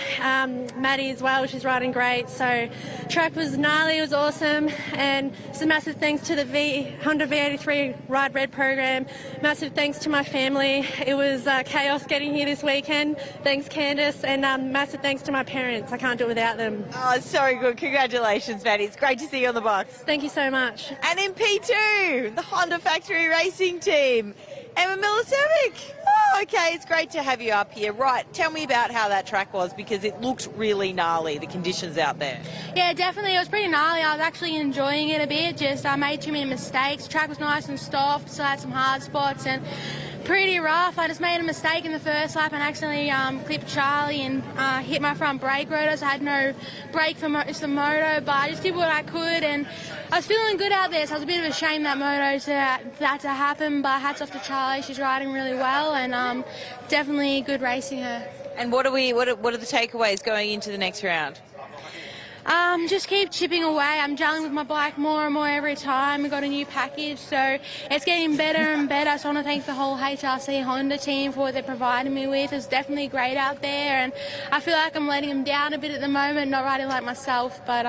Maddie as well. She's riding great. So track was gnarly, it was awesome, and some massive thanks to the Honda V83 Ride Red program. Massive thanks to my family. It was chaos getting here this weekend. Thanks, Candice, and massive thanks to my parents. I can't do it without them. Oh, so good. Congratulations, Maddie. It's great to see you on the box. Thank you so much. And in P2, the Honda Factory Racing Team, Emma Milicevic. Oh, okay, it's great to have you up here. Right, tell me about how that track was, because it looked really gnarly, the conditions out there. Yeah, definitely. It was pretty gnarly. I was actually enjoying it a bit. Just I made too many mistakes. The track was nice and soft, so I had some hard spots and pretty rough. I just made a mistake in the first lap and accidentally clipped Charlie and hit my front brake rotor, so I had no brake for most of the moto, but I just did what I could, and I was feeling good out there, so it was a bit of a shame that that to happen, but hats off to Charlie. She's riding really well, and definitely good racing her. And what are the takeaways going into the next round? Just keep chipping away. I'm gelling with my bike more and more every time. We got a new package, so it's getting better and better. So I want to thank the whole HRC Honda team for what they're providing me with. It's definitely great out there, and I feel like I'm letting them down a bit at the moment, not riding like myself, but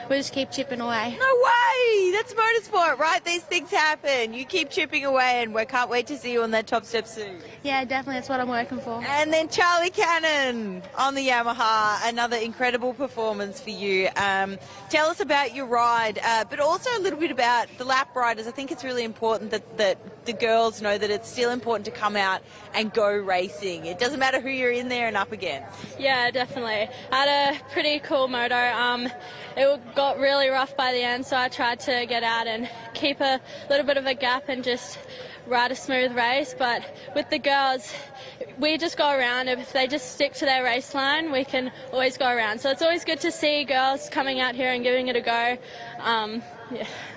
we'll just keep chipping away. No way! That's motorsport, right? These things happen. You keep chipping away, and we can't wait to see you on that top step soon. Yeah, definitely. That's what I'm working for. And then Charlie Cannon on the Yamaha, another incredible performance for you. Tell us about your ride, but also a little bit about the lap riders. I think it's really important that the girls know that it's still important to come out and go racing. It doesn't matter who you're in there and up against. Yeah, definitely. I had a pretty cool moto. It got really rough by the end, so I tried to get out and keep a little bit of a gap and just ride a smooth race. But with the girls, we just go around. If they just stick to their race line, we can always go around. So it's always good to see girls coming out here and giving it a go.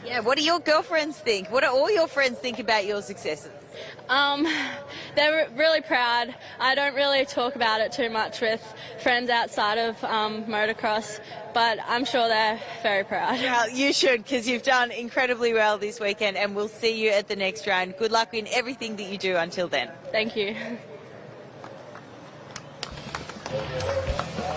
Yeah, what do your girlfriends think? What do all your friends think about your successes? They're really proud. I don't really talk about it too much with friends outside of motocross, but I'm sure they're very proud. Well, you should, because you've done incredibly well this weekend, and we'll see you at the next round. Good luck in everything that you do until then. Thank you.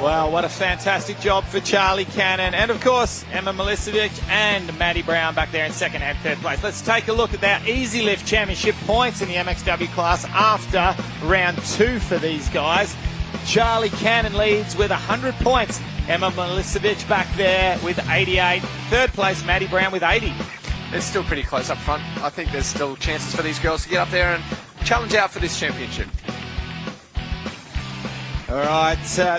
Well, what a fantastic job for Charlie Cannon. And, of course, Emma Milicevic and Maddie Brown back there in second and third place. Let's take a look at their Easy Lift Championship points in the MXW class after round 2 for these guys. Charlie Cannon leads with 100 points. Emma Milicevic back there with 88. Third place, Maddie Brown with 80. It's still pretty close up front. I think there's still chances for these girls to get up there and challenge out for this championship. All right,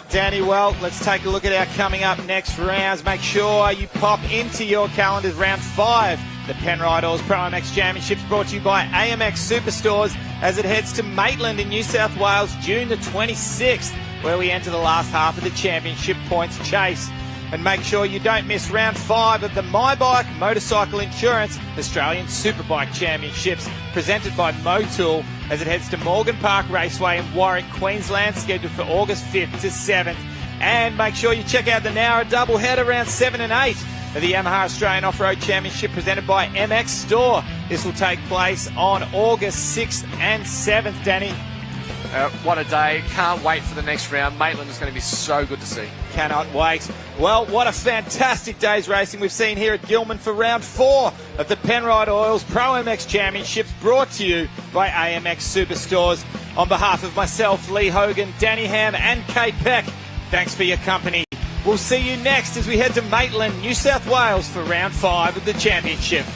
Danny, well, let's take a look at our coming up next rounds. Make sure you pop into your calendars round 5. The Penrite ProMX Championships brought to you by AMX Superstores as it heads to Maitland in New South Wales, June the 26th, where we enter the last half of the championship points chase. And make sure you don't miss round 5 of the My Bike Motorcycle Insurance Australian Superbike Championships, presented by Motool, as it heads to Morgan Park Raceway in Warwick, Queensland, scheduled for August 5th to 7th. And make sure you check out the Nowra doubleheader round 7 and 8 of the Yamaha Australian Off-Road Championship presented by MX Store. This will take place on August 6th and 7th, Danny. What a day. Can't wait for the next round. Maitland is going to be so good to see. Cannot wait. Well, what a fantastic day's racing we've seen here at Gilman for round 4 of the Penrite ProMX Championships, brought to you by AMX Superstores. On behalf of myself, Lee Hogan, Danny Ham and Kate Peck, thanks for your company. We'll see you next as we head to Maitland, New South Wales for round 5 of the championship.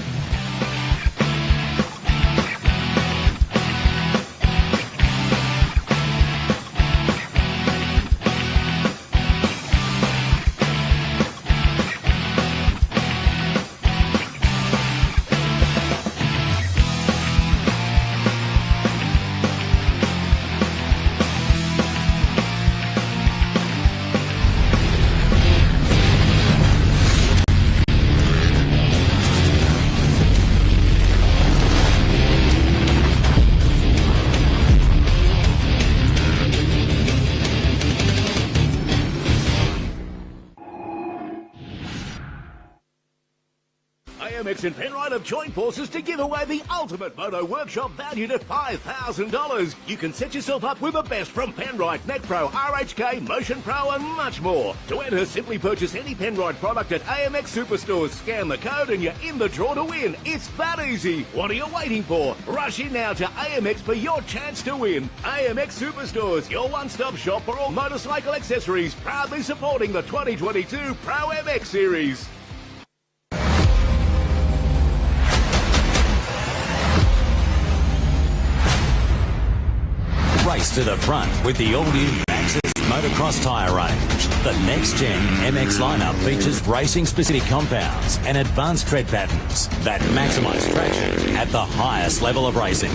AMX and Penrite have joined forces to give away the ultimate moto workshop valued at $5,000. You can set yourself up with the best from Penrite, NetPro, RHK, Motion Pro and much more. To enter, simply purchase any Penrite product at AMX Superstores, scan the code and you're in the draw to win. It's that easy. What are you waiting for? Rush in now to AMX for your chance to win. AMX Superstores, your one-stop shop for all motorcycle accessories, proudly supporting the 2022 ProMX Series. Race to the front with the all-new Maxxis motocross tyre range. The next-gen MX lineup features racing-specific compounds and advanced tread patterns that maximise traction at the highest level of racing.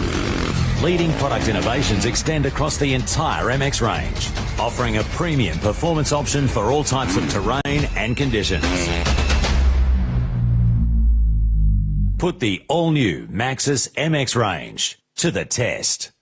Leading product innovations extend across the entire MX range, offering a premium performance option for all types of terrain and conditions. Put the all-new Maxxis MX range to the test.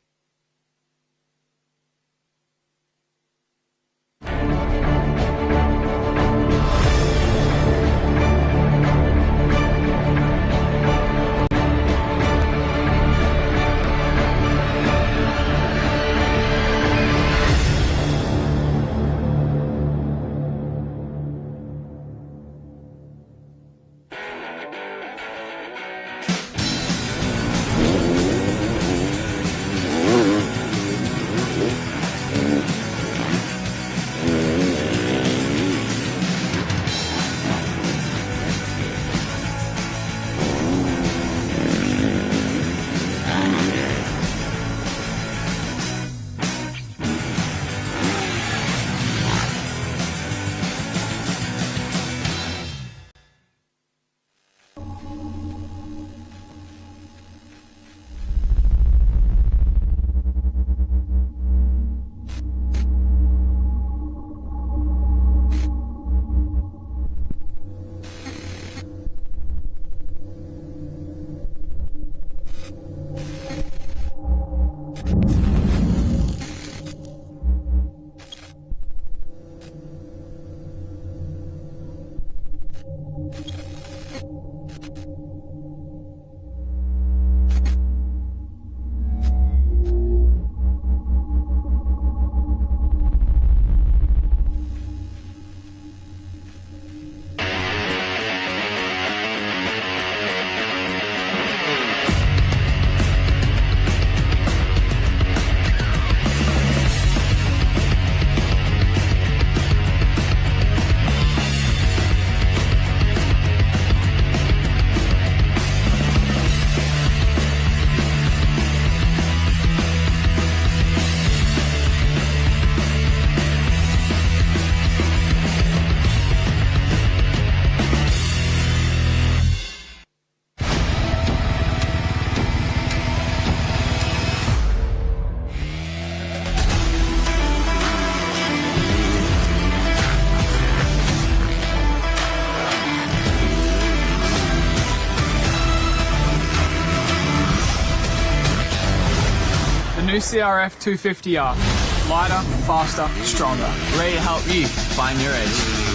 New CRF 250R. Lighter, faster, stronger. Ready to help you find your edge.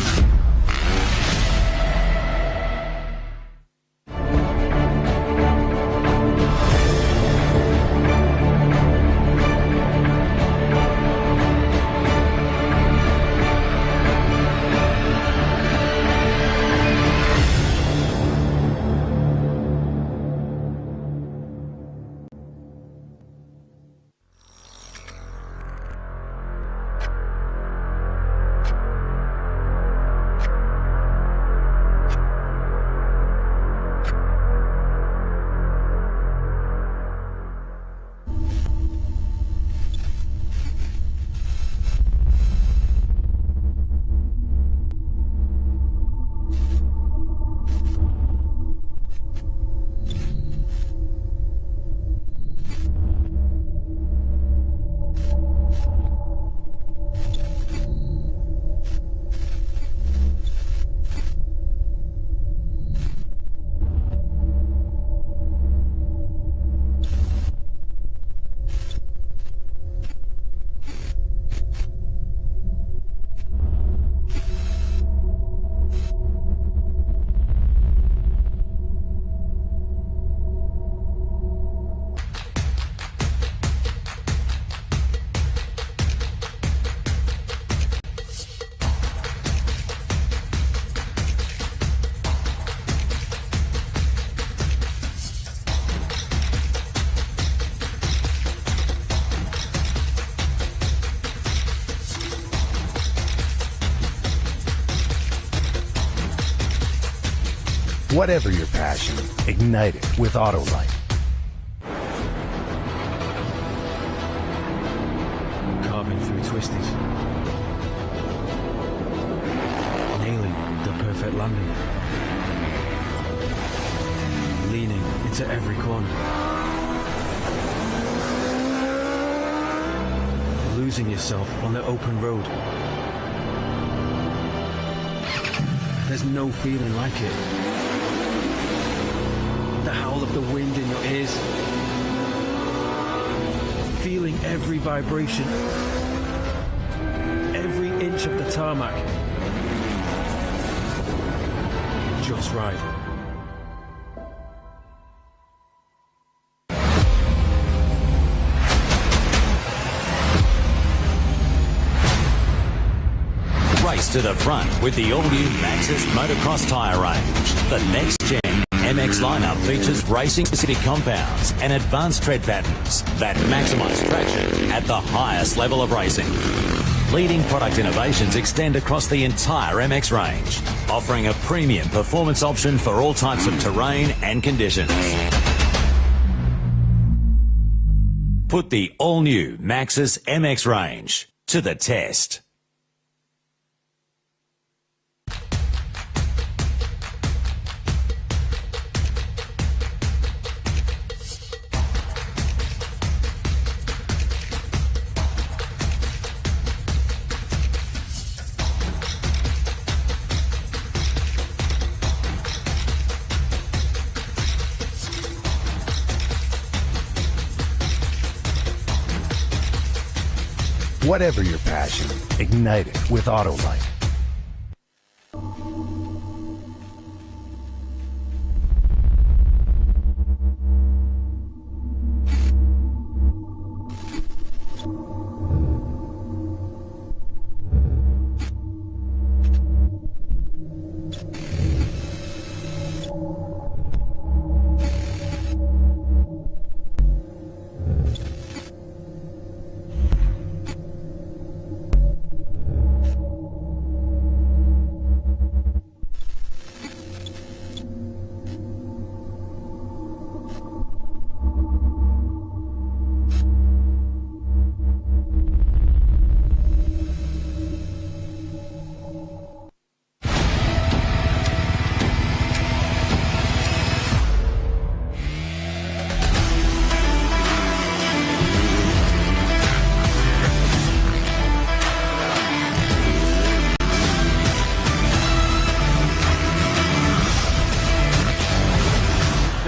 Whatever your passion, ignite it with Autolite. Carving through twisties. Nailing the perfect landing. Leaning into every corner. Losing yourself on the open road. There's no feeling like it. The howl of the wind in your ears. Feeling every vibration. Every inch of the tarmac. Just right. Race to the front with the all-new Maxxis motocross tyre range. The next-gen MX lineup features racing-specific compounds and advanced tread patterns that maximise traction at the highest level of racing. Leading product innovations extend across the entire MX range, offering a premium performance option for all types of terrain and conditions. Put the all-new Maxxis MX range to the test. Whatever your passion, ignite it with Autolite.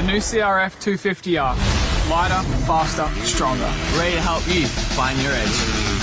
New CRF 250R. Lighter, faster, stronger. Ready to help you find your edge.